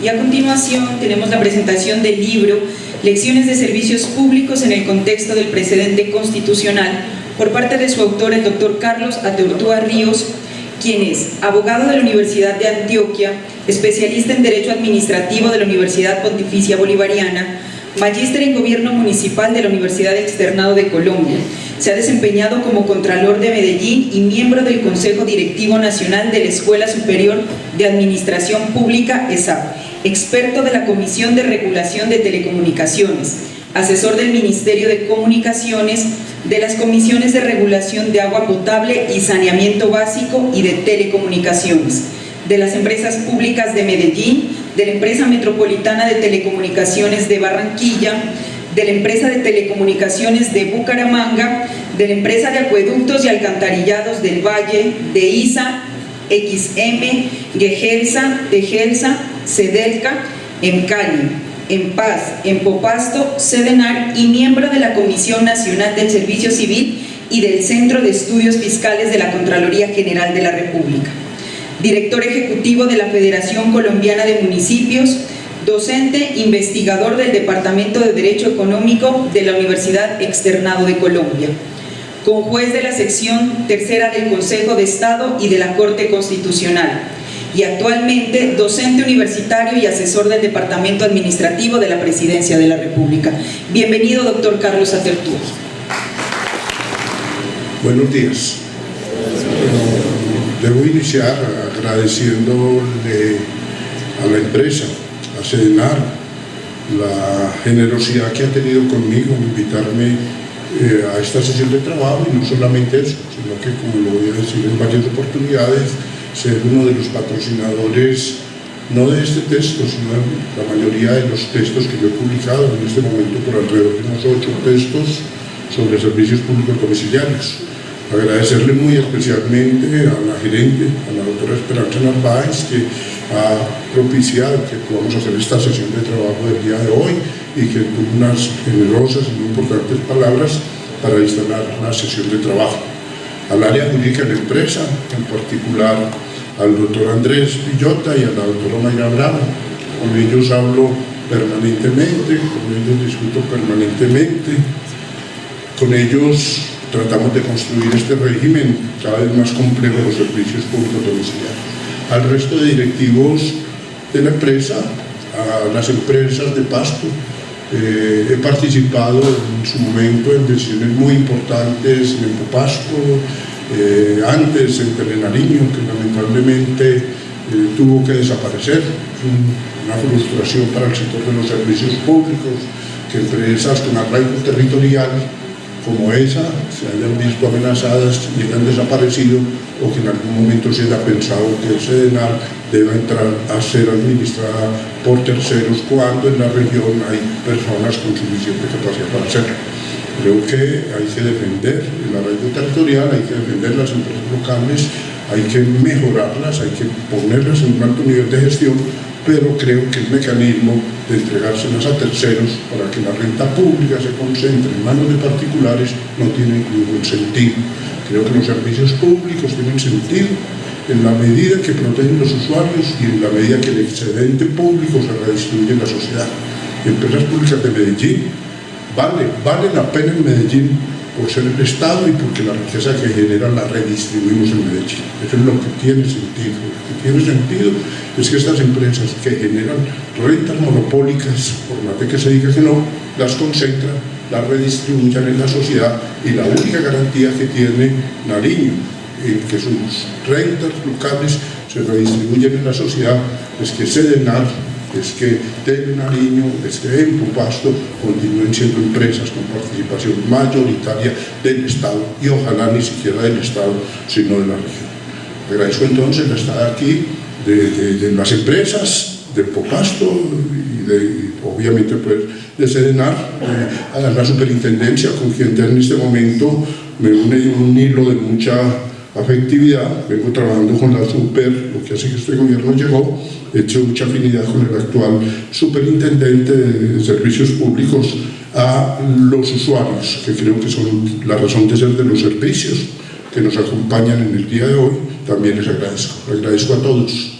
Y a continuación tenemos la presentación del libro Lecciones de Servicios Públicos en el contexto del precedente constitucional por parte de su autor, el doctor Carlos Ateortúa Ríos, quien es abogado de la Universidad de Antioquia, especialista en Derecho Administrativo de la Universidad Pontificia Bolivariana, magíster en Gobierno Municipal de la Universidad Externado de Colombia. Se ha desempeñado como Contralor de Medellín y miembro del Consejo Directivo Nacional de la Escuela Superior de Administración Pública, ESAP, experto de la Comisión de Regulación de Telecomunicaciones, asesor del Ministerio de Comunicaciones, de las Comisiones de Regulación de Agua Potable y Saneamiento Básico y de Telecomunicaciones, de las Empresas Públicas de Medellín, de la Empresa Metropolitana de Telecomunicaciones de Barranquilla, de la Empresa de Telecomunicaciones de Bucaramanga, de la Empresa de Acueductos y Alcantarillados del Valle, de ISA, XM, Gegelsa, Tegelsa, Sedelca, en Cali, en Paz, en Popasto, Sedenar y miembro de la Comisión Nacional del Servicio Civil y del Centro de Estudios Fiscales de la Contraloría General de la República. Director ejecutivo de la Federación Colombiana de Municipios, docente, investigador del Departamento de Derecho Económico de la Universidad Externado de Colombia, conjuez de la sección tercera del Consejo de Estado y de la Corte Constitucional, y actualmente docente universitario y asesor del Departamento Administrativo de la Presidencia de la República. Bienvenido, doctor Carlos Ateortúa. Buenos días. Debo iniciar agradeciéndole a la empresa, a Sedenar, la generosidad que ha tenido conmigo en invitarme a esta sesión de trabajo, y no solamente eso, sino que, como lo voy a decir en varias oportunidades, ser uno de los patrocinadores, no de este texto, sino de la mayoría de los textos que yo he publicado en este momento, por alrededor de unos 8 textos sobre servicios públicos domiciliarios. Agradecerle muy especialmente a la gerente, a la doctora Esperanza Narváez, que ha propiciado que podamos hacer esta sesión de trabajo del día de hoy y que tuvo unas generosas y muy importantes palabras para instalar la sesión de trabajo. Al área jurídica de la empresa, en particular al doctor Andrés Villota y a la doctora Mayra Bravo. Con ellos hablo permanentemente, con ellos discuto permanentemente, con ellos tratamos de construir este régimen cada vez más complejo de los servicios públicos domiciliarios. Al resto de directivos de la empresa, a las empresas de Pasto, he participado en su momento en decisiones muy importantes en Popasto, antes en Telenariño, que lamentablemente tuvo que desaparecer. Una frustración para el sector de los servicios públicos, que empresas con arraigo territorial como esa se hayan visto amenazadas y hayan desaparecido, o que en algún momento se haya pensado que el Sedenar deba entrar a ser administrada por terceros cuando en la región hay personas con suficiente capacidad para hacerlo. Creo que hay que defender el arraigo territorial, hay que defender las empresas locales, hay que mejorarlas, hay que ponerlas en un alto nivel de gestión, pero creo que el mecanismo de entregárselas a terceros para que la renta pública se concentre en manos de particulares no tiene ningún sentido. Creo que los servicios públicos tienen sentido en la medida que protegen los usuarios y en la medida que el excedente público se redistribuye en la sociedad. Empresas públicas de Medellín vale la pena en Medellín por ser el Estado y porque la riqueza que genera la redistribuimos en Medellín. Eso es lo que tiene sentido. Lo que tiene sentido es que estas empresas que generan rentas monopólicas, por más de que se diga que no, las concentran, las redistribuyan en la sociedad, y la única garantía que tiene Nariño en que sus rentas locales se redistribuyen en la sociedad es que Sedenar, es que Telenariño, es que en Popasto continúen siendo empresas con participación mayoritaria del Estado, y ojalá ni siquiera del Estado, sino de la región. Agradezco entonces la estada aquí de las empresas de Popasto y obviamente pues de Sedenar, a la superintendencia, con quien en este momento me une un hilo de mucha afectividad. Vengo trabajando con la super, lo que hace que este gobierno llegó, he hecho mucha afinidad con el actual superintendente de servicios públicos, a los usuarios, que creo que son la razón de ser de los servicios que nos acompañan en el día de hoy. También les agradezco a todos,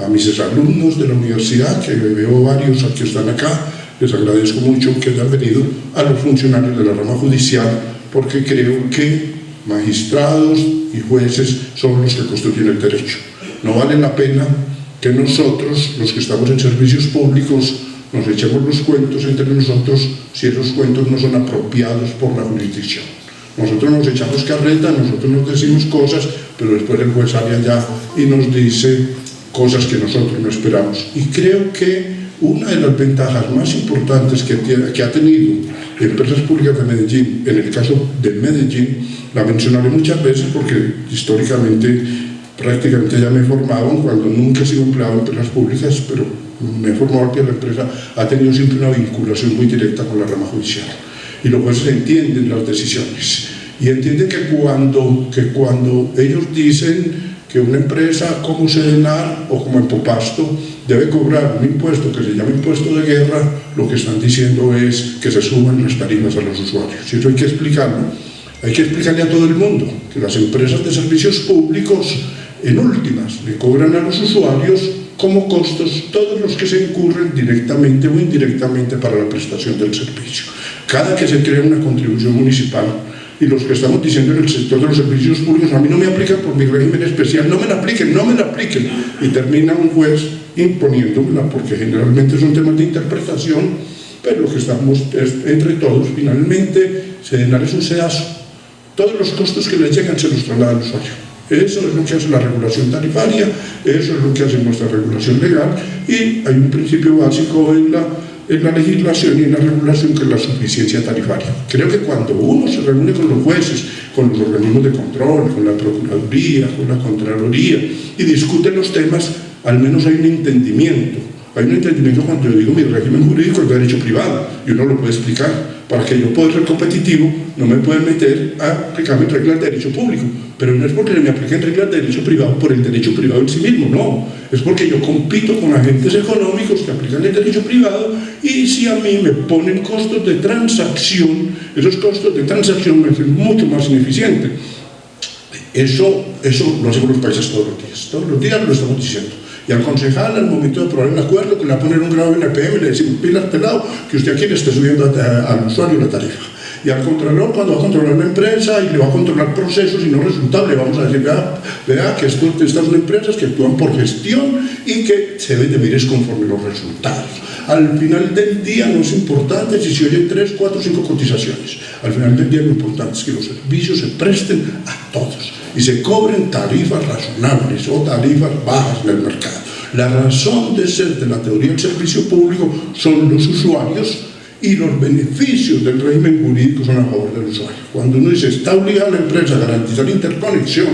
a mis exalumnos de la universidad, que veo varios que están acá, les agradezco mucho que hayan venido, a los funcionarios de la rama judicial, porque creo que magistrados y jueces son los que construyen el derecho. No vale la pena que nosotros, los que estamos en servicios públicos, nos echemos los cuentos entre nosotros si esos cuentos no son apropiados por la jurisdicción. Nosotros nos echamos carreta, nosotros nos decimos cosas, pero después el juez sale allá y nos dice cosas que nosotros no esperamos. Y creo que una de las ventajas más importantes que ha tenido Empresas Públicas de Medellín, en el caso de Medellín, la mencionaré muchas veces porque históricamente prácticamente ya me he formado, cuando nunca he sido empleado en empresas públicas, pero me he formado que la empresa ha tenido siempre una vinculación muy directa con la rama judicial. Y los jueces entienden las decisiones y entienden que cuando ellos dicen que una empresa como Sedenar o como Empopasto debe cobrar un impuesto que se llama impuesto de guerra, lo que están diciendo es que se suban las tarifas a los usuarios. Y eso hay que explicarlo. Hay que explicarle a todo el mundo que las empresas de servicios públicos, en últimas, le cobran a los usuarios como costos todos los que se incurren directamente o indirectamente para la prestación del servicio. Cada que se crea una contribución municipal, y los que estamos diciendo en el sector de los servicios públicos, a mí no me aplican por mi régimen especial, no me la apliquen, y termina un juez imponiéndomela, porque generalmente son temas de interpretación, pero lo que estamos es, entre todos, finalmente, Sedenar es un sedazo. Todos los costos que le llegan se los traslada al usuario. Eso es lo que hace la regulación tarifaria, eso es lo que hace nuestra regulación legal, y hay un principio básico en la legislación y en la regulación, que es la suficiencia tarifaria. Creo que cuando uno se reúne con los jueces, con los organismos de control, con la Procuraduría, con la Contraloría, y discute los temas, al menos hay un entendimiento. Hay un entendimiento cuando yo digo mi régimen jurídico es derecho privado, y uno lo puede explicar. Para que yo pueda ser competitivo, no me pueden meter a aplicarme reglas de derecho público, pero no es porque me apliquen reglas de derecho privado por el derecho privado en sí mismo, no, es porque yo compito con agentes económicos que aplican el derecho privado, y si a mí me ponen costos de transacción, esos costos de transacción me hacen mucho más ineficiente. Eso lo hacemos los países todos los días lo estamos diciendo. Y al concejal, al momento de aprobar el acuerdo, que le va a poner un grado en el PM, le decimos, pilas pelado, que usted aquí le está subiendo al usuario la tarifa. Y al contralor, cuando va a controlar la empresa y le va a controlar procesos y no resultados, le vamos a decir, vea que estas son empresas que actúan por gestión y que se deben de medir conforme los resultados. Al final del día no es importante si se oyen 3, 4, 5 cotizaciones. Al final del día lo importante es que los servicios se presten a todos y se cobren tarifas razonables o tarifas bajas del mercado. La razón de ser de la teoría del servicio público son los usuarios, y los beneficios del régimen jurídico son a favor del usuario. Cuando uno dice está obligada la empresa a garantizar interconexión,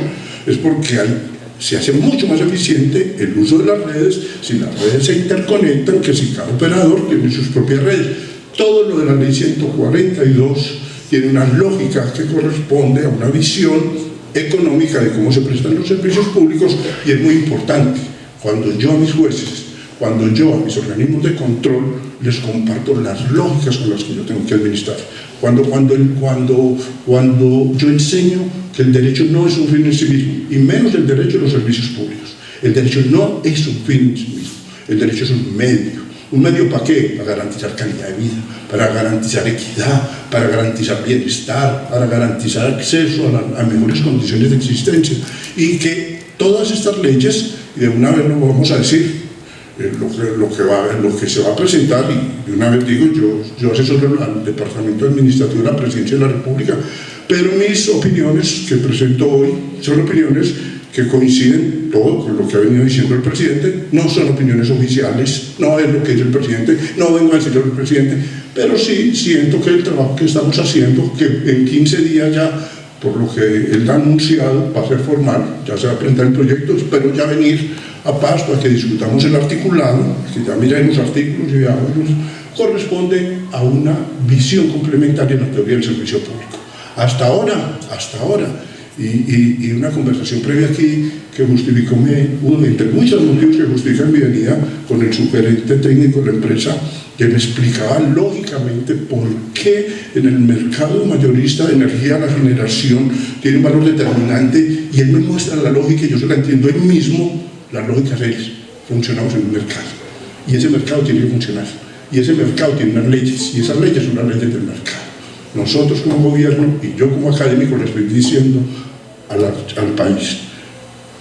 es porque se hace mucho más eficiente el uso de las redes si las redes se interconectan, que si cada operador tiene sus propias redes. Todo lo de la ley 142 tiene una lógica que corresponde a una visión económica de cómo se prestan los servicios públicos, y es muy importante. Cuando yo a mis jueces, cuando yo a mis organismos de control les comparto las lógicas con las que yo tengo que administrar. Cuando yo enseño que el derecho no es un fin en sí mismo, y menos el derecho a los servicios públicos. El derecho no es un fin en sí mismo, el derecho es un medio. ¿Un medio para qué? Para garantizar calidad de vida, para garantizar equidad, para garantizar bienestar, para garantizar acceso a mejores condiciones de existencia. Y que todas estas leyes, y de una vez lo vamos a decir, lo que se va a presentar, y de una vez digo, yo asesoro al Departamento Administrativo de la Presidencia de la República, pero mis opiniones que presento hoy son opiniones que coinciden todo con lo que ha venido diciendo el presidente, no son opiniones oficiales, no es lo que dice el presidente, no vengo a decirlo al presidente, pero sí siento que el trabajo que estamos haciendo, que en 15 días ya, por lo que él ha anunciado, va a ser formal, ya se va a presentar el proyecto, espero ya venir a Pasto a que discutamos el articulado, que ya miren los artículos y veamos, corresponde a una visión complementaria en la teoría del servicio público. Hasta ahora, y una conversación previa aquí que justificó, entre muchos motivos que justifican mi venida con el subgerente técnico de la empresa, que me explicaba lógicamente por qué en el mercado mayorista de energía la generación tiene un valor determinante, y él me muestra la lógica y yo se la entiendo él mismo. La lógica es funcionamos en un mercado, y ese mercado tiene que funcionar, y ese mercado tiene unas leyes, y esas leyes son las leyes del mercado. Nosotros como gobierno, y yo como académico, le estoy diciendo al país,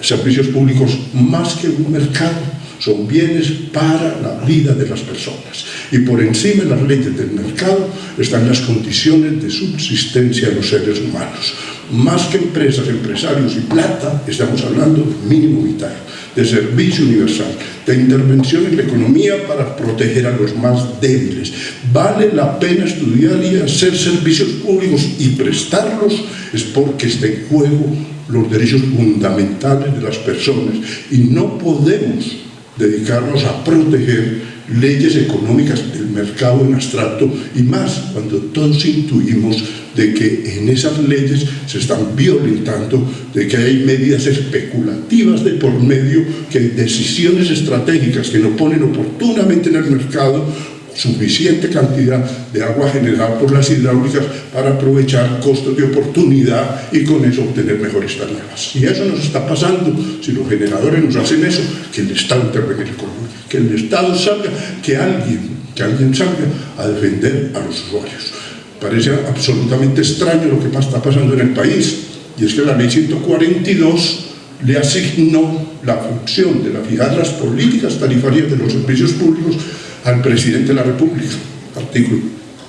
servicios públicos más que un mercado, son bienes para la vida de las personas. Y por encima de las leyes del mercado están las condiciones de subsistencia de los seres humanos. Más que empresas, empresarios y plata, estamos hablando de mínimo vital, de servicio universal, de intervención en la economía para proteger a los más débiles. Vale la pena estudiar y hacer servicios públicos y prestarlos, es porque está en juego los derechos fundamentales de las personas, y no podemos dedicarnos a proteger leyes económicas del mercado en abstracto, y más cuando todos intuimos de que en esas leyes se están violentando, de que hay medidas especulativas de por medio, que hay decisiones estratégicas que no ponen oportunamente en el mercado suficiente cantidad de agua generada por las hidráulicas para aprovechar costos de oportunidad y con eso obtener mejores tarifas. Y eso nos está pasando si los generadores nos hacen eso, que el Estado intervenga en la economía, que el Estado salga, que alguien salga a defender a los usuarios. Parece absolutamente extraño lo que está pasando en el país, y es que la ley 142 le asignó la función de fijar las políticas tarifarias de los servicios públicos al presidente de la República,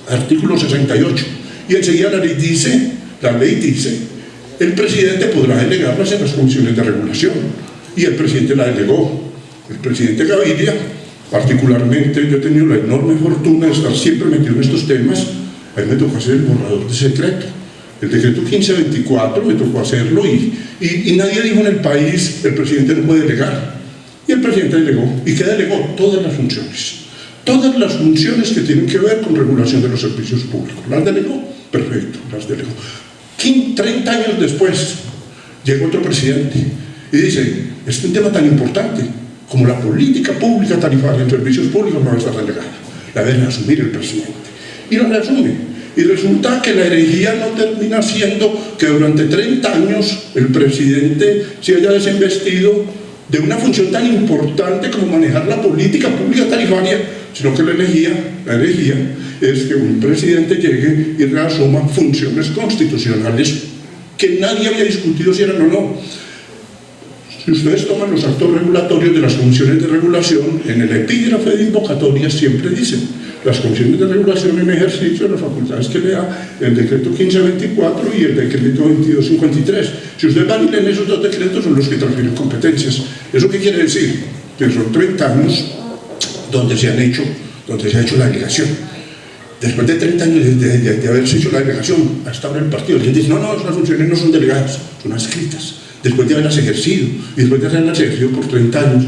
artículo 68, y enseguida la ley dice, el presidente podrá delegarlas en las comisiones de regulación, y el presidente la delegó. El presidente Gaviria, particularmente, yo he tenido la enorme fortuna de estar siempre metido en estos temas. A mí me tocó hacer el borrador de ese decreto, el decreto 1524, me tocó hacerlo, y nadie dijo en el país, el presidente no puede delegar, y el presidente delegó. ¿Y qué delegó? Todas las funciones que tienen que ver con regulación de los servicios públicos. ¿Las delegó? Perfecto, las delegó. 30 años después, llegó otro presidente y dice, es un tema tan importante como la política pública tarifaria en servicios públicos no va a estar delegada, la debe asumir el presidente. Y lo reasume. Y resulta que la herejía no termina siendo que durante 30 años el presidente se haya desinvestido de una función tan importante como manejar la política pública tarifaria, sino que la herejía es que un presidente llegue y reasuma funciones constitucionales que nadie había discutido si eran o no. Si ustedes toman los actos regulatorios de las comisiones de regulación, en el epígrafe de invocatoria siempre dicen las comisiones de regulación en ejercicio de las facultades que le da el decreto 1524 y el decreto 2253. Si ustedes van y leen esos dos decretos, son los que transfieren competencias. ¿Eso qué quiere decir? Que son 30 años donde se ha hecho la delegación. Después de 30 años de haberse hecho la delegación, hasta ahora el partido dice, no, esas funciones no son delegadas, son adscritas. Después de haberlas ejercido, y después de haberlas ejercido por 30 años,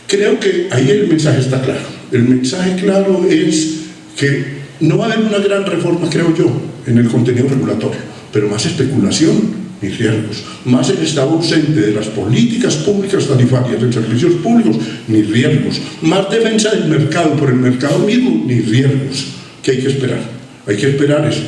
creo que ahí el mensaje está claro. El mensaje claro es que no va a haber una gran reforma, creo yo, en el contenido regulatorio, pero más especulación ni riesgos, más el estado ausente de las políticas públicas tarifarias en servicios públicos, ni riesgos, más defensa del mercado por el mercado mismo, ni riesgos. ¿Qué hay que esperar? Hay que esperar es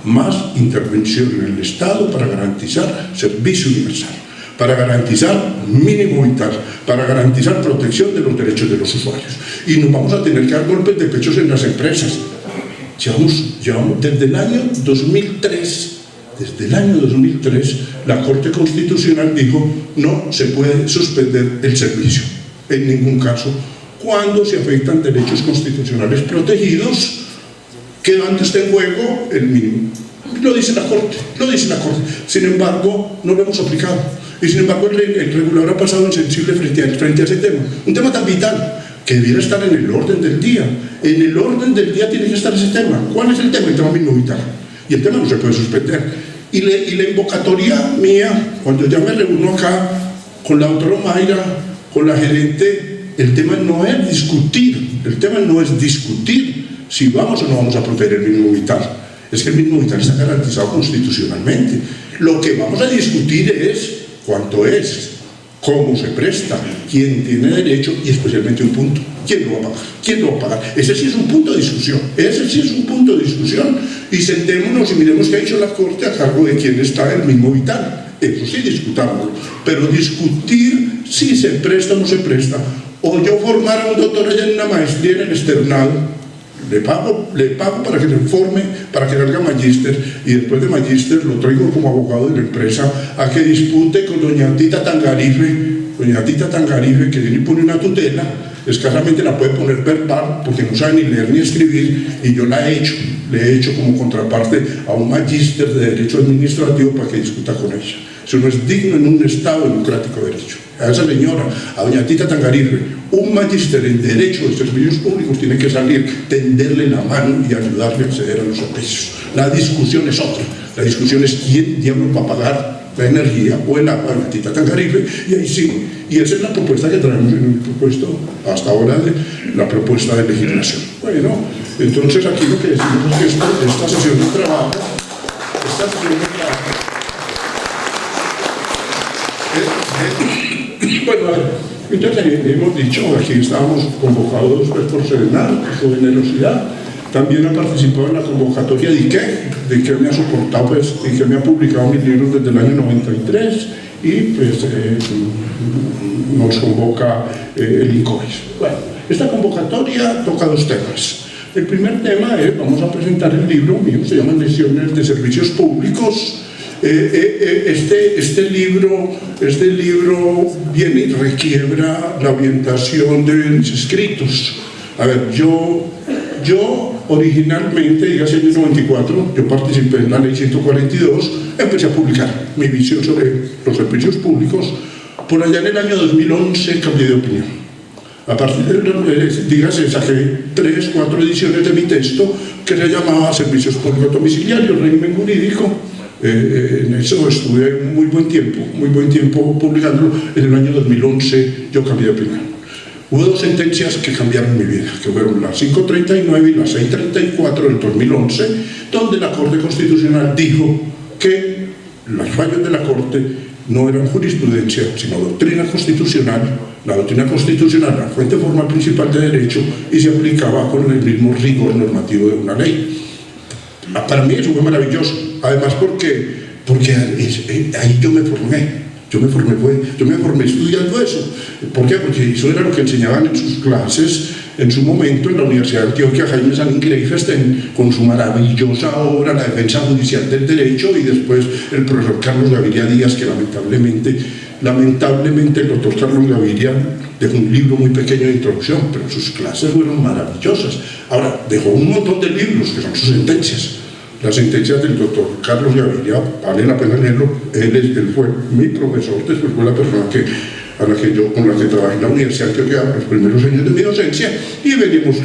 más intervención en el Estado para garantizar servicio universal, para garantizar mínimo vital, para garantizar protección de los derechos de los usuarios. Y nos vamos a tener que dar golpes de pechos en las empresas. Llevamos desde el año 2003, la Corte Constitucional dijo no se puede suspender el servicio, en ningún caso, cuando se afectan derechos constitucionales protegidos, quedando está en juego el mínimo. Lo dice la Corte. Sin embargo, no lo hemos aplicado. Y sin embargo, el regulador ha pasado insensible frente a ese tema. Un tema tan vital que debiera estar en el orden del día. En el orden del día tiene que estar ese tema. ¿Cuál es el tema? El tema mínimo vital. Y el tema no se puede suspender. Y la invocatoria mía, cuando ya me reúno acá con la doctora Mayra, con la gerente, el tema no es discutir si vamos o no vamos a proteger el mínimo vital. Es que el mínimo vital está garantizado constitucionalmente. Lo que vamos a discutir es cuánto es, cómo se presta, quién tiene derecho y especialmente un punto, quién lo va a pagar. Ese sí es un punto de discusión, y sentémonos y miremos qué ha hecho la Corte a cargo de quién está el mínimo vital. Eso sí, discutámoslo, pero discutir si se presta o no se presta, o yo formar a un doctor allá en una maestría en el externado, le pago para que le forme, para que salga magíster, y después de magíster lo traigo como abogado de la empresa a que dispute con doña Tita Tangarife, que viene y pone una tutela, escasamente la puede poner verbal porque no sabe ni leer ni escribir, y yo le he hecho como contraparte a un magíster de Derecho Administrativo para que discuta con ella. Eso no es digno en un Estado democrático de derecho. A esa señora, a doña Tita Tangarife, un magíster en Derecho de Servicios Públicos tiene que salir, tenderle la mano y ayudarle a acceder a los servicios. La discusión es otra. La discusión es quién diablos va a pagar la energía o el agua de la Tita Tangarife, y ahí sí. Y esa es la propuesta que traemos en el propuesto hasta ahora de la propuesta de legislación. Bueno, entonces aquí lo que decimos es que esta sesión de trabajo, bueno, a ver, entonces hemos dicho, aquí estábamos convocados pues, por Sedenar, por su generosidad. También ha participado en la convocatoria de IKE me ha soportado, pues, IKE me ha publicado mis libros desde el año 93, y pues nos convoca el INCOES. Bueno, esta convocatoria toca dos temas. El primer tema es, vamos a presentar el libro mío, se llama Lecciones de Servicios Públicos. Este libro viene y requiebra la orientación de mis escritos. A ver, yo originalmente, dígase en el 94, yo participé en la ley 142, empecé a publicar mi visión sobre los servicios públicos. Por allá en el año 2011 cambié de opinión. A partir de, dígase, saqué 3, 4 ediciones de mi texto que se llamaba Servicios Públicos Domiciliarios, régimen jurídico. En eso estuve muy buen tiempo publicándolo. En el año 2011 yo cambié de opinión. Hubo dos sentencias que cambiaron mi vida, que fueron la 539 y la 634 del 2011, donde la Corte Constitucional dijo que los fallos de la Corte no eran jurisprudencia, sino doctrina constitucional. La doctrina constitucional era la fuente formal principal de derecho y se aplicaba con el mismo rigor normativo de una ley. Para mí eso fue maravilloso, además porque ahí yo me formé estudiando eso. ¿Por qué? Porque eso era lo que enseñaban en sus clases en su momento en la Universidad de Antioquia, Jaime Sanín Greifesten, con su maravillosa obra La Defensa Judicial del Derecho, y después el profesor Carlos Gaviria Díaz, que lamentablemente el doctor Carlos Gaviria dejó un libro muy pequeño de introducción, pero sus clases fueron maravillosas. Ahora, dejó un montón de libros que son sus sentencias. Las sentencias del doctor Carlos Gaviria, vale la pena leerlo. Él fue mi profesor, después fue la persona con la que trabajé en la Universidad de Antioquia los primeros años de mi docencia, y veníamos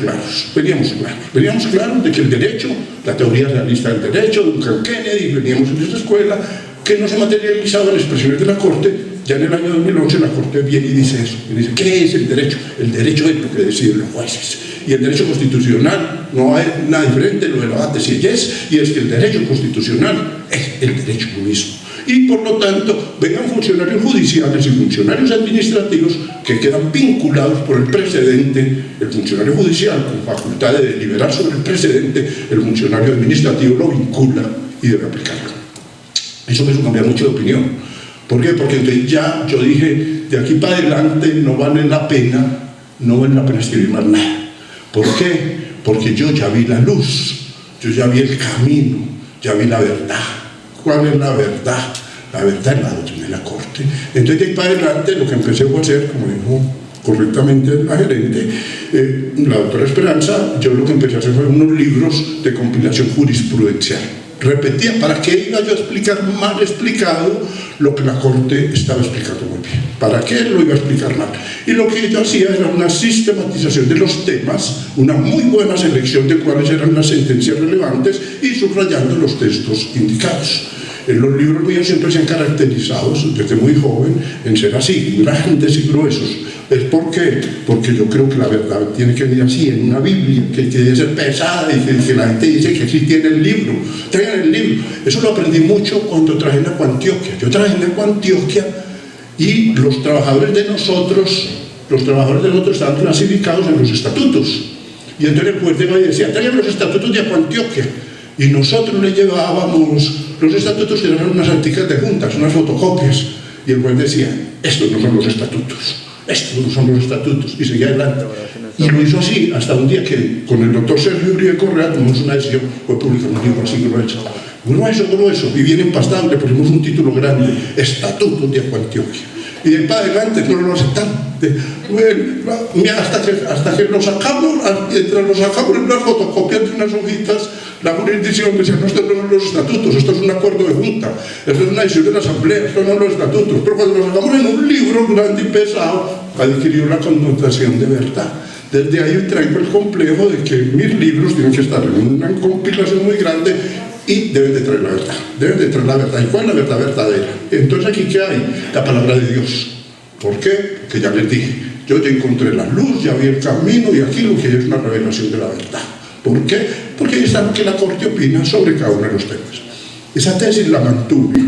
claros de que el derecho, la teoría realista del derecho, Duncan Kennedy, veníamos en esa escuela que no se materializaba en expresiones de la Corte. Ya en el año 2011 la Corte viene y dice eso, y dice, ¿qué es el derecho? El derecho es lo que deciden los jueces, y el derecho constitucional no hay nada diferente, lo debate si es, y es que el derecho constitucional es el derecho mismo. Y por lo tanto, vengan funcionarios judiciales y funcionarios administrativos que quedan vinculados por el precedente. El funcionario judicial, con facultad de deliberar sobre el precedente, el funcionario administrativo lo vincula y debe aplicarlo. Eso me hizo cambiar mucho de opinión. ¿Por qué? Porque entonces ya yo dije, de aquí para adelante no vale la pena escribir más nada. ¿Por qué? Porque yo ya vi la luz, yo ya vi el camino, ya vi la verdad. ¿Cuál es la verdad? La verdad es la doctrina de la Corte. Entonces de ahí para adelante lo que empecé a hacer, como dijo correctamente la gerente, la doctora Esperanza, yo lo que empecé a hacer fue unos libros de compilación jurisprudencial. Repetía, ¿para qué iba yo a explicar mal explicado lo que la Corte estaba explicando muy bien? ¿Para qué lo iba a explicar mal? Y lo que yo hacía era una sistematización de los temas, una muy buena selección de cuáles eran las sentencias relevantes y subrayando los textos indicados. Los libros míos siempre se han caracterizado, desde muy joven, en ser así, grandes y gruesos. ¿Es por qué? Porque yo creo que la verdad tiene que venir así, en una Biblia, que debe ser pesada, y que la gente dice que sí tiene el libro. Traigan el libro. Eso lo aprendí mucho cuando trabajé en Acuantioquia. Yo trabajé en Acuantioquia y los trabajadores de nosotros estaban clasificados en los estatutos. Y entonces el juez iba y decía, traigan los estatutos de Acuantioquia. Y nosotros le llevábamos los estatutos, que eran unas articles de juntas, unas fotocopias. Y el juez decía, estos no son los estatutos. estos no son los estatutos, y seguía adelante. Y lo hizo así, hasta un día que con el doctor Sergio Uribe Correa tomamos una decisión, fue publicar un libro así grueso, grueso, y bien empastado, le pusimos un título grande, Estatutos de Antioquia. Y de ahí para adelante no lo aceptaron. Bueno, hasta que lo sacamos, entre los sacamos en unas fotocopias de unas hojitas, la jurisdicción decía, no, estos no son los estatutos, esto es un acuerdo de junta, esto es una decisión de la asamblea, esto no son los estatutos. Pero cuando lo sacamos en un libro grande y pesado, adquirió la connotación de verdad. Desde ahí traigo el complejo de que mis libros tienen que estar en una compilación muy grande y deben de traer la verdad, deben de traer la verdad. ¿Y cuál es la verdad verdadera? Entonces aquí ¿qué hay? La palabra de Dios. ¿Por qué? Porque ya les dije, yo ya encontré la luz, ya vi el camino y aquí lo que hay es una revelación de la verdad. ¿Por qué? Porque ahí está lo que la Corte opina sobre cada uno de los temas. Esa tesis la mantuve,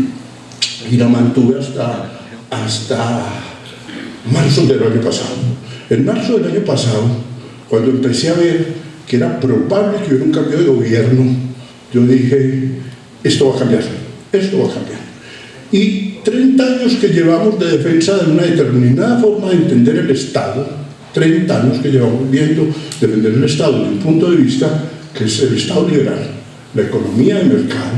y la mantuve hasta marzo del año pasado. En marzo del año pasado, cuando empecé a ver que era probable que hubiera un cambio de gobierno, yo dije, esto va a cambiar, esto va a cambiar. Y 30 años que llevamos de defensa de una determinada forma de entender el Estado, 30 años que llevamos viendo defender el Estado desde un punto de vista que es el Estado liberal, la economía de mercado,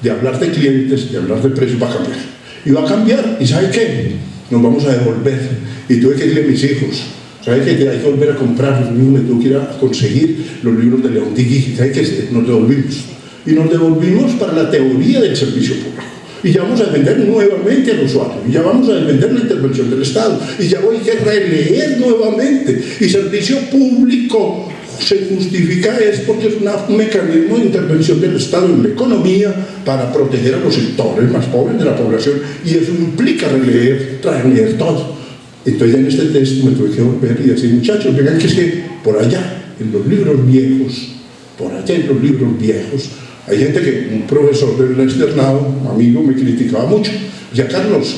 de hablar de clientes, de hablar de precios, va a cambiar. Y va a cambiar, ¿y sabe qué? Nos vamos a devolver. Y tuve que decirle a mis hijos, ¿sabe qué? Hay que volver a comprar los libros, me tuve que ir a conseguir los libros de León Digui, ¿sabe qué? Nos devolvimos. Y nos devolvimos para la teoría del servicio público. Y ya vamos a defender nuevamente al usuario, y ya vamos a defender la intervención del Estado, y ya voy a releer nuevamente. Y servicio público se justifica es porque es un mecanismo de intervención del Estado en la economía para proteger a los sectores más pobres de la población, y eso implica releer todo. Entonces ya en este texto me tuve que volver y decir, muchachos, vean que es que por allá, en los libros viejos, hay gente que, un profesor del externado, amigo, me criticaba mucho. Decía, Carlos,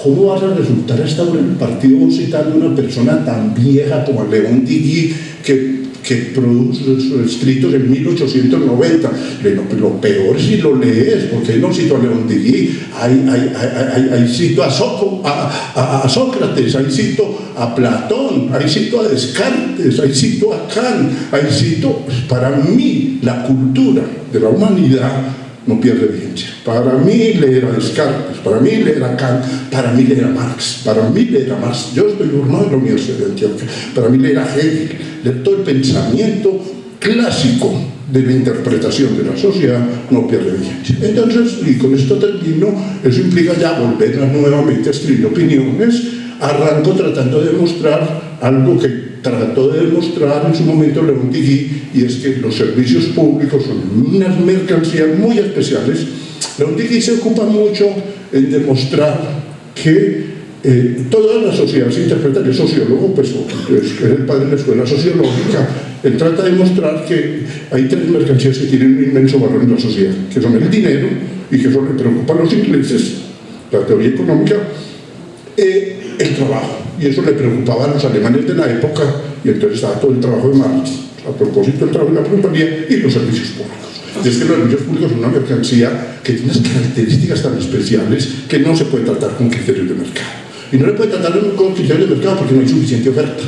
¿cómo vas a resultar hasta ahora en el partido citando a una persona tan vieja como León Digui que produjo sus escritos en 1890? Lo peor si lo lees, porque no cito a León Digui, ahí cito a Sócrates, ahí cito a Platón, ahí cito a Descartes, ahí cito a Kant, ahí cito, para mí, la cultura de la humanidad no pierde vigencia. Para mí leer a Descartes, para mí leer a Kant, para mí leer a Marx, yo estoy formado en la Universidad de Antioquia, para mí leer a Hegel, leer todo el pensamiento clásico de la interpretación de la sociedad no pierde vigencia. Entonces, y con esto termino, eso implica ya volver nuevamente a escribir opiniones. Arranco tratando de demostrar algo que trató de demostrar en su momento León Digui, y es que los servicios públicos son unas mercancías muy especiales. León Digui se ocupa mucho en demostrar que toda la sociedad se interpreta, el sociólogo, pues es el padre de la escuela sociológica. Él trata de demostrar que hay tres mercancías que tienen un inmenso valor en la sociedad, que son el dinero, y que eso le preocupa a los ingleses, la teoría económica, el trabajo, y eso le preocupaba a los alemanes de la época, y entonces estaba todo el trabajo de Marx, a propósito del trabajo de la propiedad y los servicios públicos. Y es que los servicios públicos son una mercancía que tiene unas características tan especiales que no se puede tratar con criterios de mercado. Y no le puede tratar con criterios de mercado porque no hay suficiente oferta.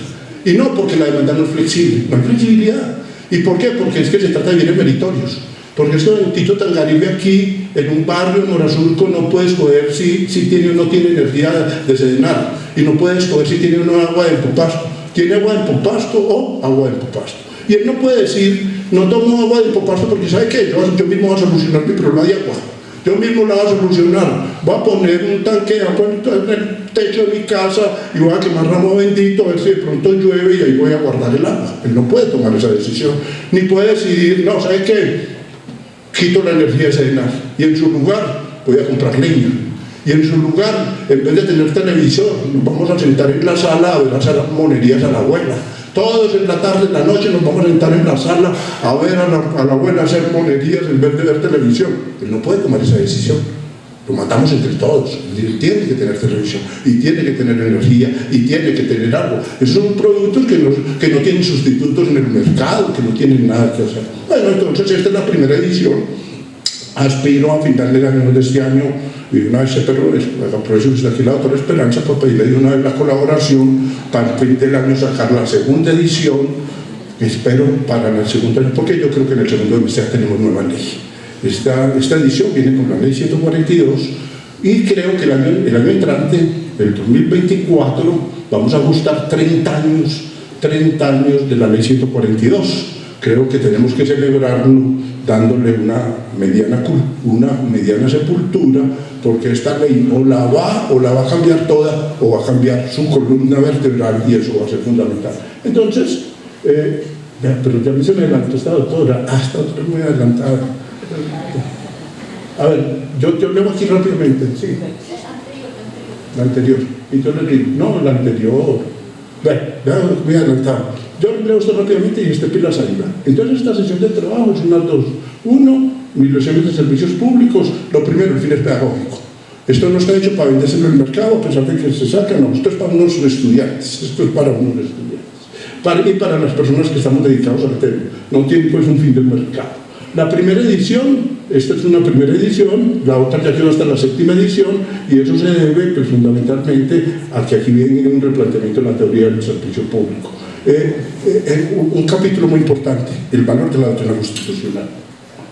Y no porque la demanda no es flexible, no hay flexibilidad. ¿Y por qué? Porque es que se trata de bienes meritorios. Porque es que Tito Tangaribe aquí, en un barrio en Morazurco, no puede escoger si tiene o no tiene energía de Sedenar, y no puede escoger si tiene o no agua de Empopasto. ¿Tiene agua de Empopasto o agua de Empopasto? Y él no puede decir, no tomo agua de Empopasto porque ¿sabe qué? Yo mismo voy a solucionar mi problema de agua. Yo mismo la voy a solucionar. Voy a poner un tanque de agua en el techo de mi casa y voy a quemar ramo bendito a ver si de pronto llueve y ahí voy a guardar el agua. Él no puede tomar esa decisión. Ni puede decidir, no, ¿sabe qué? Quito la energía de Sedenar y en su lugar voy a comprar leña. Y en su lugar, en vez de tener televisor, nos vamos a sentar en la sala a ver las monerías a la abuela. Todos en la tarde, en la noche, nos vamos a sentar en la sala a ver a la abuela hacer monerías en vez de ver televisión. Él no puede tomar esa decisión. Lo matamos entre todos. Él tiene que tener televisión, y tiene que tener energía, y tiene que tener algo. Esos son productos que no tienen sustitutos en el mercado, que no tienen nada que hacer. Bueno, entonces esta es la primera edición. Aspiro a final del año de este año, y una vez aprovecho que está aquí la doctora Esperanza para pedirle de una vez la colaboración para el fin del año sacar la segunda edición, espero para el segundo año, porque yo creo que en el segundo año ya tenemos nueva ley. Esta edición viene con la ley 142 y creo que el año entrante, el 2024, vamos a ajustar 30 años de la ley 142. Creo que tenemos que celebrarlo dándole una mediana sepultura, porque esta ley o la va a cambiar toda o va a cambiar su columna vertebral, y eso va a ser fundamental. Entonces, pero ya se me adelantó esta doctora, esta doctora es muy adelantada. A ver, yo leo aquí rápidamente, sí. La anterior. Y yo le digo, no, la anterior. Muy adelantado. Yo leo esto rápidamente y pila saliva. Entonces, esta sesión de trabajo es unas dos. Uno, mis lecciones de servicios públicos. Lo primero, el fin es pedagógico. Esto no está hecho para venderse en el mercado, a pesar de que se saca, no. Esto es para unos estudiantes. Esto es para unos estudiantes. Y para las personas que estamos dedicados al tema. No tiene pues un fin del mercado. La primera edición, esta es una primera edición, la otra ya quedó hasta la 7ª edición, y eso se debe pues, fundamentalmente a que aquí viene un replanteamiento de la teoría del servicio público. Un capítulo muy importante, el valor de la doctrina constitucional,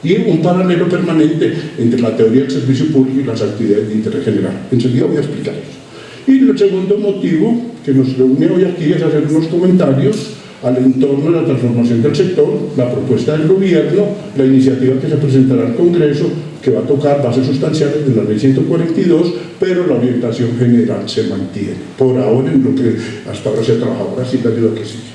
y un paralelo permanente entre la teoría del servicio público y las actividades de interés general. Enseguida voy a explicar eso. Y el segundo motivo que nos reúne hoy aquí es hacer unos comentarios al entorno de la transformación del sector, la propuesta del gobierno, la iniciativa que se presentará al Congreso, que va a tocar bases sustanciales de la ley 142, pero la orientación general se mantiene. Por ahora, en lo que hasta ahora se ha trabajado, ahora sí la ayuda que sigue.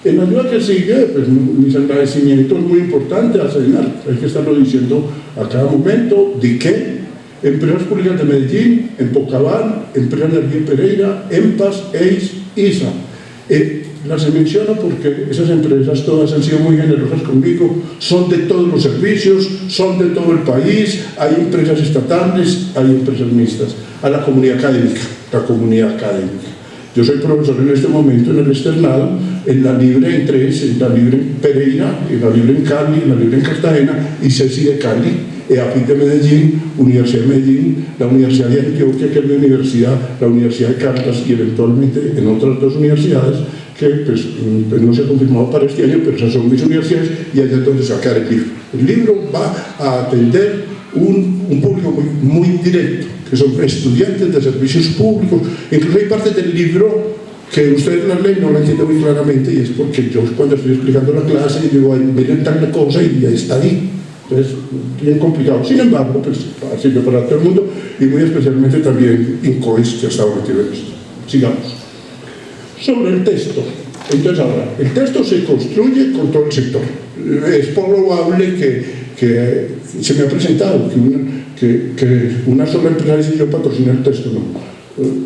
En la ayuda que sigue, pues, mis agradecimientos muy importantes a CEDINAR, hay que estarlo diciendo a cada momento, de que Empresas Públicas de Medellín, Empocabal, Empresa Energía Pereira, EMPAS, EIS, ISA. Las menciono porque esas empresas todas han sido muy generosas conmigo, son de todos los servicios, son de todo el país, hay empresas estatales, hay empresas mixtas. A la comunidad académica, Yo soy profesor en este momento en el externado, en la Libre en 3, en la Libre en Pereira, en la Libre en Cali, en la Libre en Cartagena y CECI de Cali, EAPIC de Medellín, Universidad de Medellín, la Universidad de Antioquia, que es mi universidad, la Universidad de Cartas y eventualmente en otras dos universidades que pues, no se ha confirmado para este año, pero esas son mis universidades y allá es donde se va a quedar el libro. El libro va a atender un público muy directo, que son estudiantes de servicios públicos. Incluso hay partes del libro que ustedes la leen no la entienden muy claramente, y es porque yo cuando estoy explicando la clase digo, miren tal cosa y ya está ahí. Entonces, bien complicado. Sin embargo, pues sirve para todo el mundo y muy especialmente también INCOES, que ha estado metido en esto. Sigamos. Sobre el texto. Entonces ahora, el texto se construye con todo el sector. Es probable que se me ha presentado que una sola empresa dice yo patrocino el texto. No.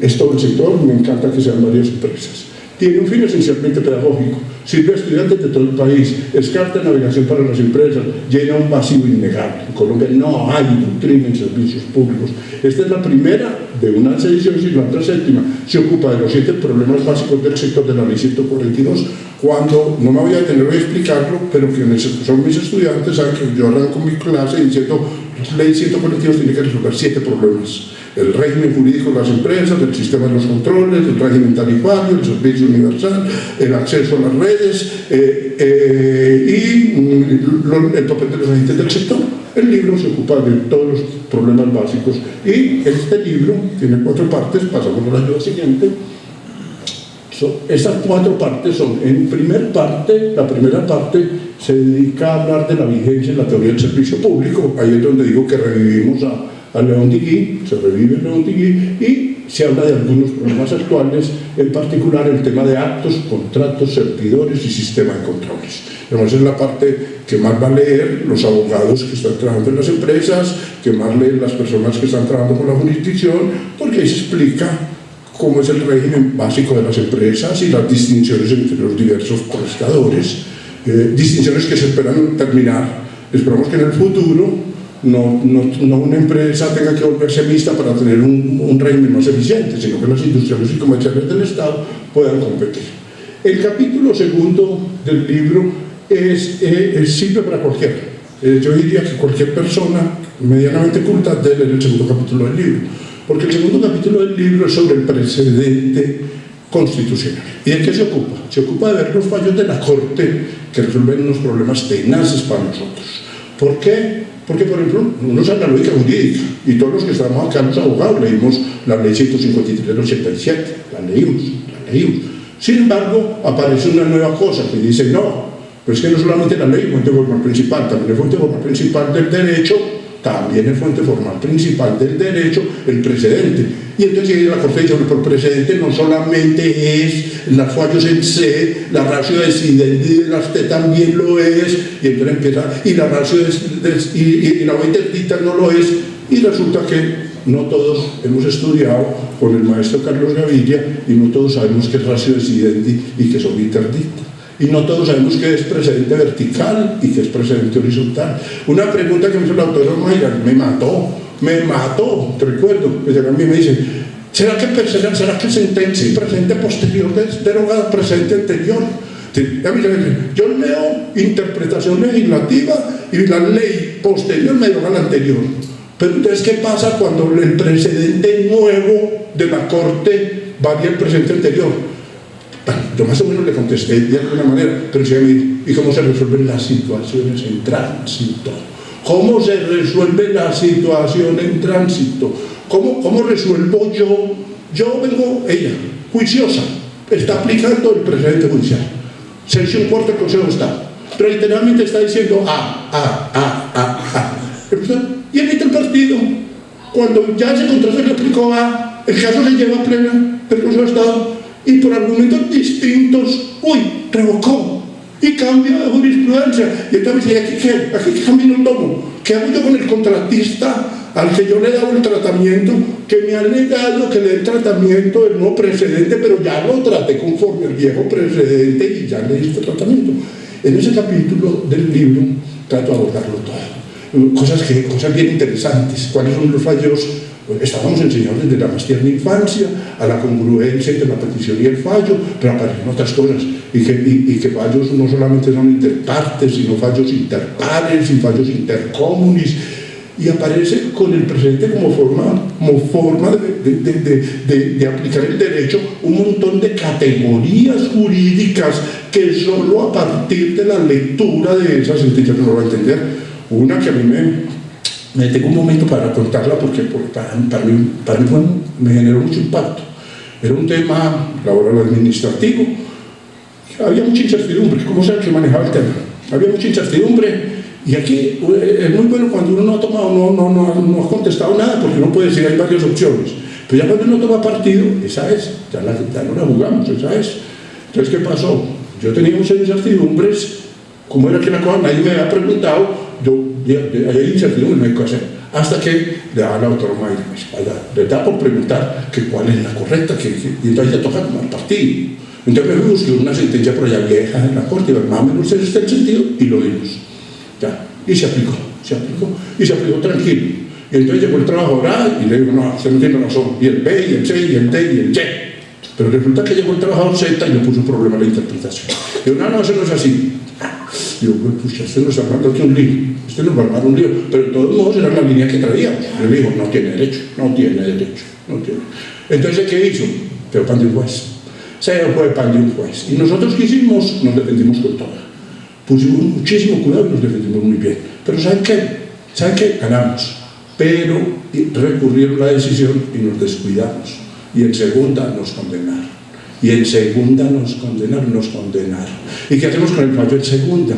Es todo el sector, me encanta que sean varias empresas. Tiene un fin esencialmente pedagógico, sirve a estudiantes de todo el país, es carta de navegación para las empresas, llena un vacío innegable. En Colombia no hay doctrina en servicios públicos. Esta es la primera de unas ediciones y la otra 7ª se ocupa de los 7 problemas básicos del sector de la ley 142, cuando no me voy a detener a explicarlo, pero quienes son mis estudiantes saben que yo arranco mi clase diciendo la ley 142 tiene que resolver 7 problemas. El régimen jurídico de las empresas, el sistema de los controles, el régimen tarifario, el servicio universal, el acceso a las redes y el papel de los agentes del sector. El libro se ocupa de todos los problemas básicos y este libro tiene 4 partes, pasamos a la ayuda siguiente. Estas 4 partes son, la primera parte se dedica a hablar de la vigencia en la teoría del servicio público, ahí es donde digo que revivimos a León Digui, se revive León Digui y se habla de algunos problemas actuales, en particular el tema de actos, contratos, servidores y sistema de controles. Además es la parte que más va a leer los abogados que están trabajando en las empresas, que más leen las personas que están trabajando con la jurisdicción, porque ahí se explica cómo es el régimen básico de las empresas y las distinciones entre los diversos prestadores, distinciones que se esperan terminar. Esperamos que en el futuro no una empresa tenga que volverse mixta para tener un régimen más eficiente, sino que las industriales y comerciales del Estado puedan competir. El capítulo 2 del libro sirve para cualquiera. yo diría que cualquier persona medianamente culta debe leer el segundo capítulo del libro, porque el segundo capítulo del libro es sobre el precedente constitucional. ¿Y de qué se ocupa? Se ocupa de ver los fallos de la Corte que resuelven unos problemas tenaces para nosotros. ¿Por qué? Porque, por ejemplo, uno sabe la lógica jurídica, y todos los que estamos acá, los abogados, leímos la ley 153 del 87, la leímos. Sin embargo, aparece una nueva cosa que dice, no, pero es que no solamente la ley es fuente formal principal, también es fuente formal principal del derecho, también es fuente formal principal del derecho, el precedente. Y entonces la Corte dice, por precedente no solamente es los fallos en C, la ratio decidendi de las T también lo es, y entonces empieza, y la ratio y la interdicta no lo es, y resulta que no todos hemos estudiado con el maestro Carlos Gaviria, y no todos sabemos qué es ratio decidendi y qué es interdicta. Y no todos sabemos qué es precedente vertical y qué es precedente horizontal. Una pregunta que me hizo el autor Mayra, me mató, te recuerdo, que a mí me dicen, ¿será que sentencia y presente posterior deroga presente anterior? Yo leo interpretación legislativa y la ley posterior me deroga la anterior. Pero entonces, ¿qué pasa cuando el precedente nuevo de la Corte varía el precedente anterior? Yo más o menos le contesté de alguna manera, pero sí me dijo, ¿y cómo se resuelven las situaciones en tránsito? ¿Cómo se resuelve la situación en tránsito? ¿Cómo resuelvo yo? Yo vengo, ella, juiciosa, está aplicando el precedente judicial. Sección cuarta del Consejo de Estado. Reiteradamente está diciendo y emite el partido. Cuando ya ese contrato le aplicó A, el caso se lleva a plena del Consejo de Estado. Y por argumentos distintos, revocó y cambia de jurisprudencia. Y entonces me dice, ¿aquí qué camino tomo? ¿Qué hago yo con el contratista al que yo le he dado el tratamiento, que me ha negado que le dé el tratamiento del nuevo precedente, pero ya lo traté conforme el viejo precedente y ya le di este tratamiento? En ese capítulo del libro trato de abordarlo todo. Cosas bien interesantes. ¿Cuáles son los fallos? Estábamos enseñando desde la más tierna infancia a la congruencia entre la petición y el fallo, pero aparecen otras cosas, y que fallos no solamente son interpartes, sino fallos interpares y fallos intercomunis, y aparece con el presente como forma de aplicar el derecho un montón de categorías jurídicas que solo a partir de la lectura de esa sentencia no lo va a entender. Una que a mí me tengo un momento para contarla porque para mí me generó mucho impacto. Era un tema laboral administrativo. Había mucha incertidumbre. ¿Cómo se que manejaba el tema? Había mucha incertidumbre. Y aquí es muy bueno cuando uno no ha tomado, no ha contestado nada, porque uno puede decir hay varias opciones. Pero ya cuando uno toma partido, esa es, ya no la jugamos, esa es. Entonces, ¿qué pasó? Yo tenía muchas incertidumbres. ¿Cómo era que la cosa? Nadie me había preguntado. Hay incertidumbre, no hay que hacer. Hasta que le da la autora Mayra, le da por preguntar que cuál es la correcta, y entonces ya toca tomar partido. Entonces me busqué una sentencia por allá vieja en la Corte, y más o menos ese está el sentido, y lo vimos. Ya. Y se aplicó, y se aplicó tranquilo. Y entonces llegó el trabajador y le digo, no, usted no tiene razón, y el B, y el C, y el D, y el Y. Pero resulta que llegó el trabajador Z y le puso un problema a la interpretación. Digo, no, eso no es así. Digo, pues usted nos está armando aquí un lío, usted nos va a armar un lío, pero de todos modos era la línea que traíamos. Le dijo, no tiene derecho. Entonces, ¿qué hizo? Se fue de un juez. Y nosotros, ¿qué hicimos? Nos defendimos con todo. Pusimos muchísimo cuidado y nos defendimos muy bien. Pero ¿saben qué? Ganamos. Pero recurrieron la decisión y nos descuidamos. Y en segunda nos condenaron. ¿Y qué hacemos con el fallo en segunda?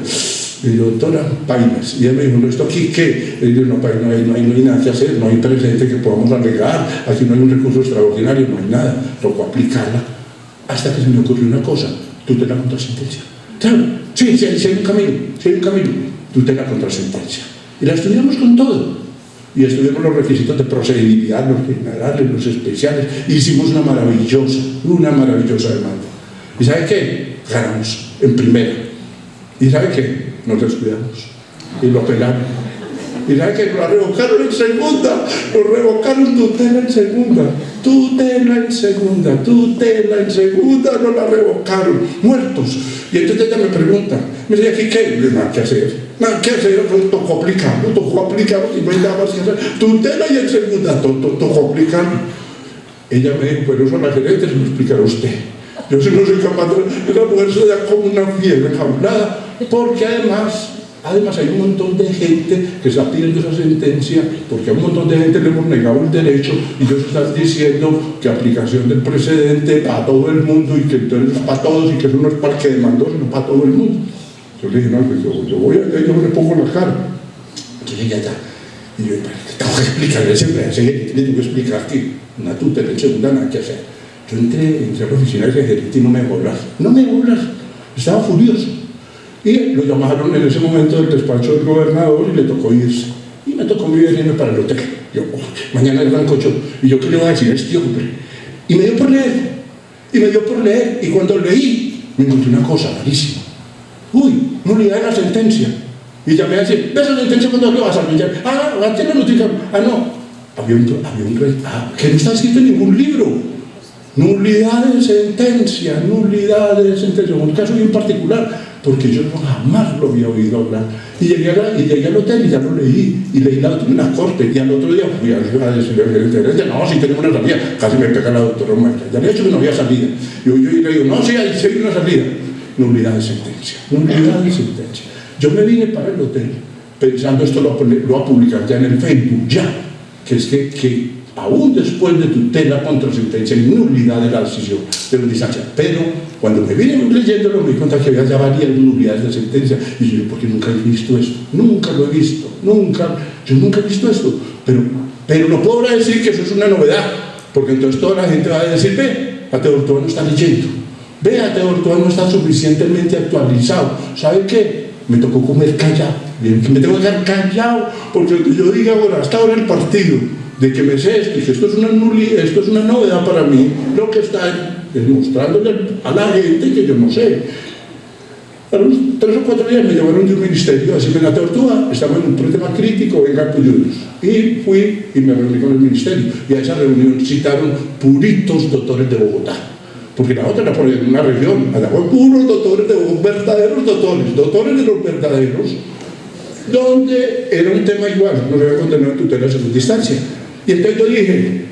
Le digo, doctora, painas. Y ella me dijo, ¿no, esto aquí qué? Le digo, no hay nada que hacer, no hay precedente que podamos alegar, aquí no hay un recurso extraordinario, no hay nada. Tocó aplicarla hasta que se me ocurrió una cosa, tutela contra sentencia. Claro, sí, hay un camino, tutela contra sentencia. Y la estudiamos con todo. Y estudiamos los requisitos de procedibilidad, los generales, los especiales. Hicimos una maravillosa demanda. ¿Y sabe qué? Ganamos en primera. ¿Y sabe qué? Nos descuidamos. Y lo pelaron. y sabe que lo revocaron en segunda, lo revocaron tutela en segunda, no la revocaron, muertos. Y entonces ella me pregunta, me dice, ¿aquí qué? Y yo, nada que hacer, tocó aplicarlo, y no hay nada más que hacer, tutela y en segunda, tocó aplicarlo. Ella me dijo, pero eso a la gerente se lo explicará usted. Yo si no soy capaz de la mujer se da como una fiebre enjaulada, porque además hay un montón de gente que está pidiendo esa sentencia, porque a un montón de gente le hemos negado el derecho y ellos están diciendo que aplicación del precedente para todo el mundo y que entonces es para todos y que eso no es para el que demandó, sino para todo el mundo. Yo le dije, no, pues yo le pongo la cara. Entonces ya. Y yo, tengo que explicarle le tengo que explicar que una tutela en segunda nada que hacer. Yo entré a la oficina del gerente y no me dejó hablar, estaba furioso. Y lo llamaron en ese momento del despacho del gobernador y le tocó irse. Y me tocó irme para el hotel. Yo, mañana arranco yo. Y yo, ¿qué le voy a decir a este hombre? Y me dio por leer. Y cuando leí, me encontré una cosa rarísima. Nulidad de la sentencia. Y llamé a decir, ¿ves la sentencia cuando lo vas a pillar? ¿Qué la noticia? No. Había un rey. Que no está escrito en ningún libro. Nulidad de sentencia. En un caso bien particular, porque yo jamás lo había oído hablar. Y llegué al hotel y ya lo leí. Y leí la doctrina en la corte. Y al otro día fui a decirle al gerente, no, si tenemos una salida. Casi me pega la doctora Marta. Ya le he dicho que no había salida. Y yo le digo, no, sí hay una salida. Nulidad de sentencia. Yo me vine para el hotel pensando, esto lo voy a publicar ya en el Facebook, que es que aún después de tutela contra sentencia y nulidad de la decisión de la distancia. Pero cuando me vine leyéndolo me di cuenta que había ya varias nulidades de sentencia. Y yo, ¿por qué nunca he visto esto? Nunca lo he visto, yo nunca he visto esto. Pero no puedo ahora decir que eso es una novedad, porque entonces toda la gente va a decir, Mateo Ortúa no está leyendo, Mateo Ortúa no está suficientemente actualizado. ¿Sabe qué? Me tocó comer callado, me tengo que quedar callado, porque yo diga, bueno, hasta ahora el partido de que me sé esto, y que esto es una novedad para mí, lo que está demostrándole a la gente que yo no sé. A los 3 o 4 días me llamaron de un ministerio a decirme, Mateo Ortúa, estamos en un problema crítico, venga, apoyarnos. Y fui y me reuní con el ministerio, y a esa reunión citaron puritos doctores de Bogotá, porque la otra era por una región, allá fue puros doctores de Bogotá, verdaderos doctores de los verdaderos, donde era un tema igual, no se había condenado en tutela en segunda instancia. Y entonces yo dije,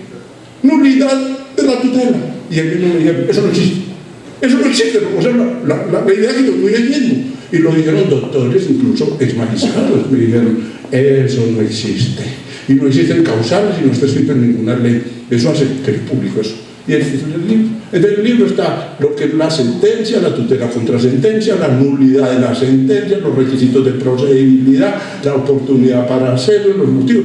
nulidad de la tutela. Y ellos me dijeron, eso no existe, o sea, la idea que yo estoy leyendo. Y lo dijeron doctores, incluso exmagistrados, me dijeron, eso no existe. Y no existen causales y no está escrito en ninguna ley. Eso hace que es público eso. Y este es el libro. En el libro está lo que es la sentencia, la tutela contra sentencia, la nulidad de la sentencia, los requisitos de procedibilidad, la oportunidad para hacerlo, los motivos.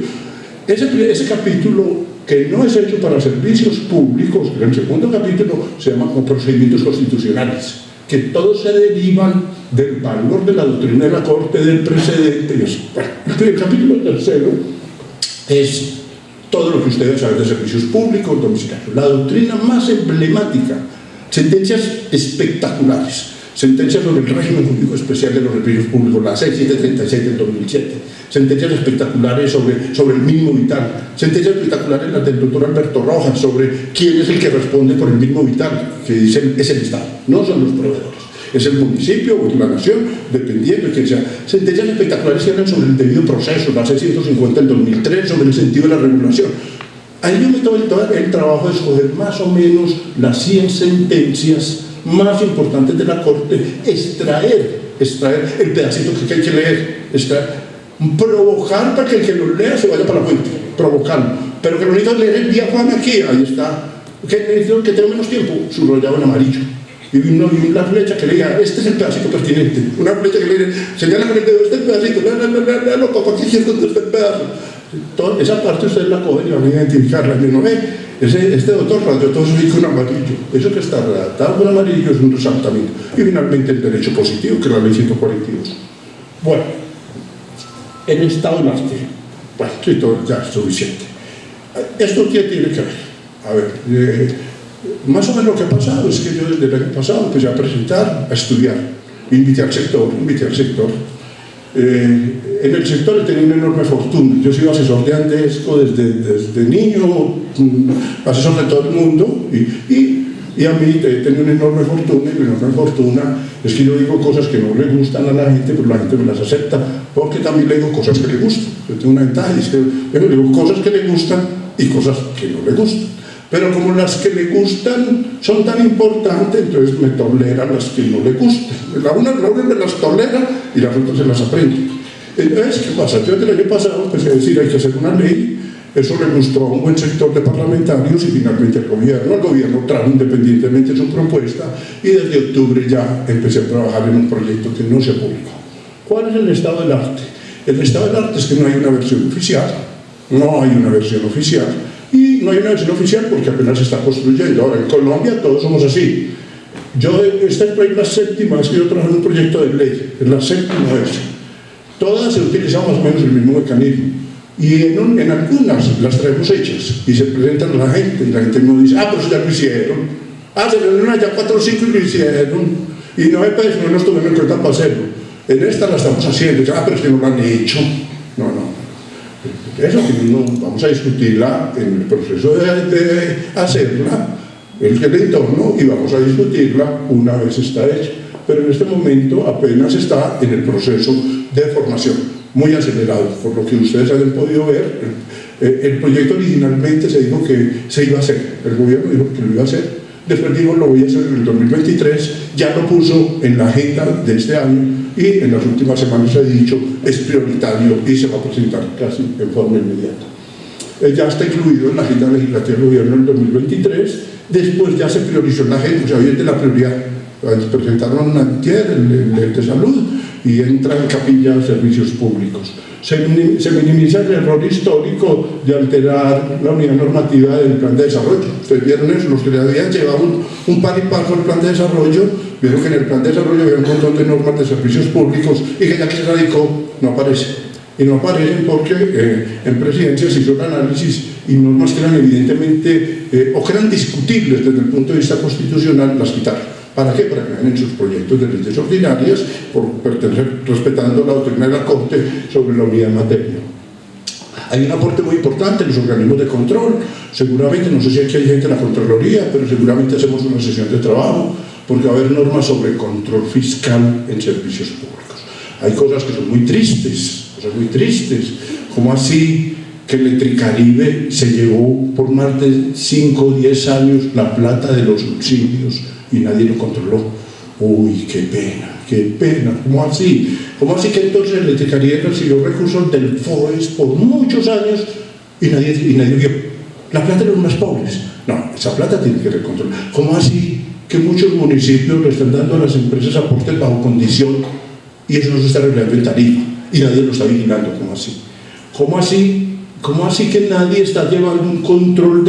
Ese capítulo, que no es hecho para servicios públicos, el segundo capítulo se llama como procedimientos constitucionales, que todos se derivan del valor de la doctrina de la Corte, del precedente. Bueno, el capítulo tercero es todo lo que ustedes saben de servicios públicos, domiciliarios. La doctrina más emblemática, sentencias espectaculares, sentencias sobre el régimen jurídico especial de los servicios públicos, la 6736 del 2007, sentencias espectaculares sobre el mínimo vital, sentencias espectaculares las del doctor Alberto Rojas sobre quién es el que responde por el mínimo vital, que dicen es el Estado, no son los proveedores. Es el municipio o es la nación, dependiendo de quién sea. Sentencias espectaculares que hablan sobre el debido proceso, la 650 del 2003, sobre el sentido de la regulación. Ahí yo me tomé el trabajo de escoger más o menos las 100 sentencias más importantes de la Corte, extraer el pedacito que hay que leer, provocar para que el que lo lea se vaya para la fuente, provocarlo. Pero que lo necesito leer el día Juan aquí, ahí está. Que tengo menos tiempo, subrayado en amarillo. Y una flecha que le diga, este es el pedacito pertinente. Una flecha que le diga, señala con el dedo, este es el pedacito, léalo, papá, aquí es donde está el pedazo. Esa parte ustedes la cogen y van a identificarla. Y uno ve, este doctor radió todo eso con amarillo. Eso que está redactado con amarillo es un resaltamiento. Y finalmente el derecho positivo, que es la ley 142. Bueno, el estado del arte. Bueno, sí, todo ya es suficiente. ¿Esto qué tiene que ver? A ver, más o menos lo que ha pasado es que yo desde el año pasado empecé a presentar, a estudiar, invité al sector. En el sector he tenido una enorme fortuna. Yo he sido asesor de Andesco desde niño, asesor de todo el mundo, y a mí he tenido una enorme fortuna, y la enorme fortuna es que yo digo cosas que no le gustan a la gente, pero la gente me las acepta, porque también le digo cosas que le gustan. Yo tengo una ventaja, y es que le digo cosas que le gustan y cosas que no le gustan. Pero como las que le gustan son tan importantes, entonces me toleran las que no le gustan. La una me las tolera y las otras se las aprende. Entonces, ¿qué pasa? Yo el año pasado empecé a decir hay que hacer una ley. Eso le gustó a un buen sector de parlamentarios y finalmente al gobierno trajo independientemente su propuesta, y desde octubre ya empecé a trabajar en un proyecto que no se publicó. ¿Cuál es el estado del arte? El estado del arte es que no hay una versión oficial, y no hay una versión oficial porque apenas se está construyendo. Ahora, en Colombia todos somos así. Esta es la séptima vez que yo trabajo en un proyecto de ley, es la séptima vez. Todas se utilizan más o menos el mismo mecanismo, y en algunas las traemos hechas y se presentan a la gente, y la gente no dice, pero eso ya lo hicieron, se reunieron ya 4 o 5 y lo hicieron, y no nos tuvieron en cuenta para hacerlo. En esta la estamos haciendo, pero es que no lo han hecho. Eso vamos a discutirla en el proceso de hacerla, el entorno, y vamos a discutirla una vez está hecha. Pero en este momento apenas está en el proceso de formación, muy acelerado, por lo que ustedes han podido ver. El proyecto originalmente se dijo que se iba a hacer, el gobierno dijo que lo iba a hacer, después dijo lo voy a hacer en el 2023, ya lo puso en la agenda de este año, y en las últimas semanas he dicho es prioritario y se va a presentar casi en forma inmediata. Ya está incluido en la agenda legislativa del gobierno en el 2023, después ya se priorizó en la agenda, o sea, hoy es de la prioridad. Presentaron antier el de salud y entra en capilla de servicios públicos. Se minimiza el error histórico de alterar la unidad normativa del plan de desarrollo. Ustedes vieron eso, los que le habían llevado un par y paso al plan de desarrollo, vieron que en el plan de desarrollo había un montón de normas de servicios públicos y que ya que se radicó no aparece. Y no aparecen porque en presidencia se hizo el análisis y normas que eran evidentemente o que eran discutibles desde el punto de vista constitucional las quitaron. ¿Para qué? Para que vean en sus proyectos de leyes ordinarias, respetando la doctrina de la Corte sobre la unidad materia. Hay un aporte muy importante, los organismos de control. Seguramente, no sé si aquí hay gente de la Contraloría, pero seguramente hacemos una sesión de trabajo, porque va a haber normas sobre control fiscal en servicios públicos. Hay cosas que son muy tristes, como así que Electricaribe se llevó por más de 5 o 10 años la plata de los subsidios y nadie lo controló. Uy, qué pena, ¿cómo así? ¿Cómo así que entonces Electricaribe recibió recursos del FOES por muchos años y nadie vio? La plata de los más pobres. No, esa plata tiene que recontrolar. ¿Cómo así que muchos municipios le están dando a las empresas aportes bajo condición y eso no se está regulando en tarifa y nadie lo está vigilando? ¿Cómo así? ¿Cómo así que nadie está llevando un control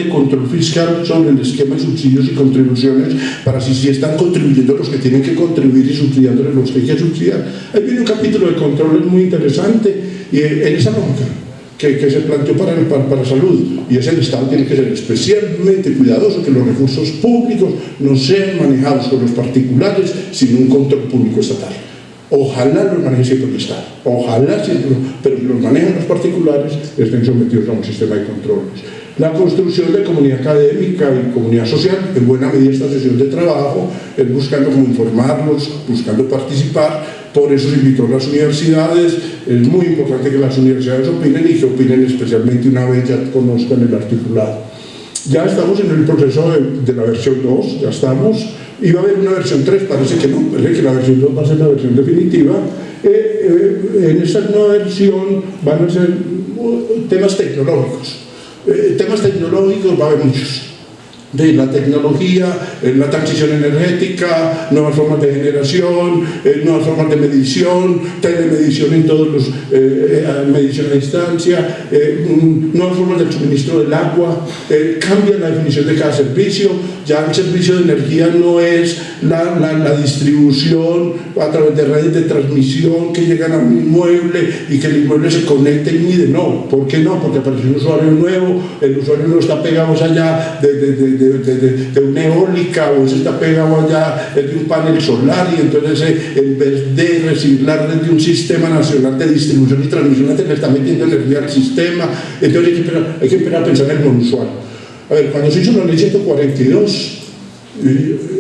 fiscal sobre el esquema de subsidios y contribuciones para si están contribuyendo los que tienen que contribuir y subsidiando los que hay que subsidiar? Ahí viene un capítulo de control muy interesante y en esa lógica que se planteó para salud, y es el Estado tiene que ser especialmente cuidadoso que los recursos públicos no sean manejados por los particulares sin un control público estatal. Ojalá los maneje siempre el Estado, pero si los manejan los particulares estén sometidos a un sistema de controles. La construcción de comunidad académica y comunidad social, en buena medida esta sesión de trabajo, es buscando cómo informarlos, buscando participar. Por eso se invitó a las universidades. Es muy importante que las universidades opinen y que opinen especialmente una vez ya conozcan el articulado. Ya estamos en el proceso de la versión 2, ya estamos. Iba a haber una versión 3, parece que no, parece que la versión 2 va a ser la versión definitiva. En esta nueva versión van a ser temas tecnológicos. Temas tecnológicos va a haber muchos. De la tecnología, la transición energética, nuevas formas de generación, nuevas formas de medición, telemedición en todos los, medición a distancia, nuevas formas del suministro del agua, cambia la definición de cada servicio. Ya el servicio de energía no es la distribución a través de redes de transmisión que llegan a un inmueble y que el inmueble se conecte y mide. No, ¿por qué no? Porque apareció un usuario nuevo, el usuario no está pegado allá de de una eólica, o ese está pegado allá, es de un panel solar, y entonces en vez de recibirla desde un sistema nacional de distribución y transmisión, le está metiendo energía al sistema. Entonces hay que empezar a pensar en el monosual. A ver, cuando se hizo la ley 142,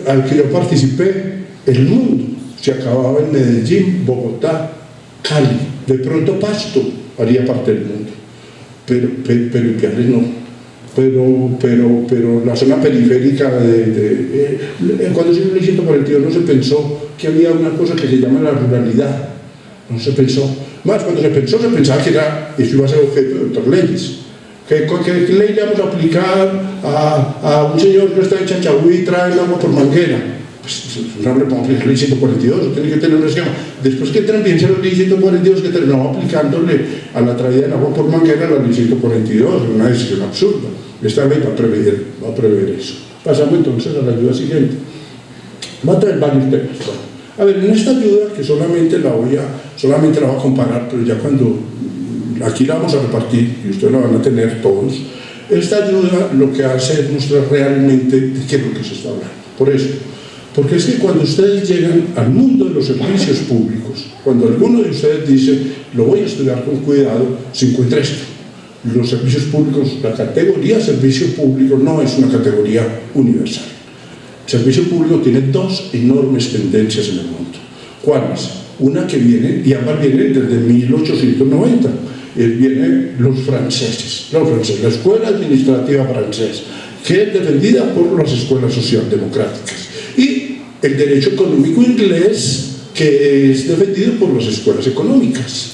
al que yo participé, el mundo se acababa en Medellín, Bogotá, Cali. De pronto Pasto haría parte del mundo, pero Ipiales no. Pero la zona periférica cuando se hizo la ley 142 no se pensó que había una cosa que se llama la ruralidad. No se pensó. Más, cuando se pensaba que eso iba a ser objeto de otras leyes. ¿Qué ley le vamos a aplicar a un señor que está en Chachagüí y trae el agua por manguera? Pues un hombre para aplicar la ley 142, tiene que tener un esquema. Después que también se la ley 142, que terminamos aplicándole a la traída del agua por manguera la ley 142, una decisión absurda. Esta ley va a prever eso. Pasamos entonces a la ayuda siguiente. Va a traer varios temas. A ver, en esta ayuda, que solamente la voy a comparar, pero ya cuando aquí la vamos a repartir y ustedes la van a tener todos, esta ayuda lo que hace es mostrar realmente de qué es lo que se está hablando. Por eso, porque es que cuando ustedes llegan al mundo de los servicios públicos, cuando alguno de ustedes dice, lo voy a estudiar con cuidado, se encuentra esto. Los servicios públicos, la categoría servicio público no es una categoría universal. El servicio público tiene dos enormes tendencias en el mundo. ¿Cuáles? Una que viene, y ambas vienen desde 1890, vienen los franceses, la escuela administrativa francesa, que es defendida por las escuelas socialdemocráticas, y el derecho económico inglés, que es defendido por las escuelas económicas.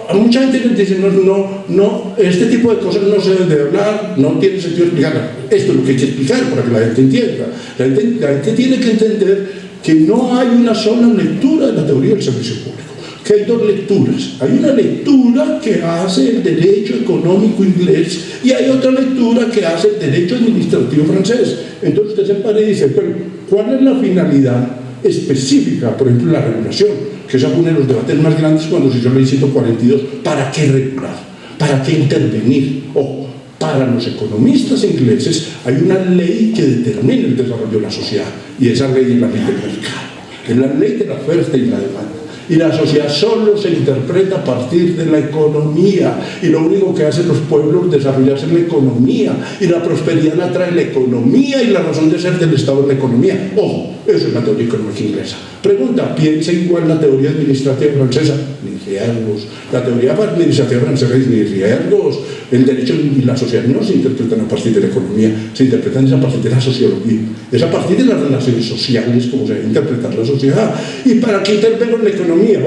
A mucha gente les dice, no, este tipo de cosas no se deben de hablar, no tiene sentido explicar. Esto es lo que hay que explicar para que la gente entienda. La gente tiene que entender que no hay una sola lectura de la teoría del servicio público, que hay dos lecturas. Hay una lectura que hace el derecho económico inglés y hay otra lectura que hace el derecho administrativo francés. Entonces usted se para y dice, pero ¿cuál es la finalidad específica? Por ejemplo, la regulación, que esa fue uno de los debates más grandes cuando se hizo la ley 142. ¿Para qué regular? ¿Para qué intervenir? Ojo, para los economistas ingleses hay una ley que determina el desarrollo de la sociedad, y esa ley es la ley del mercado, es la ley de la oferta y la demanda. Y la sociedad solo se interpreta a partir de la economía, y lo único que hacen los pueblos es desarrollarse en la economía, y la prosperidad la trae la economía, y la razón de ser del Estado es la economía. Ojo, eso es la teoría económica inglesa. Pregunta, ¿piensa igual la teoría administrativa francesa? Ni riesgos. La teoría administrativa francesa es ni riesgos. El derecho y la sociedad no se interpretan a partir de la economía, se interpretan a partir de la sociología. Es a partir de las relaciones sociales como se debe interpretar la sociedad. ¿Y para qué intervengo en la economía?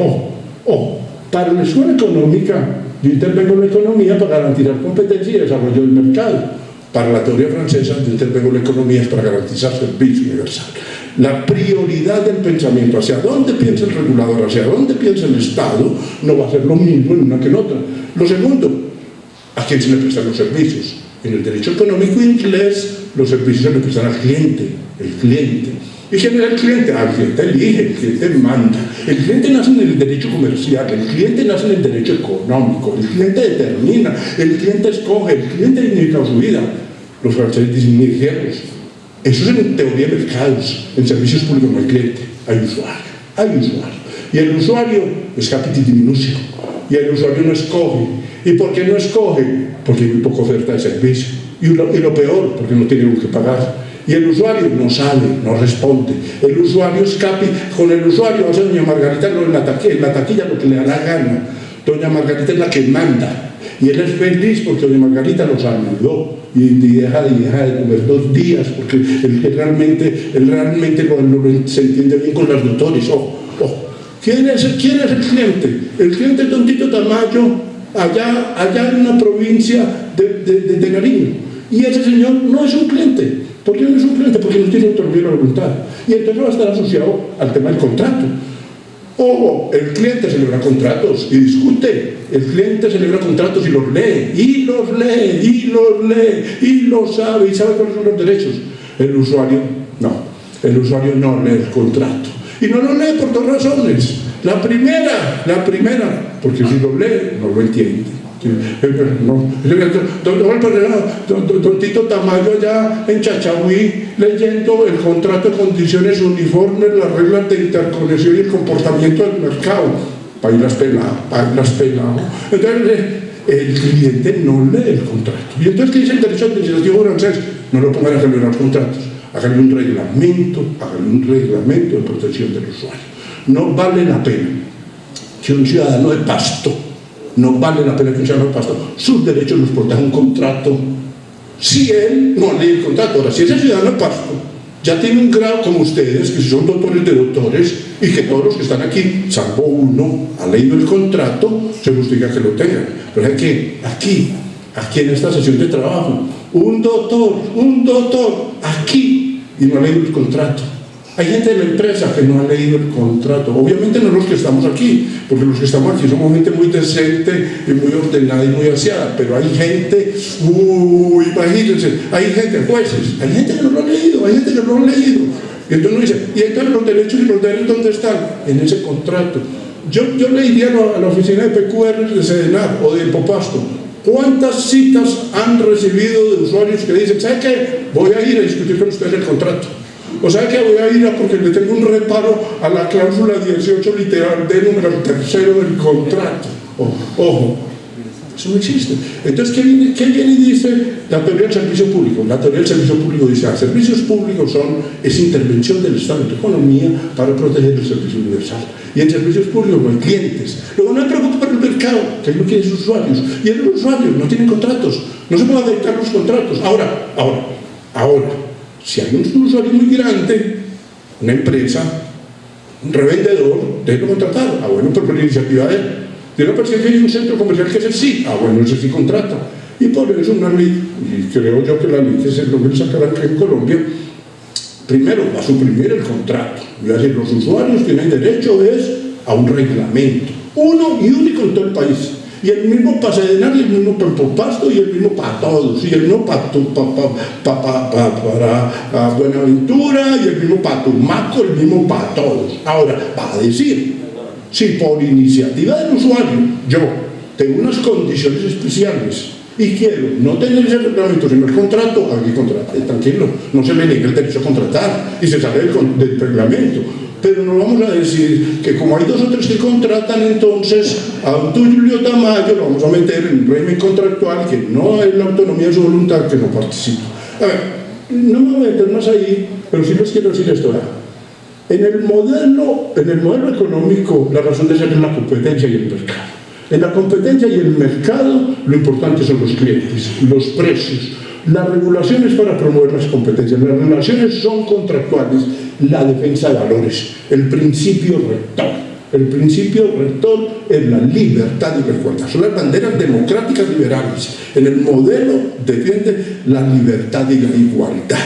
Para la escuela económica, yo intervengo en la economía para garantizar competencia y desarrollo del mercado. Para la teoría francesa, yo intervengo en la economía para garantizar servicio universal. La prioridad del pensamiento, hacia dónde piensa el regulador, hacia dónde piensa el Estado, no va a ser lo mismo en una que en otra. Lo segundo, ¿a quién se le prestan los servicios? En el derecho económico inglés, los servicios se le prestan al cliente, el cliente. ¿Y quién es el cliente? El cliente elige, el cliente manda. El cliente nace en el derecho comercial, el cliente nace en el derecho económico, el cliente determina, el cliente escoge, el cliente indica su vida. Los franceses dicen ni riesgos. Eso es en teoría de mercados. En servicios públicos no hay cliente, hay usuario. Y el usuario es capiti diminutio. Y el usuario no escoge. ¿Y por qué no escoge? Porque hay muy poca oferta de servicio. Y lo peor, porque no tiene que pagar. Y el usuario no sabe, no responde. El usuario es con el usuario hace doña Margarita en la taquilla lo que le da la gana. Doña Margarita es la que manda. Y él es feliz porque doña Margarita lo saludó y deja de comer 2 días porque él realmente se entiende bien con los doctores. ¿Quién es el cliente? El cliente tontito Tamayo, allá en una provincia de Nariño. Y ese señor no es un cliente. ¿Por qué no es un cliente? Porque no tiene autonomía de voluntad. Y entonces va a estar asociado al tema del contrato. Ojo, el cliente celebra contratos y discute. El cliente celebra contratos y los lee, y los sabe, y sabe cuáles son los derechos. El usuario no lee el contrato. Y no lo lee por 2 razones. La primera, porque si lo lee, no lo entiende. No. Don Tito Tamayo allá en Chachagüí leyendo el contrato de condiciones uniformes, las reglas de interconexión y el comportamiento del mercado. Bailas pelado. Entonces el cliente no lee el contrato. Y entonces, ¿qué dice el derecho administrativo francés? No lo pongan a generar contratos, háganle un reglamento de protección del usuario. No vale la pena que un ciudadano de Pasto, sus derechos los proteja un contrato si él no lee el contrato. Ahora, si ese ciudadano de Pasto ya tiene un grado como ustedes, que son doctores de doctores, y que todos los que están aquí, salvo uno, ha leído el contrato, se justifica que lo tengan. Pero es que aquí en esta sesión de trabajo, un doctor, aquí, y no ha leído el contrato. Hay gente de la empresa que no ha leído el contrato. Obviamente no los que estamos aquí, porque los que estamos aquí somos gente muy decente y muy ordenada y muy aseada, pero hay gente, imagínense, hay gente, jueces, hay gente que no lo ha leído, Y entonces uno dice, ¿y entonces los derechos y los deberes dónde están? En ese contrato. Yo le diría a la oficina de PQR de Sedenar o de Popasto, ¿cuántas citas han recibido de usuarios que dicen, ¿sabe qué? Voy a ir a discutir con ustedes el contrato? O sea que voy a ir porque le tengo un reparo a la cláusula 18 literal D número 3 del contrato. Ojo, eso no existe. Entonces, ¿qué viene y dice la teoría del servicio público? La teoría del servicio público dice, los servicios públicos es intervención del Estado en tu economía para proteger el servicio universal. Y en servicios públicos no hay clientes. Luego no me preocupo por el mercado, que ahí no quieren usuarios. Y los usuarios no tienen contratos. No se pueden adaptar los contratos. Ahora, si hay un usuario muy grande, una empresa, un revendedor, déjelo contratar. Bueno, pero por la iniciativa de él. De una persona que hay un centro comercial que es el sí. Bueno, ese sí contrata. Y por eso una ley, y creo yo que la ley que se lo sacará aquí en Colombia, primero va a suprimir el contrato. Y va a decir, los usuarios tienen derecho a un reglamento. Uno y único en todo el país. Y el mismo para Sedenar, y el mismo para Popasto, y el mismo para todos, y el mismo para Buenaventura, y el mismo para Tumaco, el mismo para todos. Ahora, va a decir, si por iniciativa del usuario yo tengo unas condiciones especiales y quiero no tener ese reglamento sino el contrato, aquí contrate, tranquilo, no se me niega el derecho a contratar y se sale del reglamento. Pero no vamos a decir que como hay 2 o 3 que contratan, entonces a un Tulio Tamayo lo vamos a meter en un régimen contractual que no es la autonomía de su voluntad, que no participa. A ver, no me voy a meter más ahí, pero sí les quiero decir esto. En el modelo económico, la razón de ser es la competencia y el mercado. En la competencia y el mercado, lo importante son los clientes, los precios. Las regulaciones para promover las competencias, las relaciones son contractuales, la defensa de valores, el principio rector. El principio rector es la libertad y la igualdad. Son las banderas democráticas liberales. En el modelo defiende la libertad y la igualdad.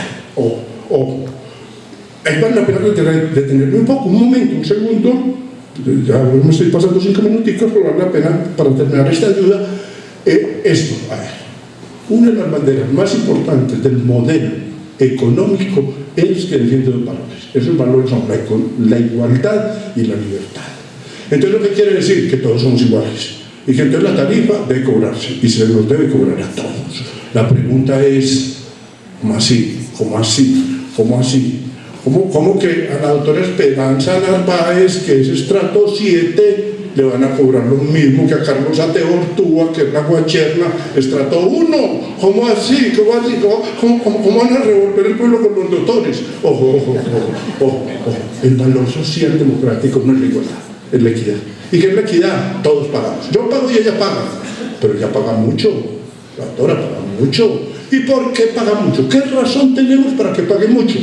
Ahí vale la pena detenerme un poco, un momento, un segundo. Ya me estoy pasando 5 minuticos, pero vale la pena para terminar esta ayuda. Una de las banderas más importantes del modelo económico es que defiende 2 valores. Esos valores son la igualdad y la libertad. Entonces, ¿lo que quiere decir? Que todos somos iguales. Y que entonces la tarifa debe cobrarse y se nos debe cobrar a todos. La pregunta es, ¿cómo así? ¿Cómo que a la doctora Esperanza Narváez, que es estrato 7, le van a cobrar lo mismo que a Carlos Ateortúa, que es la guacherna, estrato 1? ¿Cómo así? ¿Cómo van a revolver el pueblo con los doctores? Ojo. El valor social democrático no es la igualdad, es la equidad. ¿Y qué es la equidad? Todos pagamos. Yo pago y ella paga, pero ella paga mucho, la doctora paga mucho. ¿Y por qué paga mucho? ¿Qué razón tenemos para que pague mucho?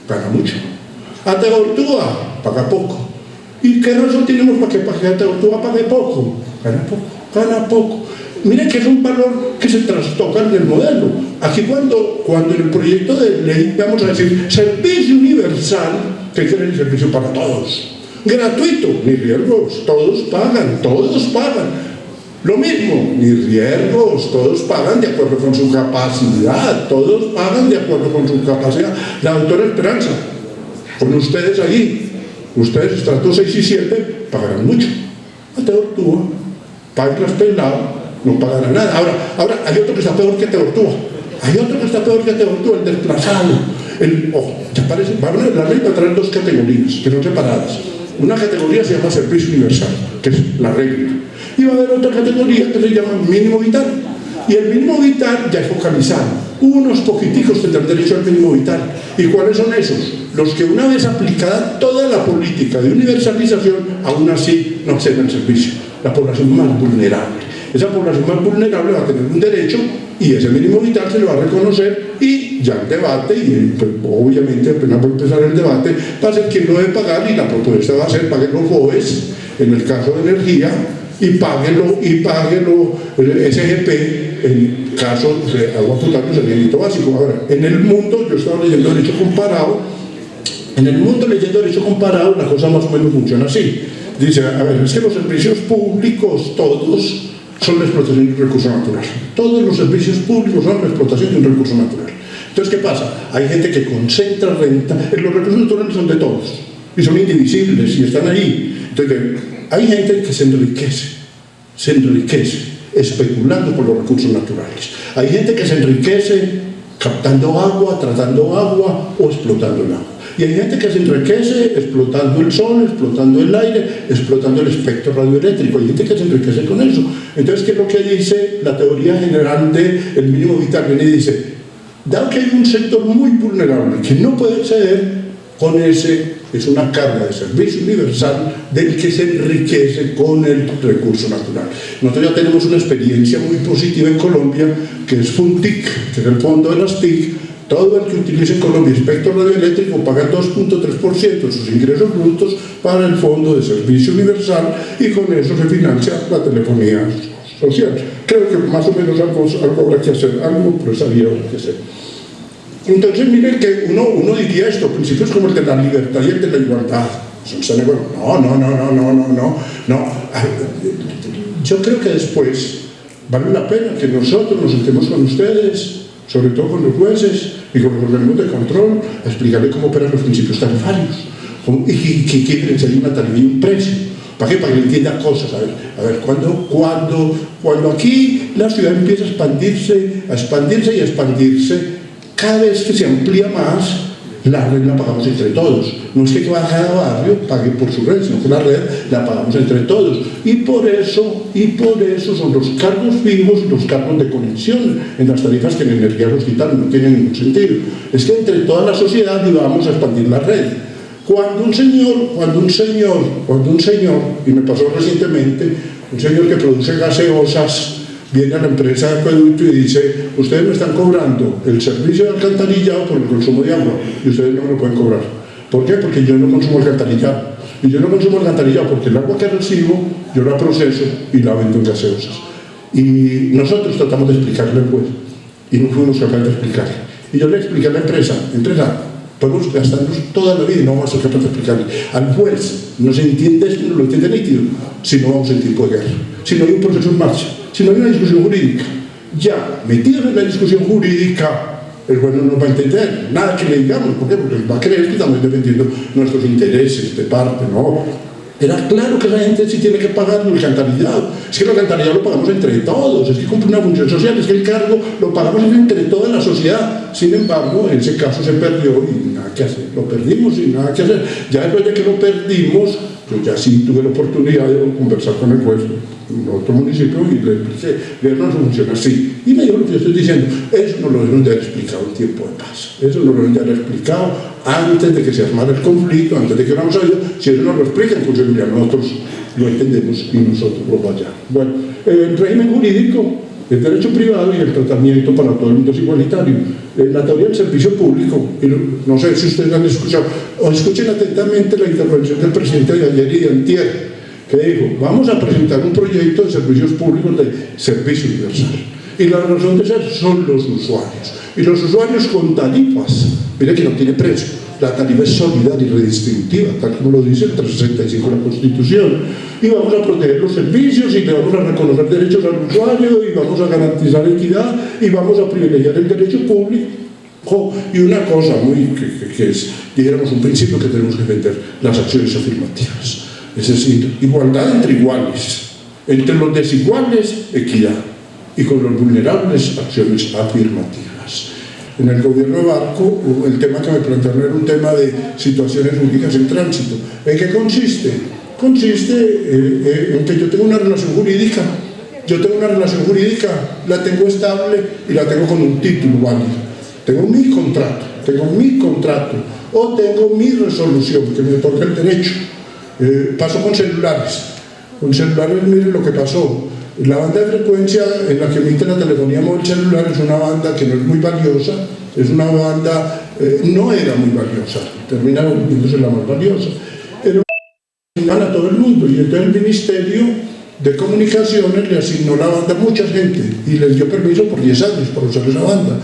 Paga mucho. Ateortúa paga poco. ¿Y qué razón tenemos para que Ateortúa pague poco? Gana poco. Miren que es un valor que se trastoca en el modelo. Aquí cuando en el proyecto de ley vamos a decir servicio universal, ¿qué quiere el servicio para todos? Gratuito, ni riesgos, todos pagan. Lo mismo, ni riesgos, todos pagan de acuerdo con su capacidad, La doctora Esperanza, con ustedes ahí, ustedes estratos 6 y 7 pagarán mucho. Ateortúa, Pailas Pelado, no pagará nada. Ahora hay otro que está peor que Teortúa. Hay otro que está peor que Teortúa, el desplazado. Ya parece, la ley va a traer dos categorías, que son separadas. Una categoría se llama servicio universal, que es la regla. Y va a haber otra categoría que se llama mínimo vital. Y el mínimo vital ya es focalizado. Unos poquiticos tendrán derecho al mínimo vital. ¿Y cuáles son esos? Los que una vez aplicada toda la política de universalización, aún así no acceden al servicio. La población más vulnerable. Esa población más vulnerable va a tener un derecho y ese mínimo vital se le va a reconocer, y ya el debate, y pues, obviamente apenas va a empezar el debate, va a ser quién lo debe pagar, y la propuesta va a ser paguen los FOES en el caso de energía, y páguenlo el SGP en caso de agua potable, saneamiento básico. Ahora, en el mundo, yo estaba leyendo derecho comparado, la cosa más o menos funciona así. Dice, a ver, es que los servicios públicos todos son la explotación de un recurso natural. Todos los servicios públicos son la explotación de un recurso natural. Entonces, ¿qué pasa? Hay gente que concentra renta, los recursos naturales son de todos, y son indivisibles, y están ahí. Entonces, hay gente que se enriquece especulando por los recursos naturales. Hay gente que se enriquece captando agua, tratando agua o explotando el agua. Y hay gente que se enriquece explotando el sol, explotando el aire, explotando el espectro radioeléctrico. Hay gente que se enriquece con eso. Entonces, ¿qué es lo que dice la teoría general del mínimo vital? Viene y dice, dado que hay un sector muy vulnerable que no puede acceder, con ese es una carga de servicio universal del que se enriquece con el recurso natural. Nosotros ya tenemos una experiencia muy positiva en Colombia, que es FUNTIC, que es el fondo de las TIC. Todo el que utilice en Colombia espectro radioeléctrico paga 2.3% de sus ingresos brutos para el Fondo de Servicio Universal, y con eso se financia la telefonía social. Creo que más o menos algo habrá que hacer, algo empresarial habrá que hacer. Entonces, miren que uno diría esto, principios como el de la libertad y el de la igualdad. No. Yo creo que después vale la pena que nosotros nos sentemos con ustedes, sobre todo con los jueces y con los organismos de control, a explicarle cómo operan los principios tarifarios y qué diferencia hay una tarifa y un precio. ¿Para qué? Para que entienda cosas. A ver, cuando aquí la ciudad empieza a expandirse, cada vez que se amplía más, la red la pagamos entre todos. No es que cada barrio pague por su red, sino que la red la pagamos entre todos. Y por eso son los cargos fijos y los cargos de conexión en las tarifas que en energía los quitaron. No tiene ningún sentido. Es que entre toda la sociedad íbamos a expandir la red. Cuando un señor, y me pasó recientemente, un señor que produce gaseosas, viene a la empresa de acueducto y dice, ustedes me están cobrando el servicio de alcantarillado por el consumo de agua, y ustedes no me lo pueden cobrar. ¿Por qué? Porque yo no consumo alcantarillado. Y yo no consumo alcantarillado porque el agua que recibo, yo la proceso y la vendo en gaseosas. Y nosotros tratamos de explicarle al juez, y no fuimos capaces de explicarle. Y yo le expliqué a la empresa, podemos gastarnos toda la vida y no vamos a ser capaces de explicarle. Al juez no se entiende esto, no lo entiende nítido, si no vamos en tiempo de guerra, si no hay un proceso en marcha, si no hay una discusión jurídica. Ya metidos en la discusión jurídica, el juez no nos va a entender nada que le digamos. ¿Por qué? Porque va a creer que estamos defendiendo nuestros intereses de parte. No, era claro que la gente sí tiene que pagar el alcantarillado. Es que el alcantarillado lo pagamos entre todos, es que cumple una función social, es que el cargo lo pagamos entre toda la sociedad. Sin embargo, en ese caso se perdió y nada que hacer, lo perdimos y nada que hacer. Ya después de que lo perdimos, pues ya sí tuve la oportunidad de conversar con el juez en otro municipio y le expliqué, no funciona así. Y me dijo lo que yo estoy diciendo, eso no lo deben de haber explicado en tiempo de paz, eso no lo deben de haber explicado antes de que se armara el conflicto, antes de que hubiéramos salido. Si eso no lo explican, pues ya nosotros lo entendemos y nosotros lo vayamos. Bueno, el régimen jurídico, el derecho privado y el tratamiento para todo el mundo es igualitario. La teoría del servicio público, no sé si ustedes han escuchado, o escuchen atentamente la intervención del presidente de ayer y de antier, que dijo, vamos a presentar un proyecto de servicios públicos de servicio universal. Y la razón de ser son los usuarios. Y los usuarios con tarifas, mire que no tiene precio, la tarifa es solidaria y redistributiva, tal como lo dice el 365 de la Constitución. Y vamos a proteger los servicios y le vamos a reconocer derechos al usuario y vamos a garantizar equidad y vamos a privilegiar el derecho público. Y una cosa muy que es, dijéramos, un principio que tenemos que defender, las acciones afirmativas. Es decir, igualdad entre iguales, entre los desiguales, equidad. y con los vulnerables acciones afirmativas. En el gobierno de Barco, el tema que me plantearon era un tema de situaciones jurídicas en tránsito. ¿En qué consiste? Consiste en que yo tengo una relación jurídica. Yo tengo una relación jurídica, la tengo estable y la tengo con un título válido. Tengo mi contrato o tengo mi resolución que me otorga el derecho. Pasó con celulares. Con celulares, miren lo que pasó. La banda de frecuencia en la que emite la telefonía móvil celular es una banda que no es muy valiosa, es una banda, no era muy valiosa, termina volviéndose la más valiosa. Pero a todo el mundo y entonces el Ministerio de Comunicaciones le asignó la banda a mucha gente y les dio permiso por 10 años para usar esa banda.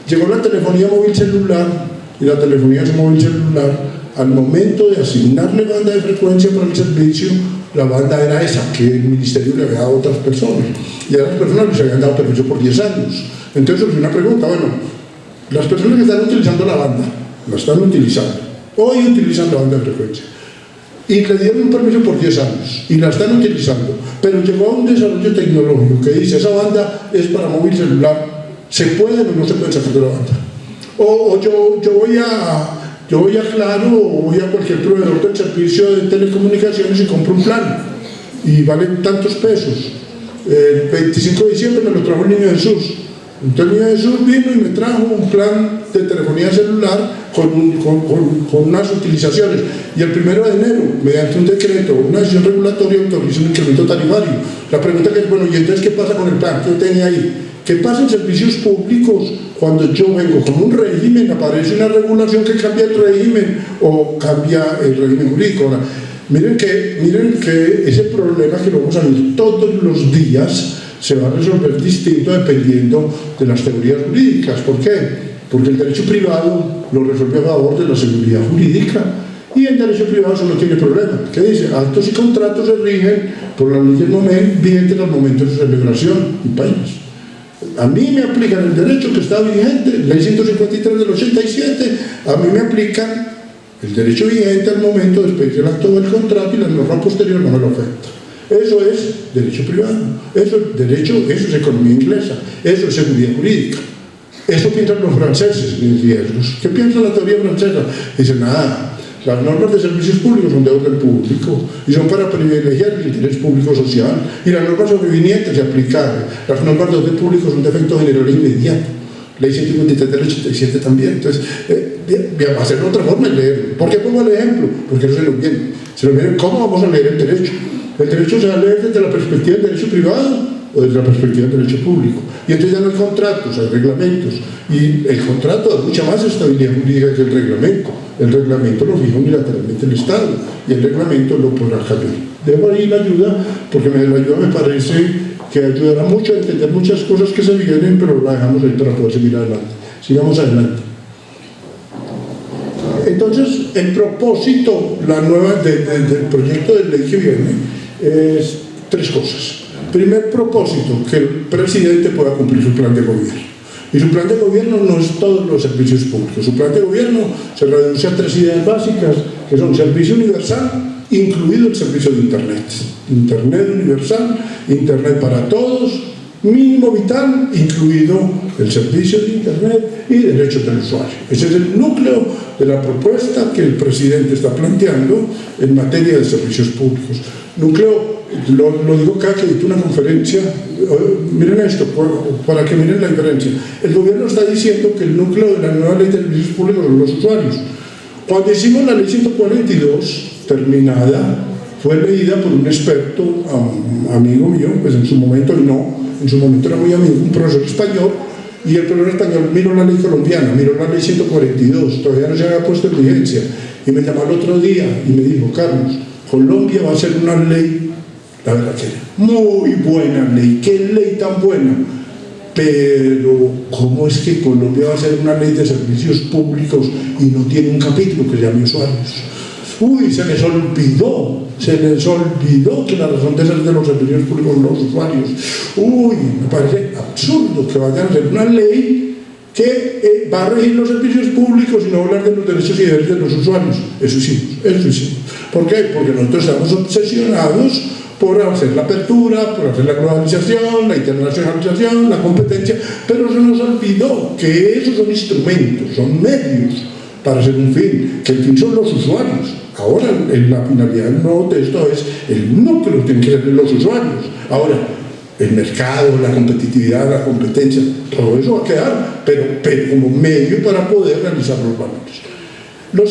Llegó la telefonía móvil celular y la telefonía móvil celular, al momento de asignarle banda de frecuencia para el servicio, la banda era esa que el Ministerio le había dado a otras personas y a las personas les habían dado permiso por 10 años. Entonces surgió una pregunta, bueno, las personas que están utilizando la banda, la están utilizando, hoy utilizan la banda de frecuencia y le dieron un permiso por 10 años y la están utilizando, pero llegó a un desarrollo tecnológico que dice esa banda es para móvil celular, ¿se puede o no se puede sacar de la banda? O yo voy a Claro o voy a cualquier proveedor del servicio de telecomunicaciones y compro un plan y vale tantos pesos. El 25 de diciembre me lo trajo el Niño Jesús. Entonces el Niño Jesús vino y me trajo un plan de telefonía celular con unas utilizaciones y el 1 de enero, mediante un decreto, una decisión regulatoria, autorizó un incremento tarifario. La pregunta que es, bueno, ¿y entonces qué pasa con el plan que yo tenía ahí? ¿Qué pasa en servicios públicos cuando yo vengo con un régimen, aparece una regulación que cambia el régimen o cambia el régimen jurídico? Ahora, miren que ese problema que lo vamos a ver todos los días se va a resolver distinto dependiendo de las teorías jurídicas. ¿Por qué? Porque el derecho privado lo resuelve a favor de la seguridad jurídica y el derecho privado solo tiene problema. ¿Qué dice? Actos y contratos se rigen por las leyes vigentes al momento de su celebración y país. A mí me aplican el derecho que está vigente, ley 153 del 87, a mí me aplican el derecho vigente al momento de expedir el acto del contrato y la norma posterior no me lo afecta. Eso es derecho privado, eso es economía inglesa, eso es seguridad jurídica. Eso piensan los franceses, mis riesgos. ¿Qué piensa la teoría francesa? Dicen, nada. Las normas de servicios públicos son de orden público y son para privilegiar el interés público social y las normas sobrevinientes se aplican. Las normas de orden público son de efecto general e inmediato. Ley 153 del 87 también. Entonces, voy a hacer otra forma de leerlo. ¿Por qué pongo el ejemplo? Porque no se nos viene. Se nos viene cómo vamos a leer el derecho. El derecho se va a leer desde la perspectiva del derecho privado o desde la perspectiva del derecho público. Y entonces ya no hay contratos, hay reglamentos. Y el contrato da mucha más estabilidad jurídica que el reglamento. El reglamento lo fija unilateralmente el Estado y el reglamento lo podrá cambiar. Debo ahí la ayuda, porque la ayuda me parece que ayudará mucho a entender muchas cosas que se vienen, pero la dejamos ahí para poder seguir adelante. Sigamos adelante. Entonces, el propósito del proyecto de ley que viene es 3 cosas. Primer propósito, que el presidente pueda cumplir su plan de gobierno. Y su plan de gobierno no es todos los servicios públicos. Su plan de gobierno se reduce a 3 ideas básicas, que son servicio universal, incluido el servicio de Internet. Internet universal, Internet para todos, mínimo vital, incluido el servicio de Internet y derechos del usuario. Ese es el núcleo de la propuesta que el presidente está planteando en materia de servicios públicos. Núcleo, lo digo cada que dicto una conferencia, miren esto, para que miren la diferencia. El gobierno está diciendo que el núcleo de la nueva ley de servicios públicos son los usuarios. Cuando hicimos la ley 142, terminada, fue leída por un experto, amigo mío, pues en su momento era muy amigo, un profesor español, y el profesor español miró la ley colombiana, miró la ley 142, todavía no se había puesto en vigencia, y me llamó el otro día y me dijo, Carlos, Colombia va a ser una ley, la verdad que muy buena ley, qué ley tan buena, pero ¿cómo es que Colombia va a ser una ley de servicios públicos y no tiene un capítulo que se llame usuarios? Uy, se les olvidó que la razón de ser de los servicios públicos son los usuarios. Uy, me parece absurdo que vayan a hacer una ley que va a regir los servicios públicos y no hablar de los derechos y deberes de los usuarios. Eso hicimos. ¿Por qué? Porque nosotros estamos obsesionados por hacer la apertura, por hacer la globalización, la internacionalización, la competencia, pero se nos olvidó que esos son instrumentos, son medios para hacer un fin, que el fin son los usuarios. Ahora la finalidad del nuevo texto es el núcleo, tienen que ser los usuarios. Ahora, el mercado, la competitividad, la competencia, todo eso va a quedar, pero como medio para poder realizar los valores. Lo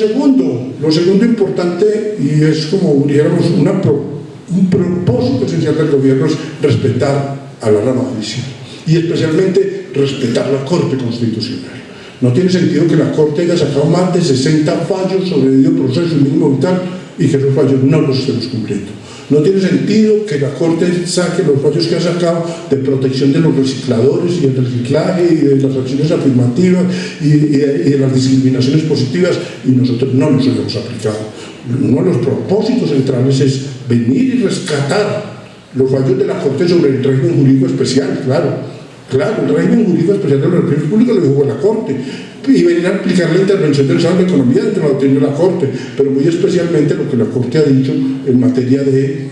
segundo importante, y es como diríamos un propósito esencial del gobierno, es respetar a la rama judicial y especialmente respetar la Corte Constitucional. No tiene sentido que la Corte haya sacado más de 60 fallos sobre el debido proceso y mínimo vital y que esos fallos no los estemos cumpliendo. No tiene sentido que la Corte saque los fallos que ha sacado de protección de los recicladores y el reciclaje y de las acciones afirmativas y de las discriminaciones positivas y nosotros no los hemos aplicado. Uno de los propósitos centrales es venir y rescatar los fallos de la Corte sobre el régimen jurídico especial, claro, el régimen jurídico especial de los recursos públicos lo dijo la Corte, y venir a aplicar la intervención del Estado de Economía dentro de la doctrina de la Corte, pero muy especialmente lo que la Corte ha dicho en materia de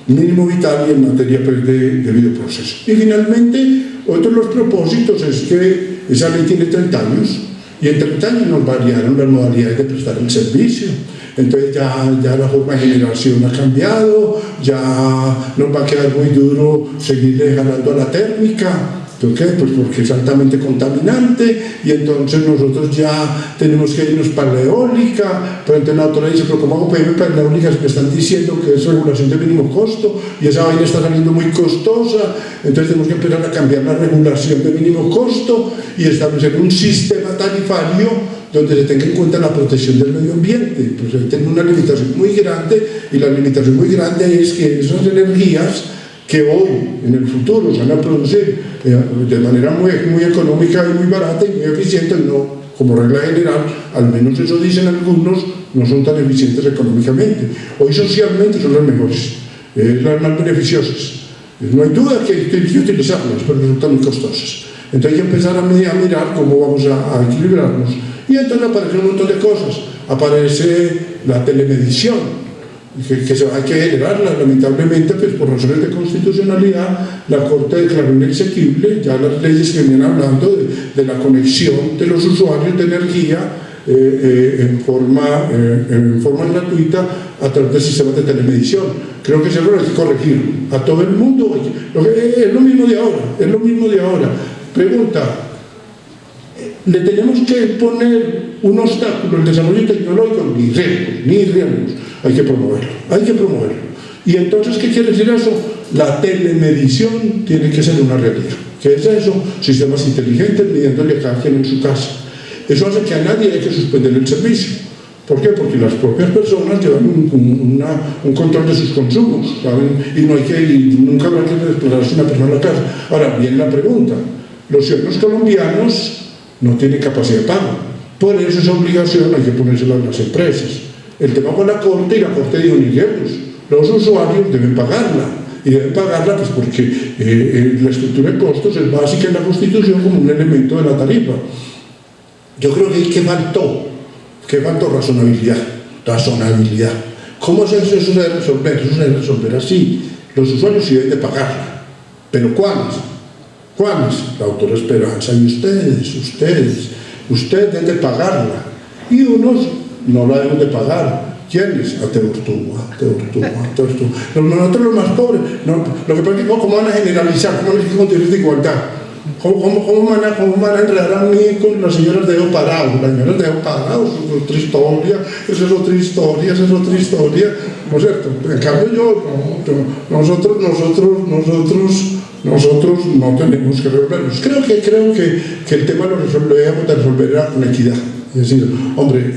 mínimo vital y en materia de debido proceso. Y finalmente, otro de los propósitos es que esa ley tiene 30 años, y en 30 años nos variaron las modalidades de prestar el servicio. Entonces ya la forma de generación ha cambiado, ya nos va a quedar muy duro seguirle jalando a la térmica. ¿Por qué? Pues porque es altamente contaminante y entonces nosotros ya tenemos que irnos para la eólica, pero entonces la autora dice, pero ¿cómo hago para irme para la eólica si me están diciendo que es regulación de mínimo costo y esa vaina está saliendo muy costosa? Entonces tenemos que empezar a cambiar la regulación de mínimo costo y establecer un sistema tarifario donde se tenga en cuenta la protección del medio ambiente. Pues ahí tenemos una limitación muy grande y la limitación muy grande es que esas energías que hoy, en el futuro, se van a producir de manera muy económica y muy barata y muy eficiente, no, como regla general, al menos eso dicen algunos, no son tan eficientes económicamente. Hoy socialmente son las mejores, las más beneficiosas. No hay duda que hay que utilizarlas, pero resultan muy costosas. Entonces hay que empezar a mirar cómo vamos a equilibrarnos. Y entonces aparecen un montón de cosas. Aparece la telemedición, que se va a generarla, lamentablemente, pues por razones de constitucionalidad, la Corte declaró inexequible ya las leyes que venían hablando de la conexión de los usuarios de energía en forma gratuita a través de sistemas de telemedición. Creo que ese error hay que corregirlo a todo el mundo. Es lo mismo de ahora. Pregunta: ¿le tenemos que poner un obstáculo al desarrollo tecnológico? Ni riesgos. Hay que promoverlo. Y entonces, ¿qué quiere decir eso? La telemedición tiene que ser una realidad. ¿Qué es eso? Sistemas inteligentes midiéndole a cada quien en su casa. Eso hace que a nadie hay que suspender el servicio. ¿Por qué? Porque las propias personas llevan un control de sus consumos, ¿saben? Y nunca habrá que desplazarse una persona a la casa. Ahora, bien la pregunta: los ciudadanos colombianos no tienen capacidad de pago. Por eso esa obligación hay que ponérsela a las empresas. El tema con la Corte, y la Corte dijo: ni euros, los usuarios deben pagarla. Y deben pagarla pues porque la estructura de costos es básica en la Constitución como un elemento de la tarifa. Yo creo que faltó razonabilidad. ¿Cómo eso se debe resolver? Eso se debe resolver así. Los usuarios sí deben de pagarla. ¿Pero cuáles? La autora Esperanza y ustedes deben de pagarla. Y unos no la deben de pagar. ¿Quiénes? A Teortúa. Nosotros los más pobres. No, lo que pasa es que ¿cómo van a generalizar? ¿Cómo van a decir condiciones de igualdad? ¿Cómo van a enredar a mí con las señoras de dedo parado? Las señoras de dedo parado, eso es otra historia, ¿no es cierto? En cambio nosotros no tenemos que resolverlos. Creo que el tema lo debemos de resolver con equidad. Es decir, hombre,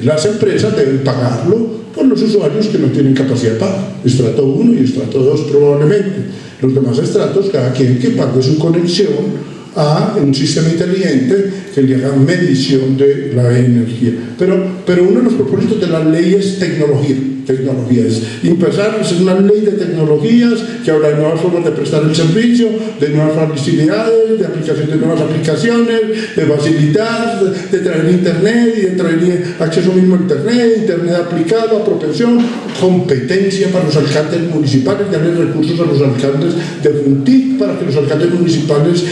las empresas deben pagarlo por los usuarios que no tienen capacidad de pago. Estrato 1 y estrato 2 probablemente. Los demás estratos, cada quien que pague su conexión a un sistema inteligente que le haga medición de la energía. Pero uno de los propósitos de la ley es tecnología. tecnologías. Empezar es una ley de tecnologías que habla de nuevas formas de prestar el servicio, de nuevas facilidades, de aplicación de nuevas aplicaciones, de facilitar, de traer internet y de traer acceso mismo a internet aplicado a propensión, competencia para los alcaldes municipales, darle recursos a los alcaldes de FUNTIC para que los alcaldes municipales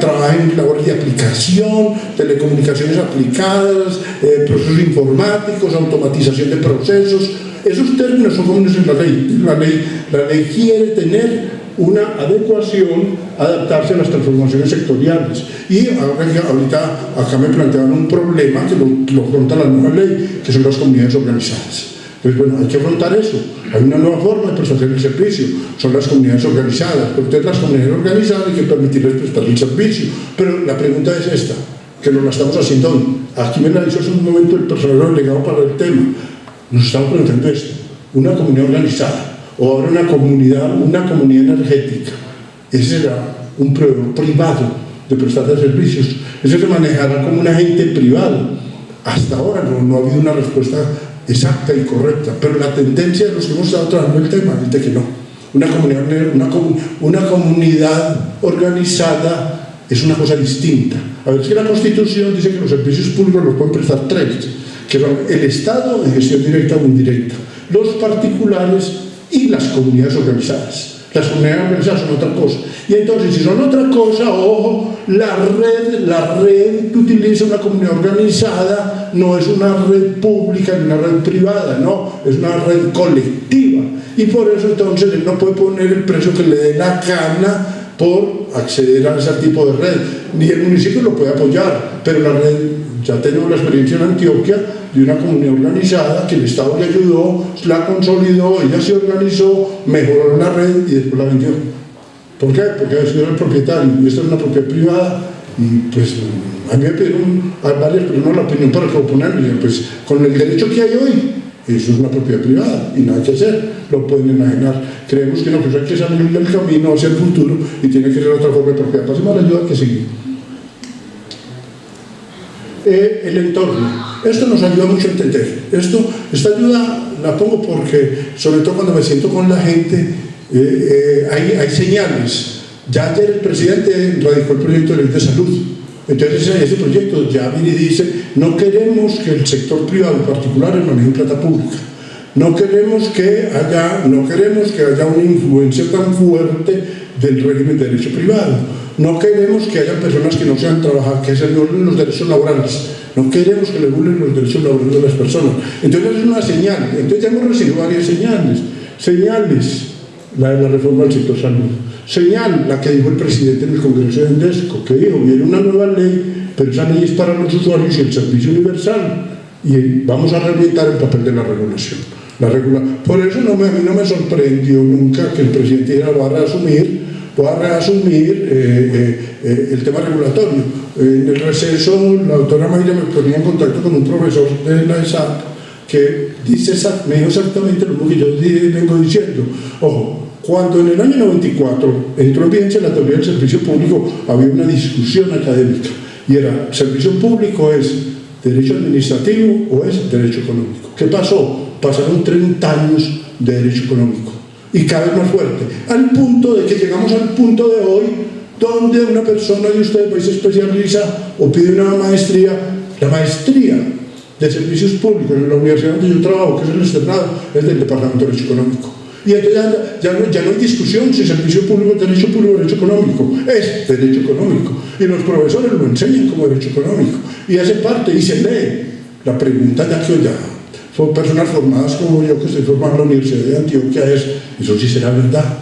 trabajen en labores de aplicación, telecomunicaciones aplicadas, procesos informáticos, automatización de procesos. Esos términos son comunes en la ley. La ley quiere tener una adecuación, adaptarse a las transformaciones sectoriales. Y ahorita acá me planteaban un problema que lo afronta la nueva ley, que son las comunidades organizadas. Pues bueno, hay que afrontar eso. Hay una nueva forma de prestar el servicio, son las comunidades organizadas. Porque las comunidades organizadas hay que permitirles prestar el servicio. Pero la pregunta es esta, que nos la estamos haciendo hoy. Aquí me la hizo hace un momento el personal delegado para el tema. Nos estamos preguntando esto, una comunidad organizada, o ahora una comunidad energética. Ese será un proveedor privado de prestar de servicios. Ese se manejará como un agente privado. Hasta ahora no ha habido una respuesta exacta y correcta, pero la tendencia de los que hemos estado trabajando el tema dice que no. Una comunidad organizada es una cosa distinta. A ver, es que la Constitución dice que los servicios públicos los pueden prestar tres, que son el Estado en gestión directa o indirecta, los particulares y las comunidades organizadas. Las comunidades organizadas son otra cosa. Y entonces, si son otra cosa, ojo, la red que utiliza una comunidad organizada no es una red pública ni una red privada, no, es una red colectiva. Y por eso entonces él no puede poner el precio que le dé la gana por acceder a ese tipo de red. Ni el municipio lo puede apoyar, pero la red, ya tenemos la experiencia en Antioquia de una comunidad organizada que el Estado le ayudó, la consolidó, ella se organizó, mejoró la red y después la vendió. ¿Por qué? Porque ha sido el propietario y esta es una propiedad privada. Y pues a mí me pidieron a varias personas la opinión para que oponerme. Pues con el derecho que hay hoy, eso es una propiedad privada y nada que hacer, lo pueden enajenar. Creemos que no, que eso hay que salir del camino hacia el futuro y tiene que ser otra forma de propiedad. Pasemos a la ayuda que sigue. El entorno. Esto nos ayuda mucho a entender. Esta ayuda la pongo porque, sobre todo cuando me siento con la gente, hay señales. Ya ayer el presidente radicó el proyecto de ley de salud. Entonces ese proyecto ya viene y dice, no queremos que el sector privado y particulares manejen plata pública. No queremos que haya una influencia tan fuerte del régimen de derecho privado. No queremos que haya personas que no sean trabajar, que se violen los derechos laborales. No queremos que le violen los derechos laborales de las personas. Entonces es una señal. Entonces ya hemos recibido varias señales. Señales, la de la reforma del sector salud. Señal, la que dijo el presidente en el Congreso de Endesco, que dijo, viene una nueva ley, pero esa ley es para los usuarios y el servicio universal. Y vamos a reorientar el papel de la regulación. Por eso a mí no me sorprendió nunca que el presidente dijera, voy a reasumir el tema regulatorio. En el receso, la doctora Mayra me ponía en contacto con un profesor de la ESAP que me dijo exactamente lo que yo vengo diciendo. Ojo, cuando en el año 94 entró en vigencia la teoría del servicio público, había una discusión académica y era, ¿servicio público es derecho administrativo o es derecho económico? ¿Qué pasó? Pasaron 30 años de derecho económico y cada vez más fuerte, al punto de que llegamos al punto de hoy donde una persona de ustedes se especializa o pide una maestría, la maestría de servicios públicos en la universidad donde yo trabajo, que es el externado, es del Departamento de Derecho Económico. Y entonces ya no hay discusión si servicio público es derecho público o derecho económico, es derecho económico. Y los profesores lo enseñan como derecho económico. Y hace parte, y se lee. La pregunta ya que ya son personas formadas como yo, que estoy formado en la Universidad de Antioquia, es, ¿eso sí será verdad?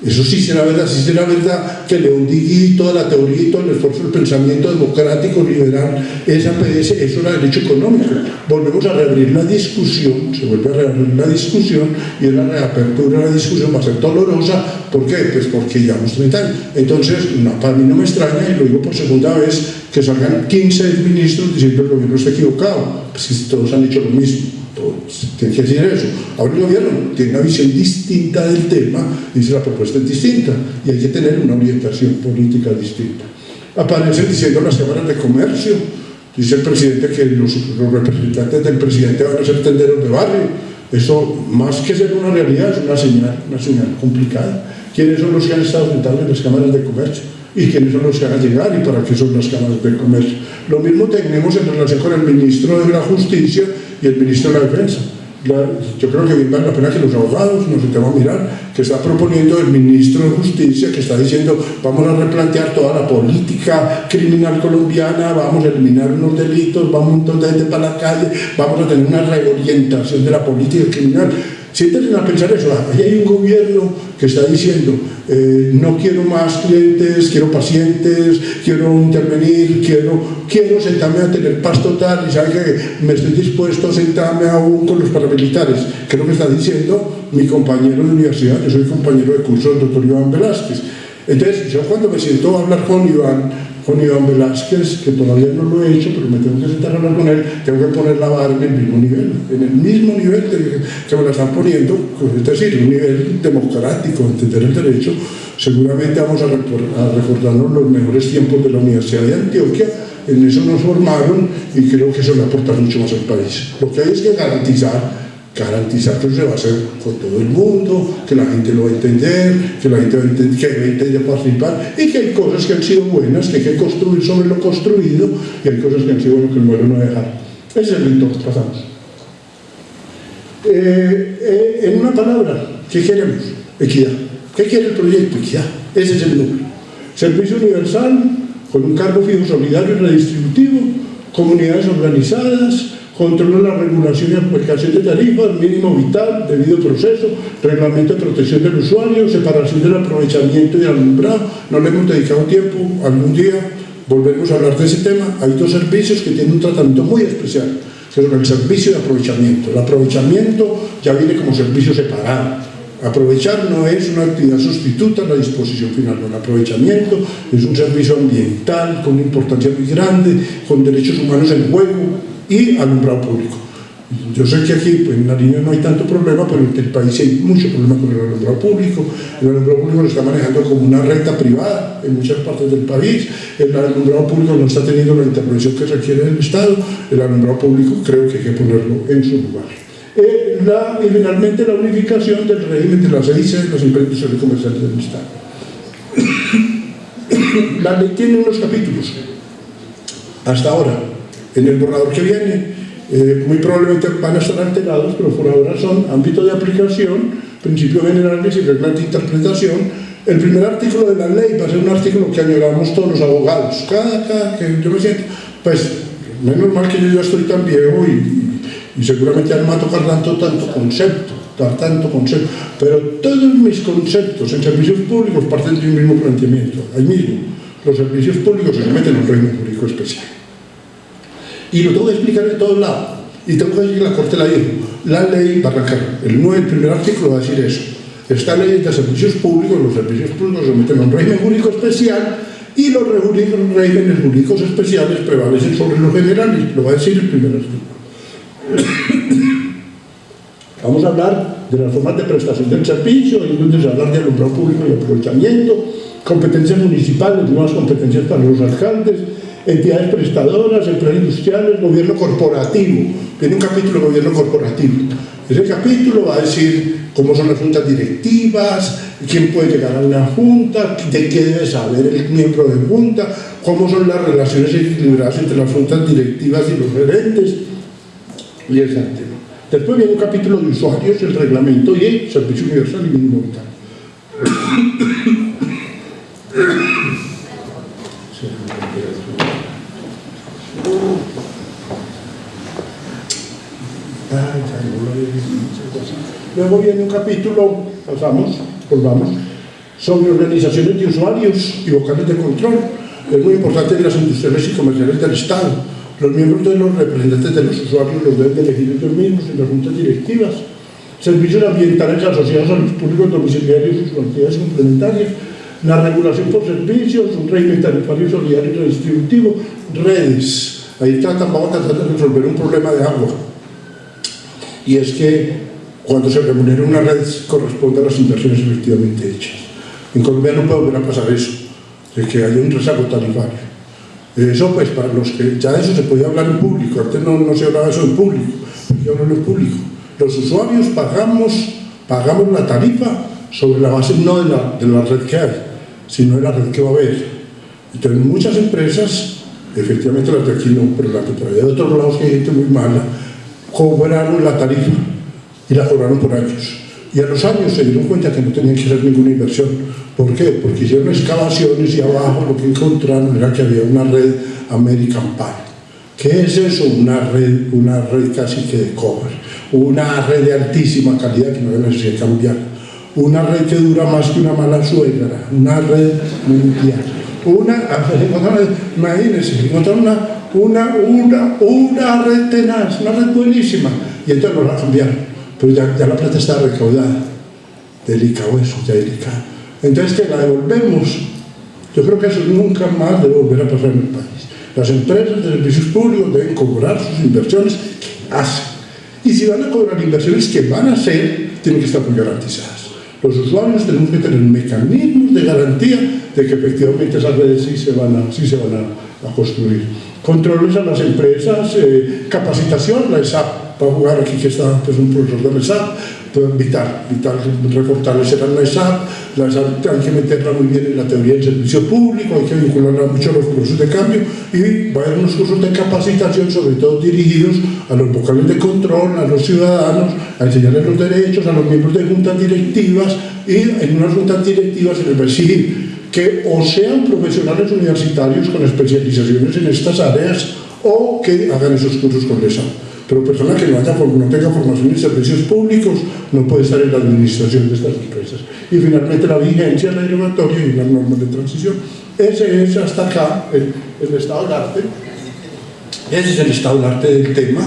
Eso sí será verdad que León Digui, toda la teoría y todo el esfuerzo del pensamiento democrático, liberal, esa PDS, eso era derecho económico. Volvemos a reabrir la discusión, se vuelve a reabrir la discusión y la reapertura de la discusión va a ser dolorosa. ¿Por qué? Pues porque llevamos 30 años. Entonces, para mí no me extraña, y lo digo por segunda vez, que salgan 15 ministros diciendo que el gobierno está equivocado. Pues si todos han dicho lo mismo. Tiene que decir eso. Ahora el gobierno tiene una visión distinta del tema, dice la propuesta es distinta y hay que tener una orientación política distinta. Aparecen diciendo las cámaras de comercio, dice el presidente que los representantes del presidente van a ser tenderos de barrio. Eso, más que ser una realidad, es una señal complicada. ¿Quiénes son los que han estado sentados en las cámaras de comercio? ¿Y quiénes son los que van a llegar? ¿Y para qué son las cámaras de comercio? Lo mismo tenemos en relación con el ministro de la Justicia y el ministro de la Defensa. Yo creo que bien vale la pena que los abogados nos sentemos a mirar que está proponiendo el ministro de Justicia, que está diciendo vamos a replantear toda la política criminal colombiana, vamos a eliminar unos delitos, vamos un montón de gente para la calle, vamos a tener una reorientación de la política criminal. Siéntense a pensar eso. Ahí hay un gobierno que está diciendo no quiero más clientes, quiero pacientes, quiero intervenir, quiero sentarme a tener paz total y sabe que me estoy dispuesto a sentarme aún con los paramilitares, que es lo que está diciendo mi compañero de universidad. Yo soy compañero de curso del doctor Iván Velázquez. Entonces yo cuando me siento a hablar con Iván Velázquez, que todavía no lo he hecho, pero me tengo que sentar a hablar con él, tengo que poner la vara en el mismo nivel que me la están poniendo, es decir, un nivel democrático, entender el derecho. Seguramente vamos a recordarnos los mejores tiempos de la Universidad de Antioquia, en eso nos formaron y creo que eso le aporta mucho más al país. Lo que hay es que garantizar que eso se va a hacer con todo el mundo, que la gente lo va a entender, que la gente va a entender, que va a entender participar, y que hay cosas que han sido buenas, que hay que construir sobre lo construido, y hay cosas que han sido buenas que el modelo no dejar. Ese es el entorno que pasamos. En una palabra, ¿qué queremos? Equidad. ¿Qué quiere el proyecto? Equidad. Ese es el núcleo. Servicio universal, con un cargo fijo solidario y redistributivo, comunidades organizadas, controla la regulación y aplicación de tarifas, mínimo vital, debido proceso, reglamento de protección del usuario, separación del aprovechamiento y del alumbrado. No le hemos dedicado tiempo, algún día volveremos a hablar de ese tema. Hay dos servicios que tienen un tratamiento muy especial, que son el servicio de aprovechamiento. El aprovechamiento ya viene como servicio separado. Aprovechar no es una actividad sustituta a la disposición final, no. El aprovechamiento es un servicio ambiental con una importancia muy grande, con derechos humanos en juego y alumbrado público. Yo sé que aquí en Nariño no hay tanto problema, pero en el país hay mucho problema con el alumbrado público. El alumbrado público lo está manejando como una renta privada en muchas partes del país. El alumbrado público no está teniendo la intervención que requiere del Estado. El alumbrado público creo que hay que ponerlo en su lugar. Y finalmente la unificación del régimen de las EICE, las empresas industriales y comerciales del Estado. La ley tiene unos capítulos. Hasta ahora, en el borrador que viene, muy probablemente van a estar alterados, pero por ahora son ámbito de aplicación, principios generales y reglas de interpretación. El primer artículo de la ley va a ser un artículo que añoramos todos los abogados. Cada que yo me siento, pues, menos mal que yo ya estoy tan viejo y seguramente ya no me va a tocar dar tanto concepto, pero todos mis conceptos en servicios públicos parten de un mismo planteamiento. Ahí mismo, los servicios públicos se meten en un régimen jurídico especial. Y lo tengo que explicar en todos lados. Y tengo que decir que la Corte la dijo. La ley va a arrancar. El primer artículo va a decir eso. Esta ley de servicios públicos, los servicios públicos se meten en un régimen jurídico especial y los regímenes jurídicos especiales prevalecen sobre los generales. Lo va a decir el primer artículo. Vamos a hablar de las formas de prestación del servicio, en donde se va a hablar de alumbrado público y aprovechamiento, competencias municipales, nuevas competencias para los alcaldes, entidades prestadoras, empresas industriales, gobierno corporativo. Tiene un capítulo de gobierno corporativo. Ese capítulo va a decir cómo son las juntas directivas, quién puede llegar a una junta, de qué debe saber el miembro de junta, cómo son las relaciones equilibradas entre las juntas directivas y los gerentes, y ese tema. Después viene un capítulo de usuarios, el reglamento y el servicio universal y mínimo vital. Luego viene un capítulo, volvamos, sobre organizaciones de usuarios y vocales de control. Es muy importante en las industriales y comerciales del Estado. Los miembros de los representantes de los usuarios los deben de elegir ellos mismos en las juntas directivas. Servicios ambientales asociados a los públicos domiciliarios y sus actividades complementarias. La regulación por servicios, un régimen tarifario solidario y redistributivo. Redes. Ahí vamos a tratar de resolver un problema de agua. Y es que cuando se remunera una red corresponde a las inversiones efectivamente hechas. En Colombia no puede volver a pasar eso, de que haya un rezago tarifario. Eso, pues, para los que ya de eso se podía hablar en público. Antes no se hablaba eso en público, yo hablo en público. Los usuarios pagamos la tarifa sobre la base no de la red que hay, sino de la red que va a haber. Entonces, muchas empresas, efectivamente las de aquí no, pero las de por allá de otros lados, que hay gente muy mala, cobraron la tarifa y la cobraron por años. Y a los años se dieron cuenta que no tenían que hacer ninguna inversión. ¿Por qué? Porque hicieron excavaciones y abajo lo que encontraron era que había una red American Pie. ¿Qué es eso? Una red casi que de cobre, una red de altísima calidad que no hay necesidad de cambiar, una red que dura más que una mala suegra, una red mundial, imagínense, encontraron una red tenaz, una red buenísima, y entonces no la cambiaron, pero ya la plata está recaudada. Delicado eso, ya delicado. Entonces, que la devolvemos. Yo creo que eso nunca más debe volver a pasar en el país. Las empresas de servicios públicos deben cobrar sus inversiones que hacen. Y si van a cobrar inversiones que van a hacer, tienen que estar muy garantizadas. Los usuarios tenemos que tener mecanismos de garantía de que efectivamente esas redes sí se van a construir. Controles a las empresas, capacitación, la ESAP, para jugar aquí que está pues, un profesor de la ESAP, vital refortalecer a la ESAP hay que meterla muy bien en la teoría del servicio público, hay que vincularla mucho a los cursos de cambio y va a haber unos cursos de capacitación, sobre todo dirigidos a los vocales de control, a los ciudadanos, a enseñarles los derechos, a los miembros de juntas directivas, y en unas juntas directivas se les va a exigir que o sean profesionales universitarios con especializaciones en estas áreas o que hagan esos cursos con la ESAP. Pero persona que no tenga formación en servicios públicos no puede estar en la administración de estas empresas. Y finalmente la vigencia, la derogatoria y las normas de transición. Ese es hasta acá el estado del arte. Ese es el estado del arte del tema.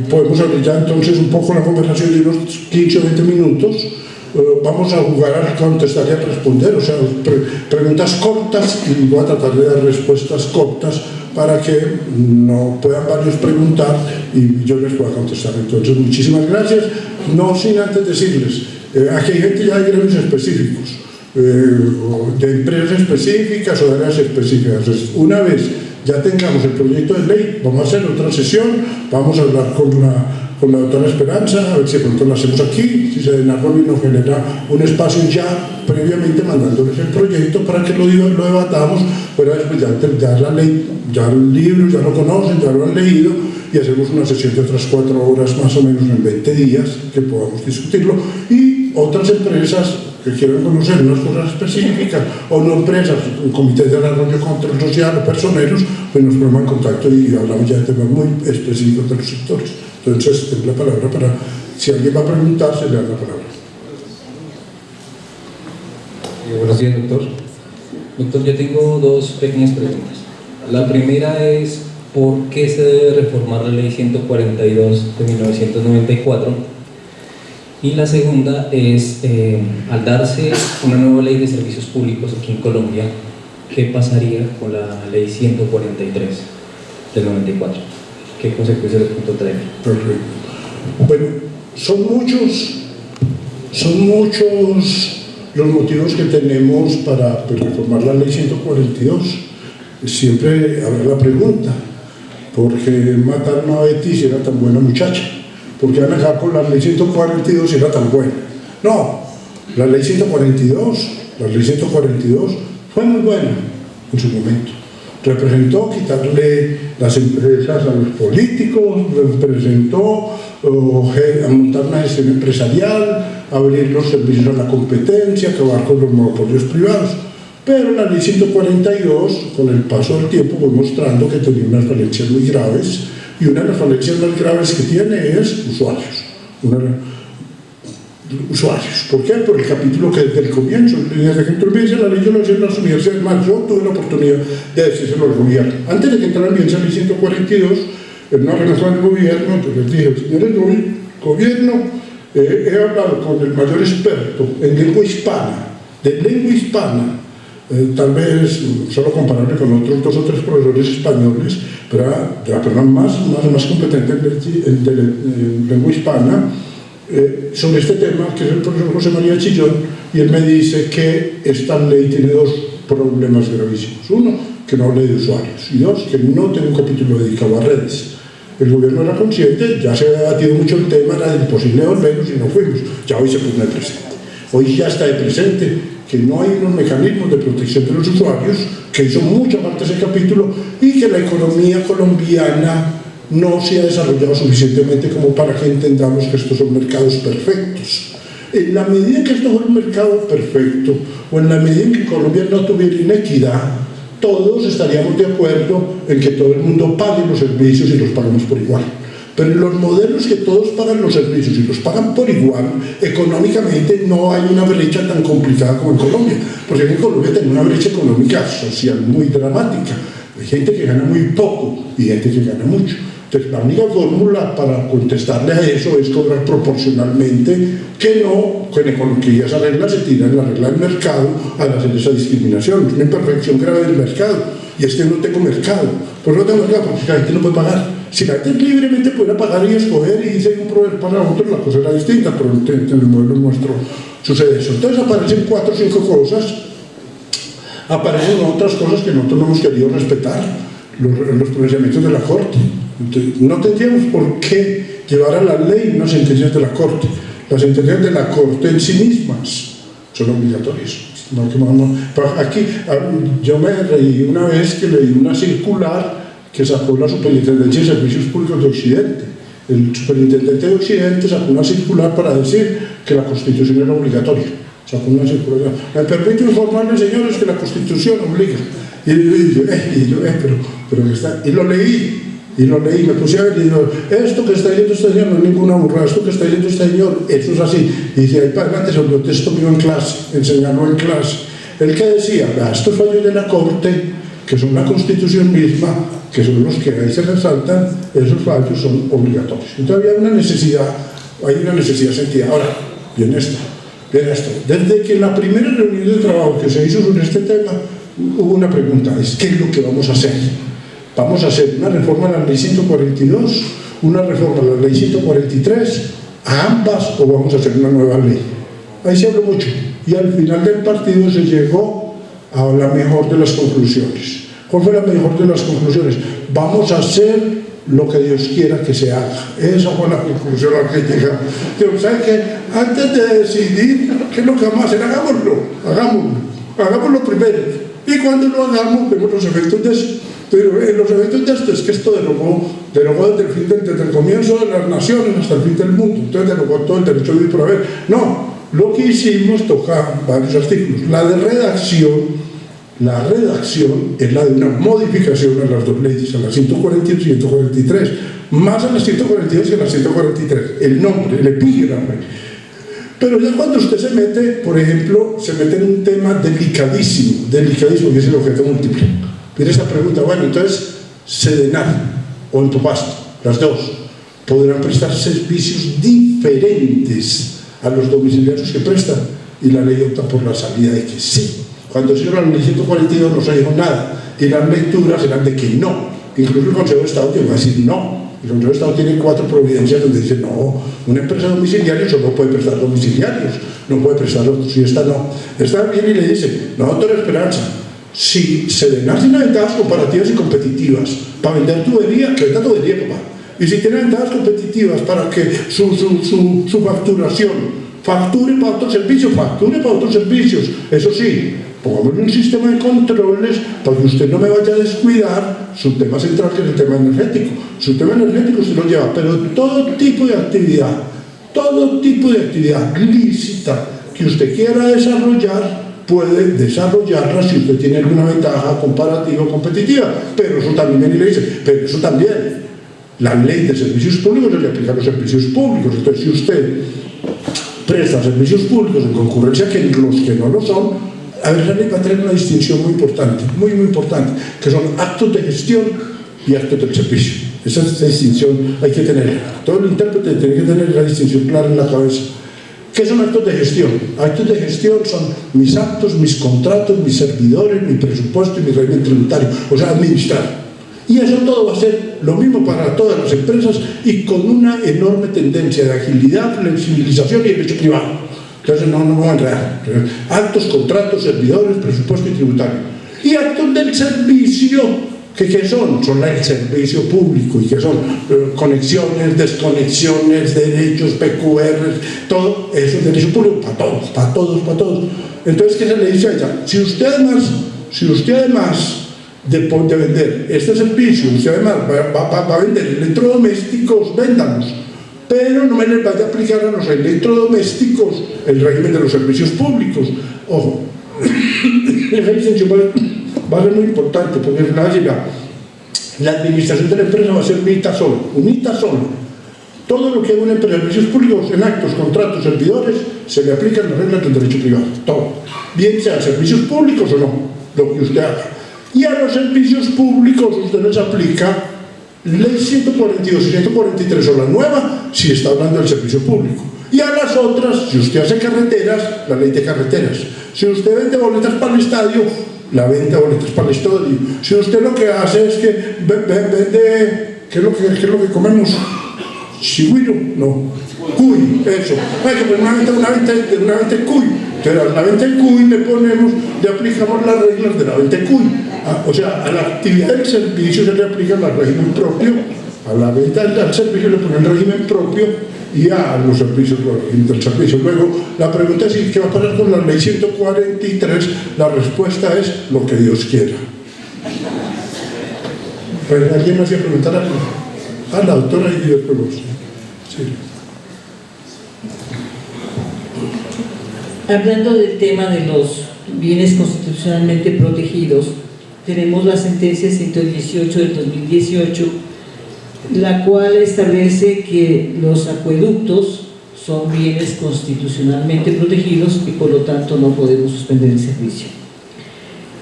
Podemos abrir ya entonces un poco la conversación de unos 15 o 20 minutos. Vamos a jugar a contestar y a responder, o sea, preguntas cortas, y voy a tratar de dar respuestas cortas para que no puedan varios preguntar y yo les pueda contestar. Entonces, muchísimas gracias. No sin antes decirles, aquí hay gente ya de gremios específicos, de empresas específicas o de áreas específicas. Entonces, una vez ya tengamos el proyecto de ley, vamos a hacer otra sesión, vamos a hablar con la doctora Esperanza, a ver si de pronto lo hacemos aquí, si se y nos genera un espacio ya previamente mandándoles el proyecto para que lo debatamos, pero después ya la ley, ya el libro, ya lo conocen, ya lo han leído, y hacemos una sesión de otras 4 horas más o menos en 20 días que podamos discutirlo, y otras empresas que quieran conocer unas cosas específicas, o no empresas, comités de desarrollo control social o personeros, pues nos ponemos en contacto y hablamos ya de temas muy específicos de los sectores. Entonces, tengo la palabra para, si alguien va a preguntar, se le da la palabra. Buenos días, doctor. Doctor, yo tengo 2 pequeñas preguntas. La primera es, ¿por qué se debe reformar la ley 142 de 1994? Y la segunda es, al darse una nueva ley de servicios públicos aquí en Colombia, ¿qué pasaría con la ley 143 del 94? ¿Qué consecuencias de punto trae? Perfecto. Bueno, son muchos los motivos que tenemos para reformar la ley 142. Siempre habrá la pregunta, ¿por qué mataron a Betty si era tan buena muchacha? ¿Por qué van a acabar con la ley 142 si era tan buena? No, la ley 142 fue muy buena en su momento. Representó quitarle las empresas a los políticos, representó montar una gestión empresarial, abrir los servicios a la competencia, acabar con los monopolios privados. Pero la ley 142, con el paso del tiempo, fue mostrando que tenía unas falencias muy graves, y una de las falencias más graves que tiene es usuarios. ¿Por qué? Por el capítulo que desde el comienzo, desde que entró en vigencia la ley, yo lo decía en las universidades más, yo tuve la oportunidad de decírselo al gobierno. Antes de que entrara en vigencia la ley 142, en una reunión del gobierno, entonces les dije, señores del gobierno, he hablado con el mayor experto en lengua hispana, tal vez solo comparable con otros 2 o 3 profesores españoles, pero de la persona más competente en lengua hispana, sobre este tema, que es el profesor José María Chillón, y él me dice que esta ley tiene 2 problemas gravísimos. Uno, que no hable de usuarios, y 2, que no tiene un capítulo dedicado a redes. el gobierno era consciente, ya se había debatido mucho el tema, era imposible volvernos y no fuimos. Ya hoy se pone de presente. Hoy ya está de presente que no hay unos mecanismos de protección de los usuarios, que hizo mucha parte de ese capítulo, y que la economía colombiana no se ha desarrollado suficientemente como para que entendamos que estos son mercados perfectos. En la medida en que esto fuera un mercado perfecto, o en la medida en que Colombia no tuviera inequidad, todos estaríamos de acuerdo en que todo el mundo pague los servicios y los paguemos por igual. Pero en los modelos que todos pagan los servicios y los pagan por igual, económicamente no hay una brecha tan complicada como en Colombia, porque en Colombia tenemos una brecha económica social muy dramática. Hay gente que gana muy poco y gente que gana mucho. Entonces, la única fórmula para contestarle a eso es cobrar proporcionalmente, que esa regla se tira en la regla del mercado al hacer esa discriminación. Es una imperfección grave del mercado, y es que no tengo mercado. ¿Por qué no tengo mercado? Porque la gente no puede pagar. Si la gente libremente pudiera pagar y escoger y dice un proveedor para otro, la cosa era distinta, pero en el modelo nuestro sucede eso. Entonces aparecen 4 o 5 cosas, aparecen otras cosas que nosotros no hemos querido respetar, los pronunciamientos de la Corte. Entonces, no tendríamos por qué llevar a la ley unas sentencias de la Corte. Las sentencias de la Corte en sí mismas son obligatorias. Aquí, yo me reí una vez que leí una circular que sacó la Superintendencia de Servicios Públicos de Occidente. El superintendente de Occidente sacó una circular para decir que la Constitución era obligatoria. Sacó una circular. Me permito informarles, señores, que la Constitución obliga. Y lo leí, me puse a ver y digo, esto que está leyendo este señor no es ninguna burrada, esto que está leyendo este señor, eso es así. Y dice, ahí para adelante se volvió texto mío en clase, enseñarlo en clase. El que decía, estos fallos de la Corte, que son la Constitución misma, que son los que ahí se resaltan, esos fallos son obligatorios. Entonces hay una necesidad sentida. Ahora, bien esto. Desde que la primera reunión de trabajo que se hizo sobre este tema, hubo una pregunta, ¿qué es lo que vamos a hacer? ¿Vamos a hacer una reforma a la ley 142, una reforma a la ley 143, a ambas, o vamos a hacer una nueva ley? Ahí se habló mucho, y al final del partido se llegó a la mejor de las conclusiones. ¿Cuál fue la mejor de las conclusiones? Vamos a hacer lo que Dios quiera que se haga. Esa fue la conclusión a la que llegamos. Pero ¿sabe qué? Antes de decidir qué es lo que vamos a hacer, hagámoslo primero. Y cuando lo hagamos, vemos los efectos de eso. Pero en los efectos de esto es que esto derogó desde el comienzo de las naciones hasta el fin del mundo. Entonces derogó todo el derecho de vivir por haber. No, lo que hicimos toca varios artículos. La redacción es la de una modificación a las dos leyes, a las 142 y 143, más a las 142 y a las 143, el nombre, el epígrafe. Pero ya cuando usted se mete, por ejemplo, se mete en un tema delicadísimo, que es el objeto múltiple. Mire esta pregunta, bueno, entonces, Sedenar o Entopasto, las dos, podrán prestar servicios diferentes a los domiciliarios que prestan, y la ley opta por la salida de que sí. Cuando se hizo la ley 142 no se dijo nada, y las lecturas eran de que no. Incluso el Consejo de Estado llegó a decir no. El Consejo de Estado tiene 4 providencias donde dice no, una empresa domiciliaria solo puede prestar domiciliarios, no puede prestar otros, y esta no. Esta viene y le dice, no, doctor Esperanza, si Sedenar tiene ventajas comparativas y competitivas para vender tubería, que venda tubería, papá. Y si tiene ventajas competitivas para que su facturación facture para otros servicios, eso sí, pongámosle un sistema de controles para que usted no me vaya a descuidar su tema central, que es el tema energético. Su tema energético usted lo lleva, pero todo tipo de actividad lícita que usted quiera desarrollar, puede desarrollarla si usted tiene alguna ventaja comparativa o competitiva. Pero eso también viene y le dice, pero eso también, la ley de servicios públicos se le aplica a los servicios públicos. Entonces, si usted presta servicios públicos en concurrencia que los que no lo son, a ver, la ley va a tener una distinción muy importante, muy importante, que son actos de gestión y actos del servicio. Esa distinción hay que tener. Todo el intérprete tiene que tener la distinción clara en la cabeza. ¿Qué son actos de gestión? Actos de gestión son mis actos, mis contratos, mis servidores, mi presupuesto y mi régimen tributario, o sea, administrar. Y eso todo va a ser lo mismo para todas las empresas y con una enorme tendencia de agilidad, flexibilización y derecho privado. Entonces no me voy a enredar. Actos, contratos, servidores, presupuesto y tributario. Y actos del servicio, ¿Qué son? Son el servicio público. ¿Y qué son? Conexiones, desconexiones, derechos, PQR, todo eso es derecho público para todos, para todos, para todos. Entonces, ¿qué se le dice a ella? Si usted además de vender este servicio, usted además va a vender electrodomésticos, véndalos, pero no me les vaya a aplicar a los electrodomésticos el régimen de los servicios públicos. Ojo, esa distinción va a ser muy importante, porque la administración de la empresa va a ser unita solo. Todo lo que haga una empresa de servicios públicos en actos, contratos, servidores, se le aplican las reglas del derecho privado, todo. Bien sea servicios públicos o no, lo que usted haga. Y a los servicios públicos usted les aplica ley 142 y 143 o la nueva, si está hablando del servicio público. Y a las otras, si usted hace carreteras, la ley de carreteras. Si usted vende boletas para el estadio, la venta de boletas para el estadio. Si usted lo que hace es que vende, ¿qué es lo que comemos? Chigüiro, no, cuy, eso. Hay que poner una venta de cuy. Entonces a la venta de cuy le aplicamos las reglas de la venta de cuy. O sea, a la actividad del servicio se le aplica el régimen propio, a la venta del servicio le ponen el régimen propio y a los servicios del servicio. Luego, la pregunta es ¿qué va a pasar con la ley 143? La respuesta es lo que Dios quiera. Pues, ¿alguien me hacía preguntar algo? La doctora y Dios Pelos. Sí. Hablando del tema de los bienes constitucionalmente protegidos, tenemos la sentencia 118 del 2018, la cual establece que los acueductos son bienes constitucionalmente protegidos y por lo tanto no podemos suspender el servicio.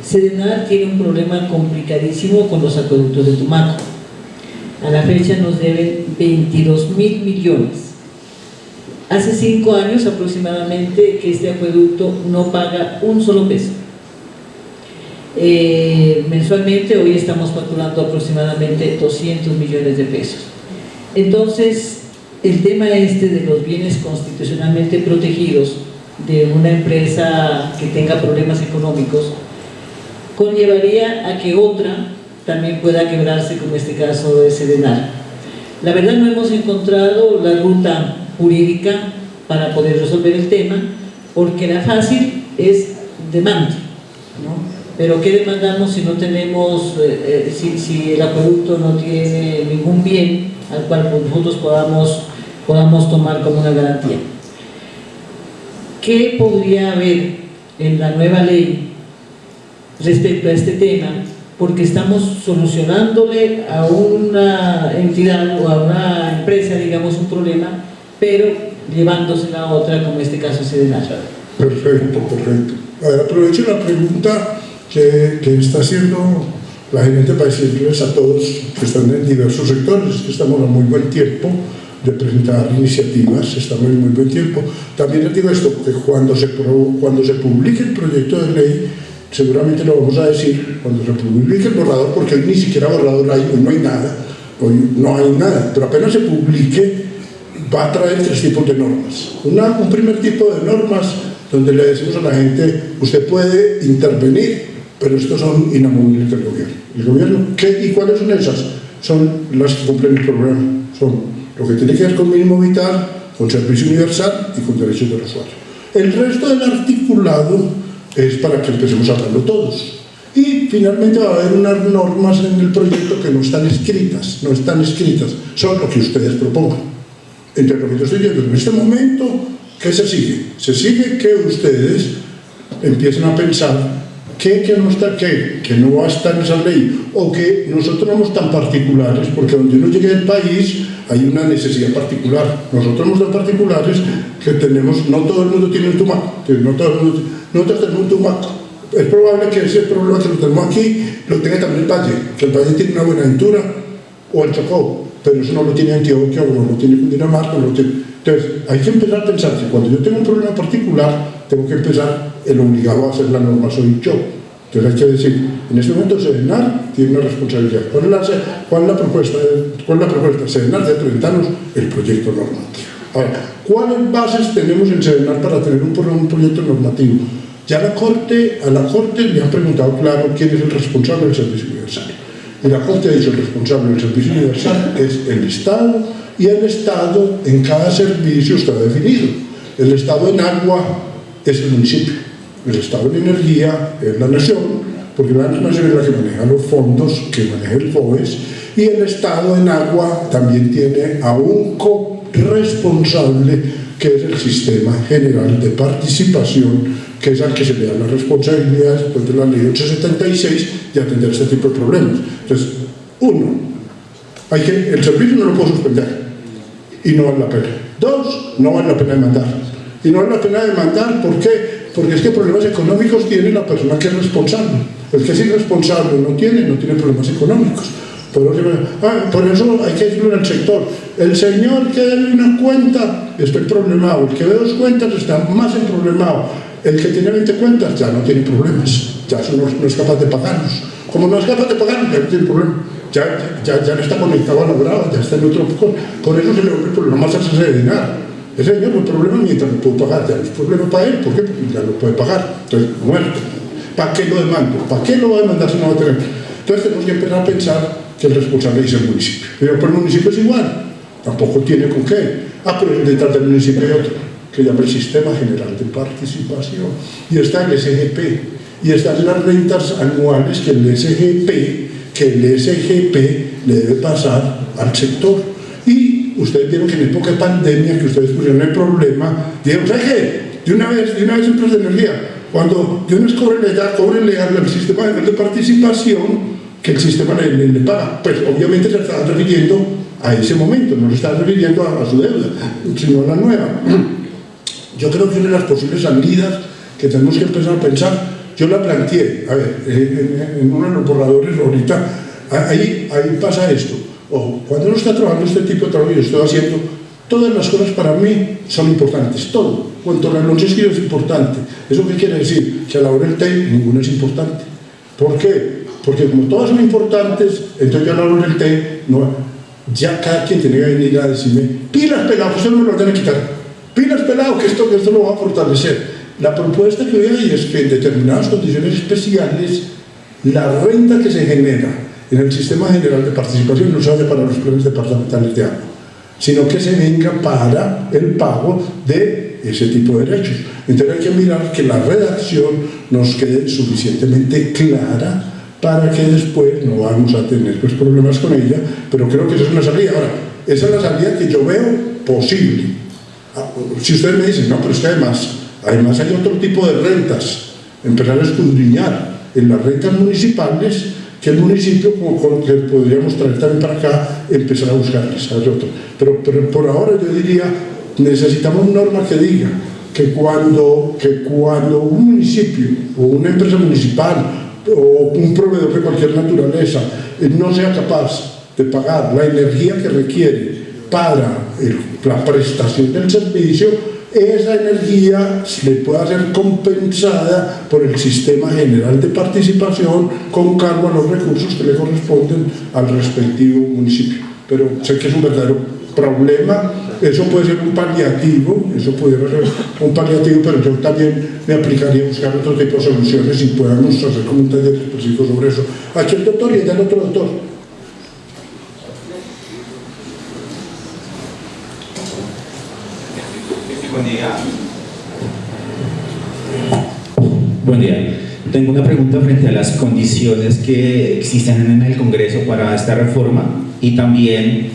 Sedenar tiene un problema complicadísimo con los acueductos de Tumaco. A la fecha nos deben 22.000 millones. Hace 5 años aproximadamente que este acueducto no paga un solo peso. Mensualmente hoy estamos facturando aproximadamente 200 millones de pesos. Entonces, el tema de los bienes constitucionalmente protegidos de una empresa que tenga problemas económicos conllevaría a que otra también pueda quebrarse, como este caso de Sedenar. La verdad no hemos encontrado la ruta jurídica para poder resolver el tema, porque la fácil es demanda, ¿no? Pero ¿qué demandamos si no tenemos, si el acueducto no tiene ningún bien al cual nosotros podamos tomar como una garantía? ¿Qué podría haber en la nueva ley respecto a este tema? Porque estamos solucionándole a una entidad o a una empresa, digamos, un problema, pero llevándosela a otra, como este caso Sedenar. Perfecto. A ver, aprovecho la pregunta que está haciendo la gerente para decirles a todos que están en diversos sectores que estamos a muy buen tiempo de presentar iniciativas, estamos en muy buen tiempo. También les digo esto, que cuando se publique el proyecto de ley, seguramente lo vamos a decir cuando se publique el borrador, porque hoy ni siquiera borrador hay, hoy no hay nada, pero apenas se publique va a traer 3 tipos de normas. Un primer tipo de normas donde le decimos a la gente, usted puede intervenir, pero estos son inamovibles del gobierno. ¿El gobierno qué? ¿Y cuáles son esas? Son las que cumplen el programa, son lo que tiene que ver con mínimo vital, con servicio universal y con derechos del usuario. El resto del articulado es para que empecemos a hablarlo todos. Y finalmente va a haber unas normas en el proyecto que no están escritas, son lo que ustedes propongan. Entre lo que yo estoy viendo en este momento, ¿qué se sigue? Se sigue que ustedes empiecen a pensar que no va a estar en esa ley, o que nosotros no somos tan particulares, porque donde uno llegue al país hay una necesidad particular. Nosotros somos tan particulares que tenemos, no todo el mundo tiene un Tumaco, nosotros tenemos un Tumaco. Es probable que ese problema que lo tenemos aquí lo tenga también el Valle, que el Valle tiene una Buenaventura o el Chocó, pero eso no lo tiene Antioquia, o no lo tiene Cundinamarca, no lo tiene. Entonces, hay que empezar a pensar que cuando yo tengo un problema particular, tengo que empezar, el obligado a hacer la norma soy yo. Entonces hay que decir, en este momento Sedenar tiene una responsabilidad. ¿Cuál es la propuesta? Sedenar debe presentarnos el proyecto normativo. Ahora, ¿cuáles bases tenemos en Sedenar para tener un proyecto normativo? Ya a la Corte le han preguntado claro quién es el responsable del servicio universal. Y la Corte ha dicho el responsable del servicio universal es el Estado, y el Estado en cada servicio está definido. El Estado en agua es el municipio, el Estado en energía es la nación, porque la nación es la que maneja los fondos, que maneja el FOES, y el Estado en agua también tiene a un corresponsable, que es el Sistema General de Participación, que es al que se le da la responsabilidad después de la ley 876 de atender este tipo de problemas. Entonces, uno, el servicio no lo puedo suspender y no vale la pena. Dos, no vale la pena demandar. Y no vale la pena demandar, ¿por qué? Porque es que problemas económicos tiene la persona que es responsable. El que es irresponsable no tiene problemas económicos. Por eso hay que incluir al sector. El señor que debe una cuenta está problemado, el que ve 2 cuentas está más problemado, el que tiene 20 cuentas ya no tiene problemas, ya no es capaz de pagarlos. Como no es capaz de pagarlos, ya no tiene problema, ya no está conectado a la brava, ya está en otro. Con eso se le vuelve el problema más asesinar. Ese señor no es problema mientras no puedo pagar, ya no es problema para él, ¿por qué? Porque ya no puede pagar, entonces muerto. ¿Para qué lo demando? ¿Para qué lo va a demandar si no va a tener? Entonces tenemos que empezar a pensar que el responsable es el municipio. Pero el municipio es igual, tampoco tiene con qué. Pero detrás del municipio hay otro, que llama el Sistema General de Participación. Y está el SGP, y están las rentas anuales que el SGP le debe pasar al sector. Y ustedes vieron que en época de pandemia, que ustedes pusieron el problema, dijeron, ¿sabes qué? De una vez empresas de energía, cuando de una vez cóbrenle al Sistema General de Participación, que el sistema le paga, pues obviamente se estaba refiriendo a ese momento, no se estaba refiriendo a su deuda, sino a la nueva. Yo creo que una de las posibles salidas que tenemos que empezar a pensar, yo la planteé, a ver, en uno de los borradores ahorita, ahí pasa esto, ojo, cuando uno está trabajando este tipo de trabajo, yo estoy haciendo, todas las cosas para mí son importantes, todo, cuanto la noche es importante. ¿Eso qué quiere decir? Que a la hora del té ninguna es importante. ¿Por qué? Porque como todas son importantes, entonces ya a la hora del té, ya cada quien tiene que venir a decirme, pilas pelado, que usted no me lo van a quitar, pilas pelado, que esto lo va a fortalecer. La propuesta que hoy hay es que en determinadas condiciones especiales, la renta que se genera en el Sistema General de Participación no se vaya para los planes departamentales de agua, sino que se venga para el pago de ese tipo de derechos. Entonces hay que mirar que la redacción nos quede suficientemente clara para que después no vamos a tener problemas con ella, pero creo que esa es una salida. Ahora, esa es la salida que yo veo posible. Si ustedes me dicen, no, pero es que además hay otro tipo de rentas, empezar a escudriñar en las rentas municipales, que el municipio, que podríamos traer también para acá, empezar a buscarles, pero por ahora yo diría, necesitamos una norma que diga que cuando un municipio o una empresa municipal o un proveedor de cualquier naturaleza no sea capaz de pagar la energía que requiere para la prestación del servicio, esa energía le pueda ser compensada por el Sistema General de Participación con cargo a los recursos que le corresponden al respectivo municipio. Pero sé que es un verdadero problema. Eso puede ser un paliativo, pero yo también me aplicaría a buscar otro tipo de soluciones y podamos hacer como un taller específico sobre eso. Aquí el doctor y allá el otro doctor. Buen día. Tengo una pregunta frente a las condiciones que existen en el Congreso para esta reforma y también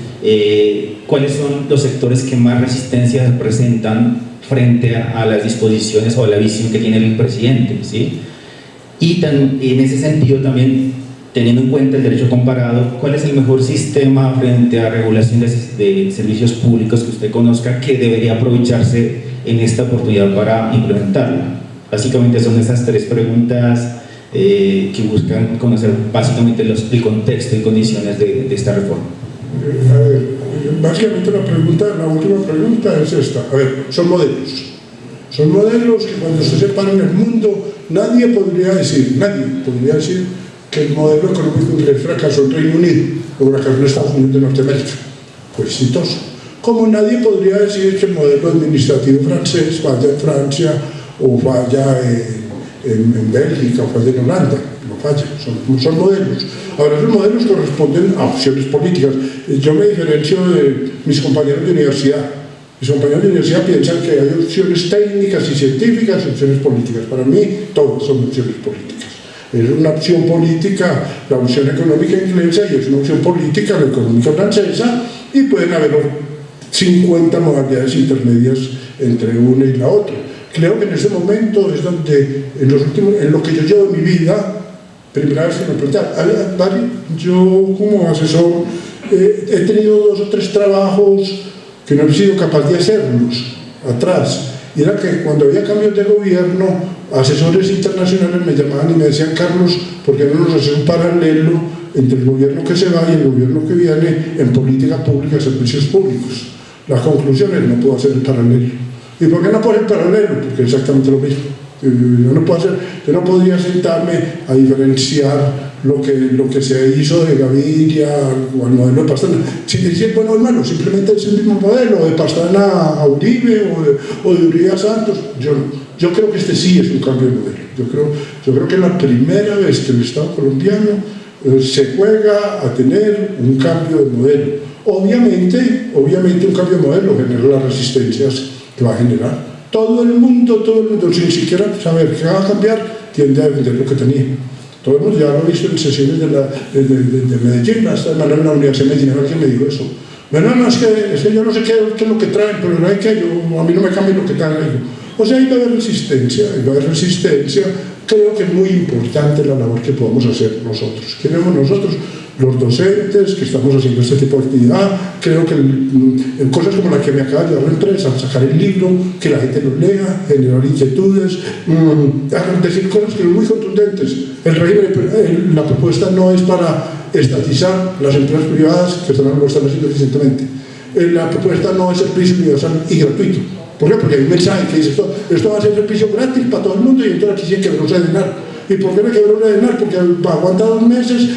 cuáles son los sectores que más resistencia presentan frente a las disposiciones o a la visión que tiene el presidente, ¿sí? Y en ese sentido también, teniendo en cuenta el derecho comparado, ¿cuál es el mejor sistema frente a regulación de servicios públicos que usted conozca que debería aprovecharse en esta oportunidad para implementarla? Básicamente son esas 3 preguntas que buscan conocer básicamente el contexto y condiciones de esta reforma. A ver, básicamente la última pregunta es esta. A ver, son modelos. Son modelos que cuando se separan el mundo, nadie podría decir que el modelo económico inglés fracasó en Reino Unido o fracasó en Estados Unidos de Norteamérica. Fue exitoso. Como nadie podría decir que el modelo administrativo francés falla en Francia o falla en Bélgica o falla en Holanda, no falla, son modelos. Ahora, esos modelos corresponden a opciones políticas. Yo me diferencio de mis compañeros de universidad. Mis compañeros de universidad piensan que hay opciones técnicas y científicas y opciones políticas. Para mí, todas son opciones políticas. Es una opción política la opción económica inglesa y es una opción política la económica francesa, y pueden haber 50 modalidades intermedias entre una y la otra. Creo que en este momento es donde, en lo que yo llevo en mi vida, primera vez que me preguntan, yo como asesor he tenido 2 o 3 trabajos que no he sido capaz de hacerlos atrás, y era que cuando había cambios de gobierno, asesores internacionales me llamaban y me decían: Carlos, ¿por qué no nos haces un paralelo entre el gobierno que se va y el gobierno que viene en política pública y servicios públicos? La conclusión es: no puedo hacer el paralelo. ¿Y por qué no puedo hacer el paralelo? Porque es exactamente lo mismo. Yo no podría sentarme a diferenciar lo que se hizo de Gaviria o al modelo de Pastrana, sin decir bueno o malo, simplemente es el mismo modelo, de Pastrana a Uribe o de Uribe a Santos. Yo creo que este sí es un cambio de modelo. Yo creo que es la primera vez que el Estado colombiano se juega a tener un cambio de modelo. Obviamente un cambio de modelo genera las resistencias que va a generar. Todo el mundo, sin siquiera saber qué va a cambiar, tiende a defender lo que tenía. Todo el mundo ya lo he visto en sesiones de Medellín. Esta semana en la Universidad de Medellín alguien me dijo eso. Bueno, es que yo no sé qué es lo que traen, pero no hay que a mí no me cambie lo que traen. O sea, ahí va a haber resistencia. Creo que es muy importante la labor que podamos hacer nosotros. Queremos nosotros, los docentes que estamos haciendo este tipo de actividad. Creo que en cosas como la que me acaba de dar la empresa, sacar el libro, que la gente lo lea, generar inquietudes, decir cosas que son muy contundentes. La propuesta no es para estatizar las empresas privadas que lo están haciendo eficientemente. La propuesta no es servicio universal y gratuito. ¿Por qué? Porque hay un mensaje que dice esto va a ser servicio gratis para todo el mundo, y entonces aquí sí quebró Sedenar. ¿Y por qué me quebró Sedenar? Porque aguanta 2 meses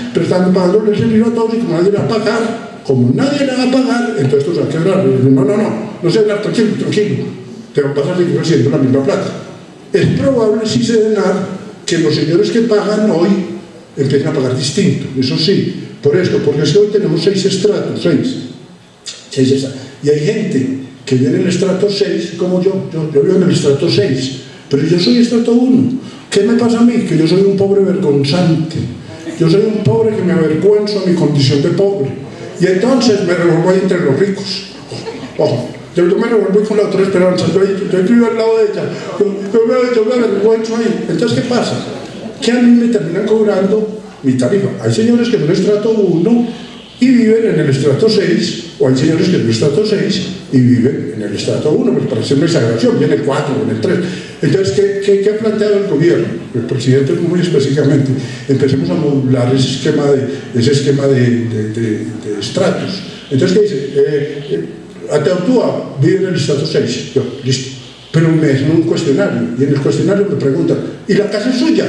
pagándole el servicio a todos, y como nadie le va a pagar, entonces esto se va a quebrar. No Sedenar, tranquilo, te vas a seguir recibiendo la misma plata. Es probable, si Sedenar, que los señores que pagan hoy empiecen a pagar distinto, eso sí. Por esto, porque es que hoy tenemos 6 estratos, 6 estratos, y hay gente que vive en el estrato 6 como yo vivo en el estrato 6, pero yo soy estrato 1. ¿Qué me pasa a mí? Que yo soy un pobre vergonzante. Yo soy un pobre que me avergüenzo a mi condición de pobre, y entonces me revuelvo ahí entre los ricos. Ojo, yo me revuelvo con la otra Esperanza, yo vivo al lado de ella, yo me avergüenzo ahí. Entonces, ¿qué pasa? Que a mí me terminan cobrando mi tarifa. Hay señores que son estrato 1 y viven en el estrato 6, o hay señores que son estrato 6 y viven en el estrato 1, pues para hacer una exageración, viene el 4 o en el 3. Entonces, ¿qué ha planteado el gobierno? El presidente muy específicamente: empecemos a modular ese esquema de estratos. Entonces, ¿qué dice? Ateortúa vive en el estrato 6. Yo, listo. Pero me hacen un cuestionario, y en el cuestionario me preguntan: ¿y la casa es suya?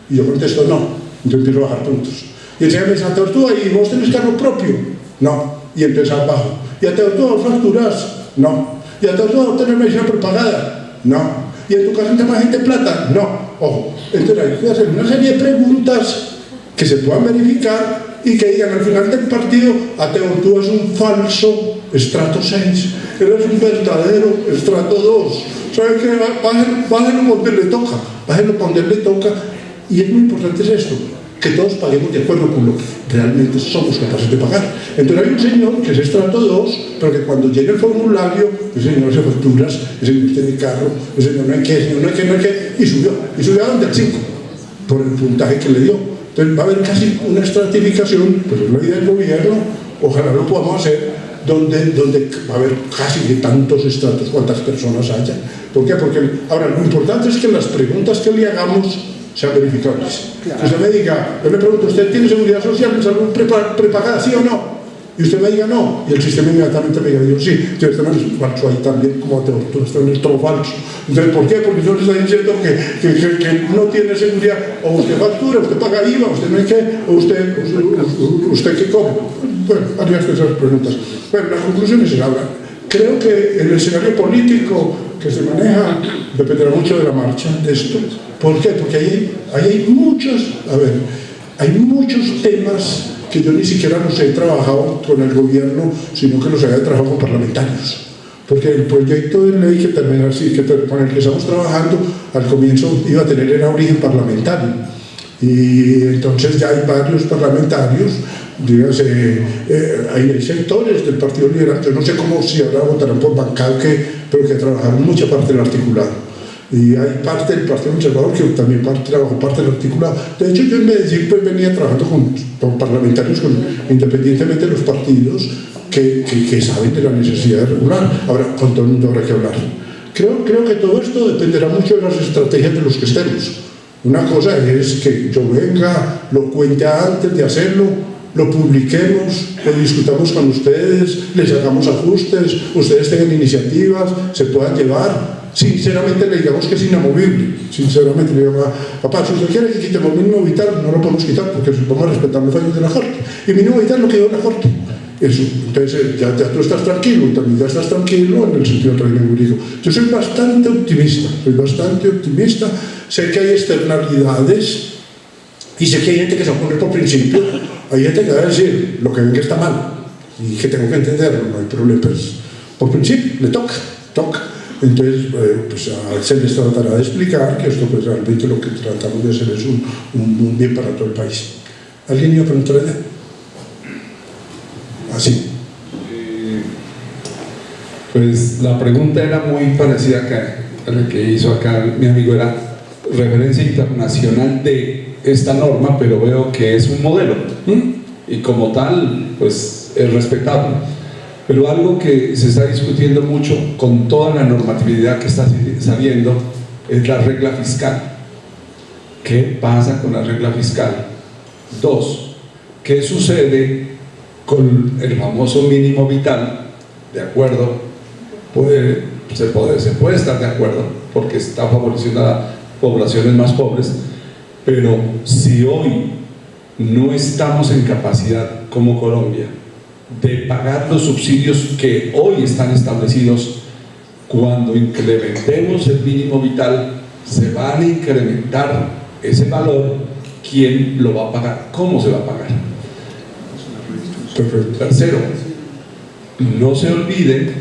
Y yo contesto: no. Entonces empiezo a bajar puntos. Y el señor me dice: Ateortúa, ¿y vos tenés carro propio? No. Y empiezo abajo. ¿Y Ateortúa vos facturás? No. ¿Y Ateortúa vos tenés medicina prepagada? No. ¿Y en tu casa entra más gente plata? No. Ojo. Entonces hay que hacer una serie de preguntas que se puedan verificar y que digan al final del partido: Ateortúa es un falso estrato 6, él es un verdadero estrato 2. ¿Saben qué? Bájenlo donde le toca. Y es muy importante esto, que todos paguemos de acuerdo con lo que realmente somos capaces de pagar. Entonces hay un señor que es estrato 2, pero que cuando llegue el formulario, el señor hace facturas, el señor tiene carro, el señor no hay que, y subió a donde al 5, por el puntaje que le dio. Entonces va a haber casi una estratificación, pero es la idea del gobierno, ojalá lo podamos hacer, donde va a haber casi de tantos estratos cuantas personas haya. ¿Por qué? Porque ahora lo importante es que las preguntas que le hagamos sean verificables. Claro. Que usted me diga, yo le pregunto: ¿usted tiene seguridad social, salud prepagada, sí o no? Y usted me diga no, y el sistema inmediatamente me diga sí, el sistema es falso ahí también, como todo esto es todo falso. Entonces, ¿por qué? Porque yo le estoy diciendo que no tiene seguridad, o usted factura, usted paga IVA, usted no hay que, o usted qué come. Bueno, haría esas preguntas. Bueno, la conclusión es esa. Ahora, creo que el escenario político que se maneja dependerá mucho de la marcha de esto. ¿Por qué? Porque ahí hay muchos temas que yo ni siquiera los he trabajado con el gobierno, sino que los había trabajado con parlamentarios. Porque el proyecto de ley con el que estamos trabajando al comienzo iba a tener origen parlamentario. Y entonces ya hay varios parlamentarios, dígase, hay sectores del Partido Liberal, yo no sé cómo, si ahora votarán por bancada, pero que trabajaron mucha parte del articulado. Y hay parte del Partido Conservador que también trabajó parte del articulado. De hecho, yo en Medellín pues venía trabajando con parlamentarios, independientemente de los partidos, que saben de la necesidad de regular. Ahora, con todo el mundo habrá que hablar. Creo que todo esto dependerá mucho de las estrategias de los que estemos. Una cosa es que yo venga, lo cuente antes de hacerlo, lo publiquemos, lo discutamos con ustedes, les hagamos ajustes, ustedes tengan iniciativas, se puedan llevar. Sinceramente le digamos que es inamovible. Sinceramente le digamos, papá, si usted quiere que quitemos mínimo vital, no lo podemos quitar porque vamos a respetar los fallos de la Corte. Y mínimo vital lo quedó en la Corte. Eso, entonces ya tú estás tranquilo y también ya estás tranquilo en el sentido del régimen jurídico. Yo soy bastante optimista, sé que hay externalidades y sé que hay gente que se va a poner por principio, hay gente que va a decir lo que ven que está mal y que tengo que entenderlo, no hay problema, pues por principio le toca. Entonces, pues se les tratará de explicar que esto pues realmente lo que tratamos de hacer es un bien para todo el país. ¿Alguien iba a preguntar allá? Así. Pues la pregunta era muy parecida a la que hizo acá mi amigo, era referencia internacional de esta norma, pero veo que es un modelo y como tal pues es respetable. Pero algo que se está discutiendo mucho con toda la normatividad que está saliendo es la regla fiscal. ¿Qué pasa con la regla fiscal? 2. ¿Qué sucede con el famoso mínimo vital? De acuerdo, se puede estar de acuerdo porque está favoreciendo a poblaciones más pobres, pero si hoy no estamos en capacidad como Colombia de pagar los subsidios que hoy están establecidos, cuando incrementemos el mínimo vital se van a incrementar ese valor. ¿Quién lo va a pagar? ¿Cómo se va a pagar? Tercero, no se olviden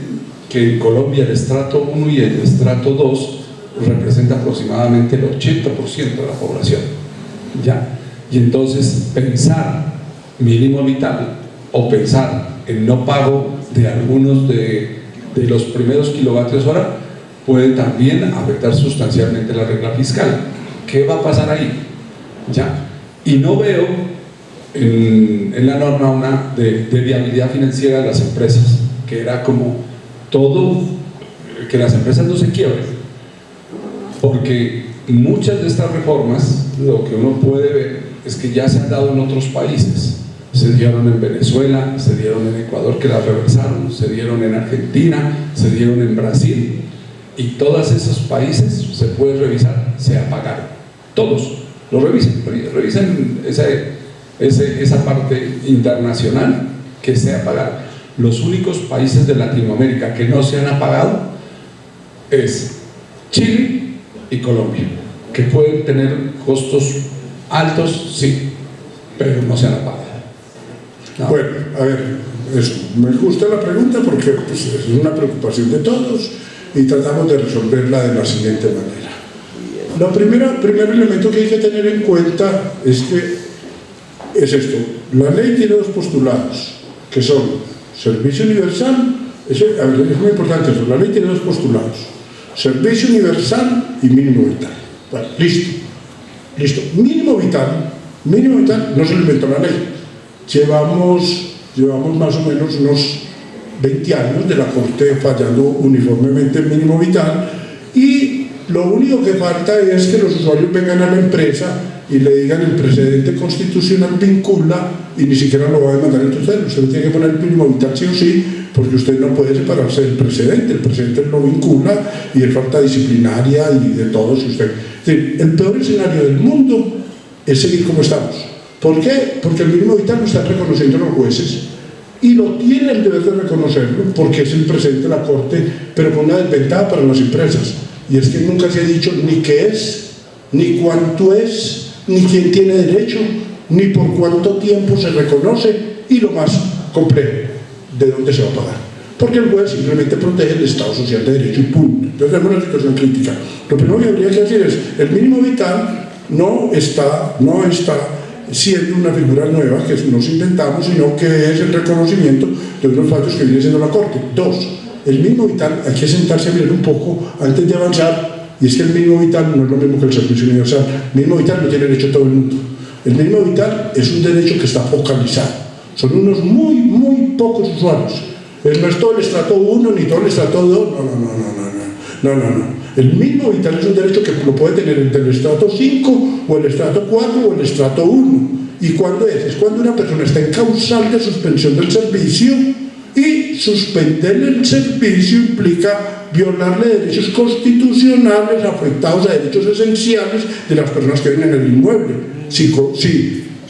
que en Colombia el estrato 1 y el estrato 2 representa aproximadamente el 80% de la población, ¿ya? Y entonces pensar mínimo vital o pensar en no pago de algunos de los primeros kilovatios hora puede también afectar sustancialmente la regla fiscal. ¿Qué va a pasar ahí? ¿Ya? Y no veo en la norma una de viabilidad financiera de las empresas, que era como todo, que las empresas no se quiebren, porque muchas de estas reformas, lo que uno puede ver es que ya se han dado en otros países. Se dieron en Venezuela, se dieron en Ecuador, que las reversaron, se dieron en Argentina, se dieron en Brasil, y todos esos países se puede revisar, se apagaron. Todos lo revisen esa parte internacional que se apagaron. Los únicos países de Latinoamérica que no se han apagado es Chile y Colombia, que pueden tener costos altos, sí, pero no se han apagado. No. Bueno, a ver, me gusta la pregunta porque pues, es una preocupación de todos y tratamos de resolverla de la siguiente manera. El primer elemento que hay que tener en cuenta es esto. La ley tiene dos postulados, que son servicio universal, es muy importante eso, la ley tiene dos postulados, servicio universal y mínimo vital. Bueno, listo. Mínimo vital no se lo inventó la ley. Llevamos más o menos unos 20 años de la Corte fallando uniformemente el mínimo vital, y lo único que falta es que los usuarios vengan a la empresa y le digan el precedente constitucional vincula, y ni siquiera lo va a demandar entre ustedes. Usted tiene que poner el mínimo vital sí o sí, porque usted no puede separarse del precedente. El precedente lo vincula y es falta disciplinaria y de todo. Es decir, el peor escenario del mundo es seguir como estamos. ¿Por qué? Porque el mínimo vital lo están reconociendo los jueces. y lo tiene el deber de reconocerlo porque es el presidente de la Corte, pero con una desventaja para las empresas, y es que nunca se ha dicho ni qué es, ni cuánto es, ni quién tiene derecho, ni por cuánto tiempo se reconoce, y lo más complejo, de dónde se va a pagar, porque el juez simplemente protege el Estado social de derecho y punto. Entonces tenemos una situación crítica. Lo primero que habría que decir es, el mínimo vital no está siendo una figura nueva que nos inventamos, sino que es el reconocimiento de unos fallos que viene siendo la Corte. Dos, el mínimo vital, hay que sentarse a mirar un poco antes de avanzar, y es que el mínimo vital no es lo mismo que el servicio universal. El mínimo vital no tiene derecho todo el mundo. El mínimo vital es un derecho que está focalizado. Son unos muy pocos usuarios. No es todo el estrato 1 ni todo el estrato 2, no. El mínimo vital es un derecho que lo puede tener entre el estrato 5 o el estrato 4 o el estrato 1. ¿Y cuándo es? Es cuando una persona está en causal de suspensión del servicio, y suspenderle el servicio implica violarle derechos constitucionales afectados a derechos esenciales de las personas que viven en el inmueble.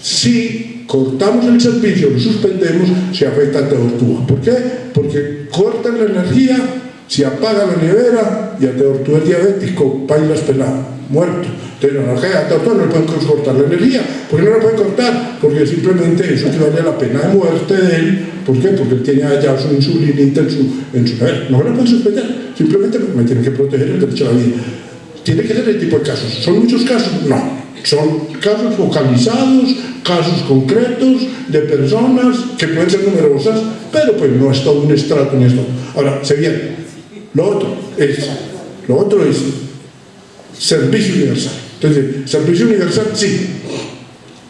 Si cortamos el servicio, lo suspendemos, se afecta a Teortúa. ¿Por qué? Porque cortan la energía, se apaga la nevera y a Teortúa es diabético, pailas pelado, muerto. Entonces a Teortúa no le pueden cortar la energía. ¿Por qué no la pueden cortar? Porque simplemente eso equivale a la pena de muerte de él. ¿Por qué? Porque él tiene allá su insulinita en su nevera. No la pueden suspender, simplemente me tienen que proteger el derecho a la vida. Tiene que ser el tipo de casos. ¿Son muchos casos? No. Son casos focalizados, casos concretos de personas que pueden ser numerosas, pero pues no es todo un estrato ni esto. Ahora, se viene. Lo otro es servicio universal. Entonces, servicio universal sí.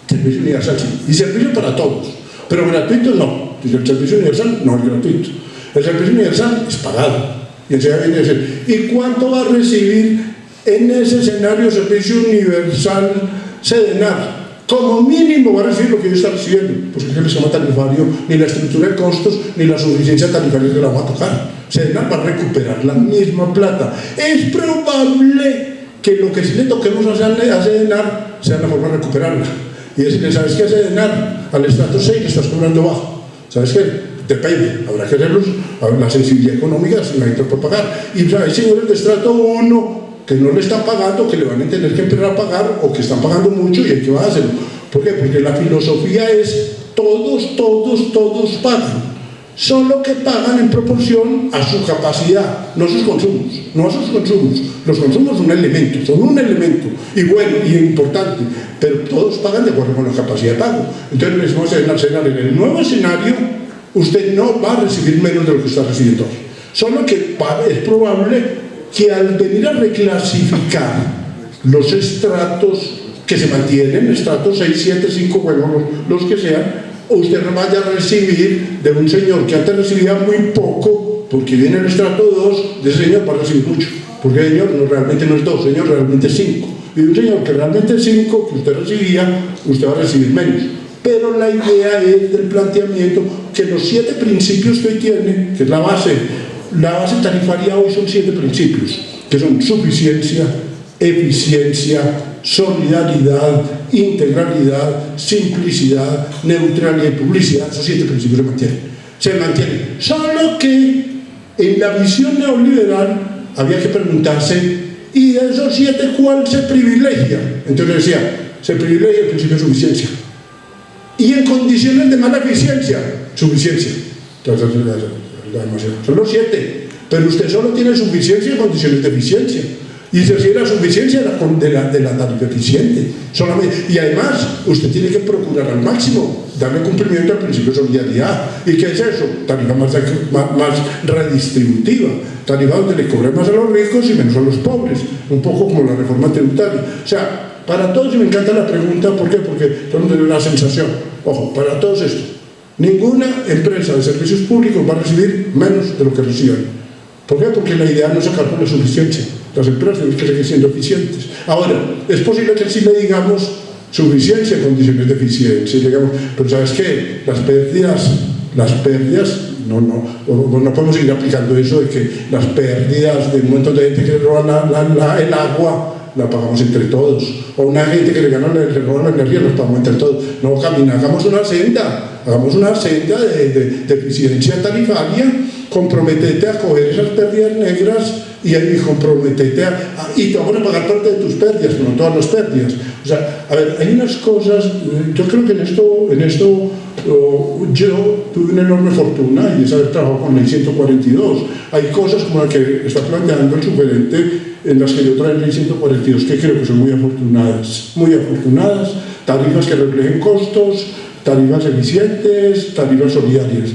Servicio universal sí. Y servicio para todos. Pero gratuito no. El servicio universal no es gratuito. El servicio universal es pagado. Y enseguida viene a decir, ¿y cuánto va a recibir en ese escenario servicio universal Sedenar? Como mínimo va a recibir lo que yo está recibiendo, porque es el esquema tarifario, ni la estructura de costos, ni la suficiencia tarifaria que la va a tocar. Sedenar va a recuperar la misma plata. Es probable que lo que sí le toquemos a Sedenar sea la forma de recuperarla. Y decirle, ¿sabes qué, Sedenar? Al estrato 6 que estás cobrando bajo. ¿Sabes qué? Depende, habrá que hacerlos, la sensibilidad económica si la gente puede pagar. Y hay señores de estrato 1 que no le están pagando, que le van a tener que empezar a pagar, o que están pagando mucho y hay que hacerlo. ¿Por qué? Porque la filosofía es todos pagan, solo que pagan en proporción a su capacidad, no a sus consumos. Los consumos son un elemento, y bueno, y importante, pero todos pagan de acuerdo con la capacidad de pago. Entonces le decimos en el nuevo escenario, usted no va a recibir menos de lo que está recibiendo hoy. Solo que es probable que al venir a reclasificar los estratos que se mantienen, estratos 6, 7, 5, bueno, los que sean, usted no vaya a recibir de un señor que antes recibía muy poco, porque viene el estrato 2, de ese señor va a recibir mucho, porque el señor realmente no es 2, señor realmente es 5, y de un señor que realmente es 5, que usted recibía, usted va a recibir menos. Pero la idea es del planteamiento que los 7 principios que hoy tiene, que es la base tarifaria hoy son 7 principios, que son suficiencia, eficiencia, solidaridad, integralidad, simplicidad, neutralidad y publicidad. Esos 7 principios se mantienen. Solo que en la visión neoliberal había que preguntarse, ¿y de esos 7 cuál se privilegia? Entonces decía, se privilegia el principio de suficiencia. Y en condiciones de mala eficiencia, suficiencia. Son los 7, pero usted solo tiene suficiencia en condiciones de eficiencia, y se refiere a suficiencia de la tarifa eficiente solamente. Y además usted tiene que procurar al máximo darle cumplimiento al principio de solidaridad. ¿Y qué es eso? Tarifa más redistributiva, tarifa donde le cobre más a los ricos y menos a los pobres, un poco como la reforma tributaria. O sea, para todos, y me encanta la pregunta, ¿por qué? Porque todo el mundo tiene la sensación, ojo, para todos esto, ninguna empresa de servicios públicos va a recibir menos de lo que reciban. ¿Por qué? Porque la idea no es sacar por la suficiencia. Las empresas tienen que seguir siendo eficientes. Ahora, es posible que sí le digamos suficiencia en condiciones de eficiencia, digamos, pero ¿sabes qué? Las pérdidas, no podemos seguir aplicando eso de que las pérdidas de un montón de gente que roba el agua la pagamos entre todos, o una gente que le roba la energía, la pagamos entre todos. No, hagamos una senda hagamos una senda de eficiencia tarifaria, comprometete a coger esas pérdidas negras y comprometete y te van a pagar parte de tus pérdidas, pero no todas las pérdidas. O sea, a ver, hay unas cosas, yo creo que en esto yo tuve una enorme fortuna y es haber trabajado con Ley 142. Hay cosas como la que está planteando el sugerente en las que yo traigo Ley 142 que creo que son muy afortunadas, tarifas que reflejen costos, tarifas eficientes, tarifas solidarias.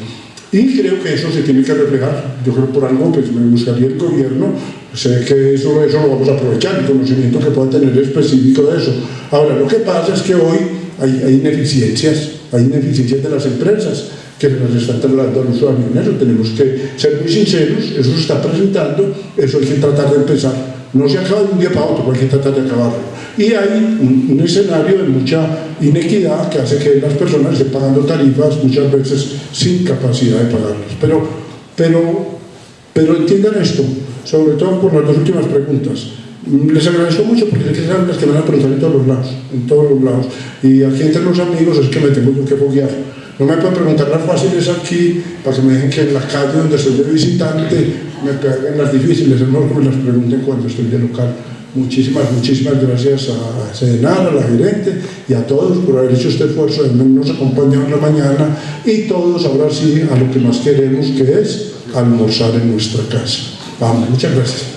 Y creo que eso se tiene que reflejar. Yo creo que por algo pues, me buscaría el gobierno, sé que eso lo vamos a aprovechar, el conocimiento que pueda tener específico de eso. Ahora, lo que pasa es que hoy hay ineficiencias de las empresas que se las están trasladando al usuario. En eso tenemos que ser muy sinceros, eso se está presentando, eso hay que tratar de empezar. No se acaba de un día para otro, hay que tratar de acabarlo. Y hay un escenario de mucha inequidad que hace que las personas estén pagando tarifas muchas veces sin capacidad de pagarlas. Pero entiendan esto, sobre todo por las dos últimas preguntas. Les agradezco mucho porque es que saben las que me van a preguntar en todos los lados. Y aquí entre los amigos es que me tengo yo que foguear. No me pueden preguntar las fáciles aquí para que me dejen que en la calle donde estoy de visitante me peguen las difíciles, es mejor que me las pregunten cuando estoy de local. Muchísimas gracias a Sedenar, a la gerente y a todos por haber hecho este esfuerzo de nos acompañar en la mañana y todos ahora sí a lo que más queremos, que es almorzar en nuestra casa. Vamos, muchas gracias.